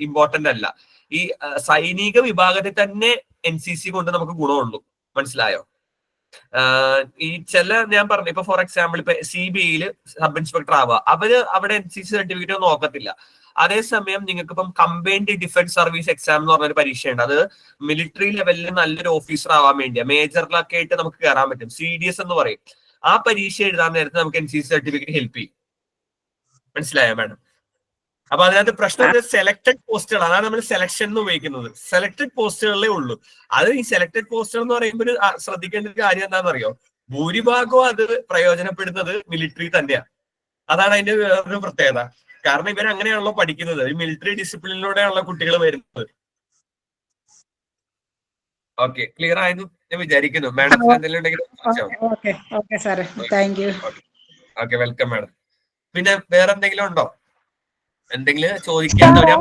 ഇമ്പോർട്ടന്റ് അല്ല. ഈ സൈനിക വിഭാഗത്തിൽ തന്നെ NCC കൊണ്ട് നമുക്ക് ഗുണമുള്ളൂ. മനസ്സിലായോ? ഈ ചില ഞാൻ പറഞ്ഞു, ഇപ്പൊ ഫോർ എക്സാമ്പിൾ ഇപ്പൊ CBIയിൽ സബ് ഇൻസ്പെക്ടർ ആവുക, അവര് അവിടെ NCC സർട്ടിഫിക്കറ്റ് ഒന്നും നോക്കത്തില്ല. അതേസമയം നിങ്ങൾക്ക് ഇപ്പം കമ്പൈൻഡ് ഡിഫൻസ് സർവീസ് എക്സാം എന്ന് പറഞ്ഞൊരു പരീക്ഷയുണ്ട്. അത് മിലിറ്ററി ലെവലിൽ നല്ലൊരു ഓഫീസർ ആവാൻ വേണ്ടിയാ, മേജറിലൊക്കെ ആയിട്ട് നമുക്ക് കയറാൻ പറ്റും. CDS എന്ന് പറയും. ആ പരീക്ഷ എഴുതാൻ നേരത്തെ നമുക്ക് NCC സർട്ടിഫിക്കറ്റ് ഹെൽപ്പ് ചെയ്യും. മനസ്സിലായോ മാഡം? അപ്പൊ അതിനകത്ത് പ്രശ്നം സെലക്ടഡ് പോസ്റ്റുകൾ, അതാണ് നമ്മൾ സെലക്ഷൻ എന്ന് ഉപയോഗിക്കുന്നത്. സെലക്ടഡ് പോസ്റ്റുകളിലേ ഉള്ളൂ. അത് ഈ സെലക്ടഡ് പോസ്റ്റുകൾ എന്ന് പറയുമ്പോൾ ശ്രദ്ധിക്കേണ്ട ഒരു കാര്യം എന്താണെന്നറിയോ, ഭൂരിഭാഗവും അത് പ്രയോജനപ്പെടുന്നത് മിലിറ്ററി തന്നെയാണ്. അതാണ് അതിന്റെ വേറൊരു പ്രത്യേകത. കാരണം ഇവരങ്ങനെയാണല്ലോ പഠിക്കുന്നത്, ഈ മിലിറ്ററി ഡിസിപ്ലിനിലൂടെയാണല്ലോ കുട്ടികൾ വരുന്നത്. ഓക്കെ, ക്ലിയർ ആയെന്ന് ഞാൻ വിചാരിക്കുന്നു. മാഡം എന്തെങ്കിലും ഉണ്ടെങ്കിൽ ഓക്കെ, വെൽക്കം മാഡം. പിന്നെ വേറെ എന്തെങ്കിലും ഉണ്ടോ? എന്തെങ്കിലും ചോദിക്കാണ്ടോ? ഞാൻ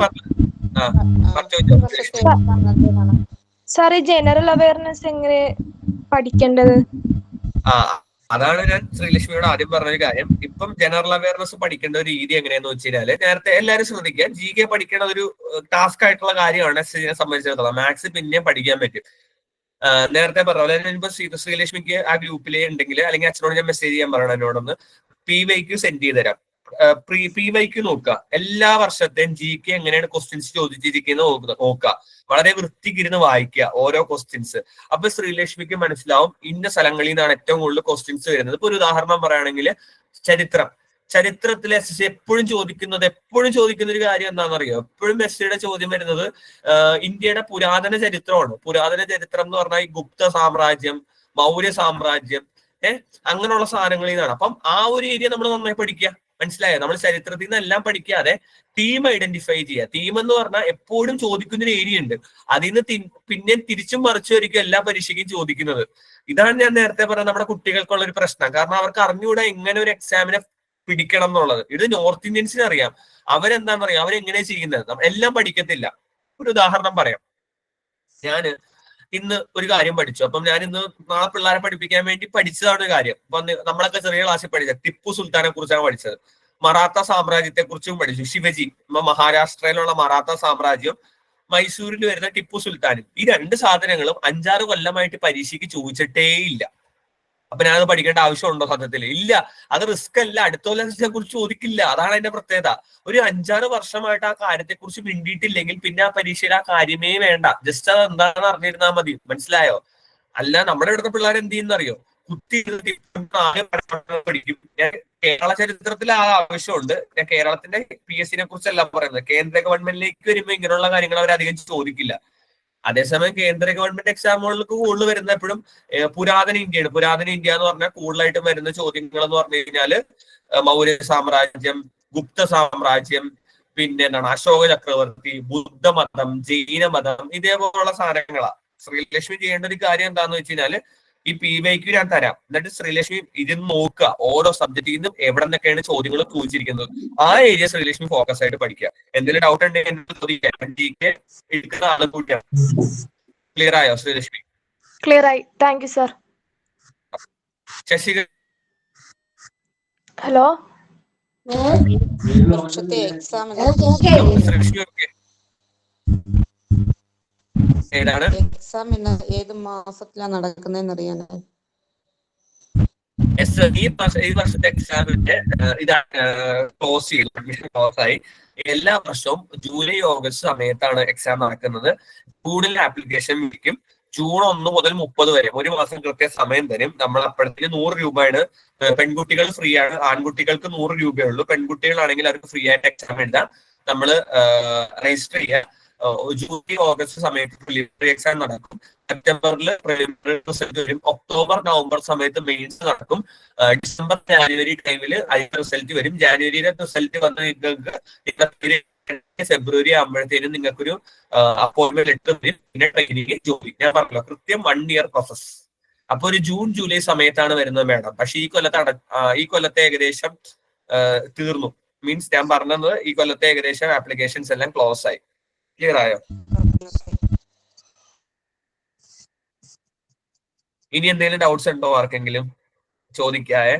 സാർ, ഈ ജനറൽ അവയർനെസ് എങ്ങനെ പഠിക്കേണ്ടത്? അതാണ് ഞാൻ ശ്രീലക്ഷ്മിയോട് ആദ്യം പറഞ്ഞൊരു കാര്യം. ഇപ്പം ജനറൽ അവയർനെസ് പഠിക്കേണ്ട ഒരു രീതി എങ്ങനെയാന്ന് വെച്ച് കഴിഞ്ഞാല്, നേരത്തെ എല്ലാവരും ശ്രദ്ധിക്കുക, GK പഠിക്കേണ്ട ഒരു ടാസ്ക് ആയിട്ടുള്ള കാര്യമാണ് SSCയെ സംബന്ധിച്ചിടത്തോളം. മാത്സ് പിന്നെയും പഠിക്കാൻ പറ്റും. നേരത്തെ പറഞ്ഞ പോലെ ഇപ്പൊ ശ്രീലക്ഷ്മിക്ക് ആ ഗ്രൂപ്പിലെ ഉണ്ടെങ്കിൽ, അല്ലെങ്കിൽ അച്ഛനോട് ഞാൻ മെസ്സേജ് ചെയ്യാൻ പറയണം, എന്നോടൊന്ന് PYQ സെൻഡ് ചെയ്ത് തരാം. PYQ നോക്കുക. എല്ലാ വർഷത്തെയും GK എങ്ങനെയാണ് ക്വസ്റ്റ്യൻസ് ചോദിച്ചിരിക്കുന്നത് നോക്കുക. വളരെ വൃത്തിക്കിരുന്ന് വായിക്കുക ഓരോ ക്വസ്റ്റ്യൻസ്. അപ്പൊ ശ്രീലക്ഷ്മിക്ക് മനസ്സിലാവും ഇന്ന സ്ഥലങ്ങളിൽ നിന്നാണ് ഏറ്റവും കൂടുതൽ ക്വസ്റ്റ്യൻസ് വരുന്നത്. ഇപ്പൊ ഒരു ഉദാഹരണം പറയുകയാണെങ്കിൽ ചരിത്രത്തിൽ SSC എപ്പോഴും ചോദിക്കുന്ന ഒരു കാര്യം എന്താണെന്നറിയോ? എപ്പോഴും SSCയുടെ ചോദ്യം വരുന്നത് ഇന്ത്യയുടെ പുരാതന ചരിത്രമാണ്. പുരാതന ചരിത്രം എന്ന് പറഞ്ഞാൽ ഈ ഗുപ്ത സാമ്രാജ്യം, മൗര്യ സാമ്രാജ്യം, അങ്ങനെയുള്ള സാധനങ്ങളിൽ നിന്നാണ്. അപ്പം ആ ഒരു ഏരിയ നമ്മൾ നന്നായി പഠിക്കുക. മനസ്സിലായോ? നമ്മൾ ചരിത്രത്തിൽ നിന്നെല്ലാം പഠിക്കാതെ തീം ഐഡന്റിഫൈ ചെയ്യുക. തീം എന്ന് പറഞ്ഞാൽ എപ്പോഴും ചോദിക്കുന്നൊരു ഏരിയ ഉണ്ട്. അതിൽ നിന്ന് പിന്നെ തിരിച്ചും മറിച്ചുമായിരിക്കും എല്ലാ പരീക്ഷയ്ക്കും ചോദിക്കുന്നത്. ഇതാണ് ഞാൻ നേരത്തെ പറഞ്ഞ നമ്മുടെ കുട്ടികൾക്കുള്ള ഒരു പ്രശ്നം. കാരണം അവർക്ക് അറിഞ്ഞുകൂടാ എങ്ങനെ ഒരു എക്സാമിനെ പിടിക്കണം എന്നുള്ളത്. ഇത് നോർത്ത് ഇന്ത്യൻസിന് അറിയാം. അവരെന്താണെന്ന് അറിയാം, അവരെങ്ങനെയാണ് ചെയ്യുന്നത്. എല്ലാം പഠിക്കത്തില്ല. ഒരു ഉദാഹരണം പറയാം. ഞാന് ഇന്ന് ഒരു കാര്യം പഠിച്ചു. അപ്പം ഞാൻ ഇന്ന് നാളെ പിള്ളേരെ പഠിപ്പിക്കാൻ വേണ്ടി പഠിച്ചതാണ് ഒരു കാര്യം. അപ്പൊ നമ്മളൊക്കെ ചെറിയ ക്ലാസ്സിൽ പഠിച്ചത് ടിപ്പു സുൽത്താനെ കുറിച്ചാണ് പഠിച്ചത്. മറാത്ത സാമ്രാജ്യത്തെ കുറിച്ചും പഠിച്ചു. ശിവജി, മഹാരാഷ്ട്രയിലുള്ള മറാത്ത സാമ്രാജ്യം, മൈസൂരിൽ വരുന്ന ടിപ്പു സുൽത്താനും. ഈ 2 സാധനങ്ങളും 5-6 കൊല്ലമായിട്ട് പരീക്ഷയ്ക്ക് ചോദിച്ചിട്ടേ ഇല്ല. അപ്പൊ ഞാനത് പഠിക്കേണ്ട ആവശ്യമുണ്ടോ? സത്യത്തിൽ ഇല്ല. അത് റിസ്ക് അല്ല. അടുത്ത കൊല്ലം കുറിച്ച് ചോദിക്കില്ല. അതാണ് അതിന്റെ പ്രത്യേകത. ഒരു 5-6 വർഷമായിട്ട് ആ കാര്യത്തെ കുറിച്ച് മിണ്ടിയിട്ടില്ലെങ്കിൽ പിന്നെ ആ പരീക്ഷയിൽ ആ കാര്യമേ വേണ്ട. ജസ്റ്റ് അത് എന്താണെന്ന് അറിഞ്ഞിരുന്നാൽ മതി. മനസ്സിലായോ? അല്ല നമ്മുടെ ഇവിടുത്തെ പിള്ളേർ എന്ത് ചെയ്യുന്നറിയോ? കുത്തി പഠിക്കും. കേരള ചരിത്രത്തിൽ ആ ആവശ്യമുണ്ട്. ഞാൻ കേരളത്തിന്റെ PSCനെ കുറിച്ചല്ല പറയുന്നത്. കേന്ദ്ര ഗവൺമെന്റിലേക്ക് വരുമ്പോൾ ഇങ്ങനെയുള്ള കാര്യങ്ങൾ അവർ അധികം ചോദിക്കില്ല. അതേസമയം കേന്ദ്ര ഗവൺമെന്റ് എക്സാമുകൾക്ക് കൂടുതൽ വരുന്ന എപ്പോഴും പുരാതന ഇന്ത്യയാണ്. പുരാതന ഇന്ത്യ എന്ന് പറഞ്ഞാൽ കൂടുതലായിട്ട് വരുന്ന ചോദ്യങ്ങൾ എന്ന് പറഞ്ഞു കഴിഞ്ഞാല് മൗര്യ സാമ്രാജ്യം, ഗുപ്ത സാമ്രാജ്യം, പിന്നെ എന്താണ് അശോക ചക്രവർത്തി, ബുദ്ധമതം, ജൈനമതം, ഇതേപോലുള്ള സാധനങ്ങളാണ്. ശ്രീലക്ഷ്മി ചെയ്യേണ്ട ഒരു കാര്യം എന്താന്ന് വെച്ച് കഴിഞ്ഞാല് ഈ PYQ ഞാൻ തരാം. എന്നിട്ട് ശ്രീലക്ഷ്മി ഇതിന് നോക്കുക. ഓരോ സബ്ജക്റ്റിൽ നിന്നും എവിടെ നിന്നൊക്കെയാണ് ചോദ്യങ്ങൾ ചോദിച്ചിരിക്കുന്നത്. ആ ഏരിയ ശ്രീലക്ഷ്മി ഫോക്കസ് ആയിട്ട് പഠിക്കുക. എന്തെങ്കിലും ഡൗട്ട് ഉണ്ടെങ്കിൽ എടുക്കുന്ന ആളെ കൂട്ടിയാണ്. ക്ലിയർ ആയോ ശ്രീലക്ഷ്മി? ക്ലിയർ ആയി. Thank you sir. Sasi, hello. Sreelakshmi okay? ഏതാണ് എക്സാം ഏത് മാസത്തിലാണ് നടക്കുന്നതെന്ന് അറിയാനായി. ഈ വർഷത്തെ എക്സാമിന്റെ ഇതാണ് ക്ലോസ് ചെയ്തു, അഡ്മിഷൻ ക്ലോസ് ആയി. എല്ലാ വർഷവും ജൂലൈ ഓഗസ്റ്റ് സമയത്താണ് എക്സാം നടക്കുന്നത്. ജൂണിൽ ആപ്ലിക്കേഷൻ വിളിക്കും. ജൂൺ 1 മുതൽ 30 വരെ 1 മാസം കൃത്യ സമയം തരും. നമ്മൾ അപ്പോഴത്തേക്ക് 100 രൂപയാണ്. പെൺകുട്ടികൾ ഫ്രീ ആണ്, ആൺകുട്ടികൾക്ക് 100 രൂപയേ ഉള്ളൂ. പെൺകുട്ടികളാണെങ്കിൽ അവർക്ക് ഫ്രീ ആയിട്ട് എക്സാം എഴുതാം. നമ്മൾ രജിസ്റ്റർ ചെയ്യാം. ജൂലൈ ഓഗസ്റ്റ് സമയത്ത് പ്രിലിമിനറി എക്സാം നടക്കും. സെപ്റ്റംബറിൽ പ്രിലിമിനറി റിസൾട്ട് വരും. ഒക്ടോബർ നവംബർ സമയത്ത് മെയിൻസ് നടക്കും. ഡിസംബർ ജാനുവരി ടൈമിൽ അതിന്റെ റിസൾട്ട് വരും. ജാനുവരിയിലെ റിസൾട്ട് വന്ന് നിങ്ങൾക്ക് ഫെബ്രുവരി ആകുമ്പോഴത്തേനും നിങ്ങൾക്കൊരു അപ്പോയിന്റ്മെന്റ് ലെറ്റർ വരും. പിന്നെ ട്രെയിനിങ് ജോലി. ഞാൻ പറഞ്ഞല്ലോ കൃത്യം 1 ഇയർ പ്രോസസ്. അപ്പൊ ഒരു ജൂൺ ജൂലൈ സമയത്താണ് വരുന്നത് മാഡം. പക്ഷെ ഈ കൊല്ലത്തെ ഏകദേശം തീർന്നു. മീൻസ് ഞാൻ പറഞ്ഞത് ഈ കൊല്ലത്തെ ഏകദേശം ആപ്ലിക്കേഷൻസ് എല്ലാം ക്ലോസ് ആയി. ക്ലിയർ ആയോ? ഇനി എന്തെങ്കിലും ഡൗട്ട്സ് ഉണ്ടോ ആർക്കെങ്കിലും? ചോദിക്കായേ.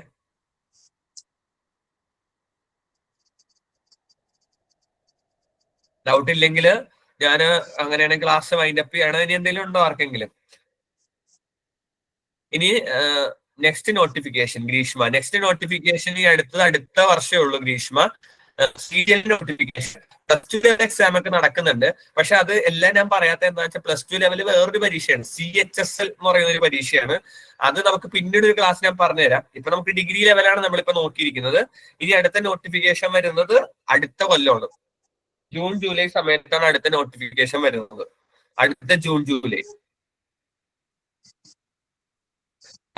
ഡൗട്ട് ഇല്ലെങ്കിൽ ഞാൻ അങ്ങനെയാണെങ്കിൽ ക്ലാസ് വൈൻഡപ്പ് ചെയ്യാണ്. ഇനി എന്തെങ്കിലും ഉണ്ടോ ആർക്കെങ്കിലും? ഇനി next notification Greeshma. Next notification ഈ അടുത്ത വർഷമേ ഉള്ളൂ Greeshma. Serial notification. +2 level exam ഒക്കെ നടക്കുന്നുണ്ട്. പക്ഷെ അത് എല്ലാം ഞാൻ പറയാത്ത എന്താ വെച്ചാൽ +2 ലെവല് വേറൊരു പരീക്ഷയാണ്, CHSL എന്ന് പറയുന്ന ഒരു പരീക്ഷയാണ്. അത് നമുക്ക് പിന്നീട് ഒരു ക്ലാസ് ഞാൻ പറഞ്ഞുതരാം. ഇപ്പൊ നമുക്ക് ഡിഗ്രി ലെവലാണ് നമ്മളിപ്പോ നോക്കിയിരിക്കുന്നത്. ഇനി അടുത്ത നോട്ടിഫിക്കേഷൻ വരുന്നത് അടുത്ത കൊല്ലമാണ്. ജൂൺ ജൂലൈ സമയത്താണ് അടുത്ത നോട്ടിഫിക്കേഷൻ വരുന്നത്. അടുത്ത ജൂൺ ജൂലൈ.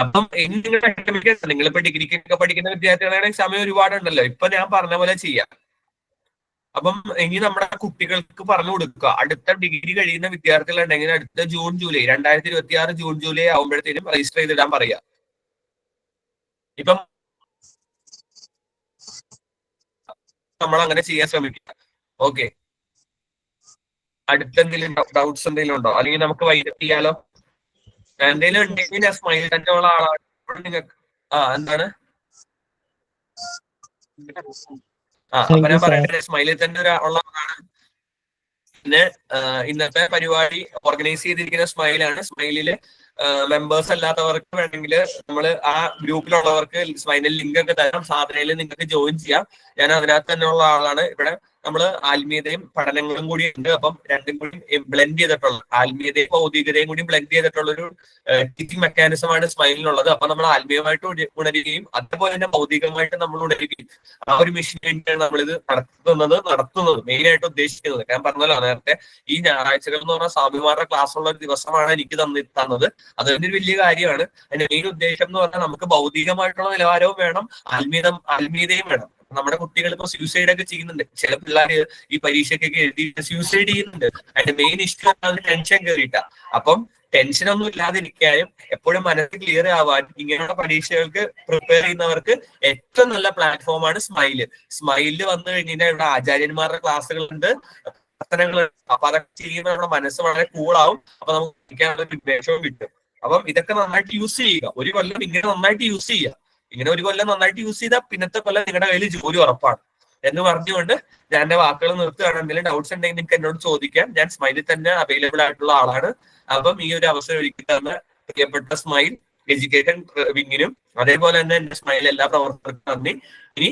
അപ്പം ഇനി നിങ്ങളുടെ അക്കാഡമിക് നിങ്ങളിപ്പോ ഡിഗ്രിക്കൊക്കെ പഠിക്കുന്ന വിദ്യാർത്ഥികളാണെങ്കിൽ സമയം ഒരുപാടുണ്ടല്ലോ. ഇപ്പൊ ഞാൻ പറഞ്ഞ പോലെ ചെയ്യാം. അപ്പം ഇനി നമ്മുടെ കുട്ടികൾക്ക് പറഞ്ഞു കൊടുക്കുക. അടുത്ത ഡിഗ്രി കഴിയുന്ന വിദ്യാർത്ഥികളുണ്ടെങ്കിൽ അടുത്ത ജൂൺ ജൂലൈ 2026 ജൂൺ ജൂലൈ ആകുമ്പോഴത്തേനും രജിസ്റ്റർ ചെയ്തിടാൻ പറയാം. ഇപ്പം നമ്മൾ അങ്ങനെ ചെയ്യാൻ ശ്രമിക്കുക. ഓക്കെ, അടുത്ത എന്തെങ്കിലും ഡൗട്ട്സ് എന്തെങ്കിലും ഉണ്ടോ? അല്ലെങ്കിൽ നമുക്ക് വൈകിട്ട് ചെയ്യാലോ? എന്തെങ്കിലും ഉണ്ടെങ്കിൽ ഞാൻ സ്മൈൽ തന്നെ ഉള്ള ആളാണ് നിങ്ങൾക്ക്. എന്താണ്? അപ്പൊ ഞാൻ പറയട്ടെ, സ്മൈലിൽ തന്നെ ഉള്ള ആളാണ്. പിന്നെ ഇന്നത്തെ പരിപാടി ഓർഗനൈസ് ചെയ്തിരിക്കുന്ന സ്മൈലാണ്. സ്മൈലില് മെമ്പേഴ്സ് അല്ലാത്തവർക്ക് വേണമെങ്കിൽ നമ്മൾ ആ ഗ്രൂപ്പിലുള്ളവർക്ക് സ്മൈലിൽ ലിങ്ക് ഒക്കെ തരാം. സാധനയിൽ നിങ്ങൾക്ക് ജോയിൻ ചെയ്യാം. ഞാൻ അതിനകത്ത് തന്നെ ഉള്ള ആളാണ്. ഇവിടെ നമ്മൾ ആത്മീയതയും പഠനങ്ങളും കൂടി ഉണ്ട്. അപ്പം രണ്ടും കൂടി ബ്ലെൻഡ് ചെയ്തിട്ടുള്ള, ആത്മീയതയും ഭൗതികതയും കൂടി ബ്ലെൻഡ് ചെയ്തിട്ടുള്ള ഒരു ടീച്ചിങ് മെക്കാനിസമാണ് സ്മൈലിനുള്ളത്. അപ്പൊ നമ്മൾ ആത്മീയമായിട്ട് ഉണരുകയും അതുപോലെ തന്നെ ഭൗതികമായിട്ട് നമ്മൾ ഉണരുകയും ആ ഒരു മിഷന് വേണ്ടിയാണ് നമ്മളിത് നടത്തുന്നത് മെയിൻ ആയിട്ട് ഉദ്ദേശിക്കുന്നത്. ഞാൻ പറഞ്ഞല്ലോ നേരത്തെ, ഈ ഞായറാഴ്ചകൾ എന്ന് പറഞ്ഞാൽ സ്വാമിമാരുടെ ക്ലാസ് ഉള്ള ഒരു ദിവസമാണ് എനിക്ക് തന്നത്. അതൊരു വലിയ കാര്യമാണ്. അതിന്റെ മെയിൻ ഉദ്ദേശം എന്ന് പറഞ്ഞാൽ നമുക്ക് ഭൗതികമായിട്ടുള്ള നിലവാരവും വേണം, ആത്മീയതയും വേണം. നമ്മുടെ കുട്ടികൾ ഇപ്പൊ സൂസൈഡ് ഒക്കെ ചെയ്യുന്നുണ്ട്. ചില പിള്ളേര് ഈ പരീക്ഷയ്ക്കൊക്കെ എഴുതി സൂസൈഡ് ചെയ്യുന്നുണ്ട്. അതിന്റെ മെയിൻ ഇഷ്യൂ ടെൻഷൻ കയറിയിട്ടാ. അപ്പം ടെൻഷനൊന്നും ഇല്ലാതിരിക്കാനും എപ്പോഴും മനസ്സ് ക്ലിയർ ആവാൻ ഇങ്ങനെയുള്ള പരീക്ഷകൾക്ക് പ്രിപ്പയർ ചെയ്യുന്നവർക്ക് ഏറ്റവും നല്ല പ്ലാറ്റ്ഫോമാണ് സ്മൈലിൽ വന്നു കഴിഞ്ഞാൽ ഇവിടെ ആചാര്യന്മാരുടെ ക്ലാസ്സുകളുണ്ട്, പ്രവർത്തനങ്ങളുണ്ട്. അപ്പൊ അതൊക്കെ ചെയ്യുമ്പോൾ നമ്മുടെ മനസ്സ് വളരെ കൂളാവും. അപ്പൊ നമുക്ക് പഠിക്കാനുള്ള ഉദ്ദേശവും കിട്ടും. അപ്പം ഇതൊക്കെ നന്നായിട്ട് യൂസ് ചെയ്യുക. ഒരു കൊല്ലം ഇങ്ങനെ നന്നായിട്ട് യൂസ് ചെയ്യുക. ഇങ്ങനെ ഒരു കൊല്ലം നന്നായിട്ട് യൂസ് ചെയ്താൽ പിന്നത്തെ കൊല്ലം നിങ്ങളുടെ കയ്യിൽ ജോലി ഉറപ്പാണ് എന്ന് പറഞ്ഞുകൊണ്ട് ഞാൻ എന്റെ വാക്കുകൾ നിർത്തുകയാണ്. എന്തെങ്കിലും ഡൗട്ട്സ് ഉണ്ടെങ്കിൽ നിങ്ങൾക്ക് എന്നോട് ചോദിക്കാം. ഞാൻ സ്മൈലിൽ തന്നെ അവൈലബിൾ ആയിട്ടുള്ള ആളാണ്. അപ്പം ഈ ഒരു അവസരം ഒരുക്കി തന്ന പ്രിയപ്പെട്ട സ്മൈൽ എഡ്യൂക്കേഷൻ വിങ്ങിനും അതേപോലെ തന്നെ എന്റെ സ്മൈൽ എല്ലാ പ്രവർത്തകർക്കും നന്ദി. ഇനി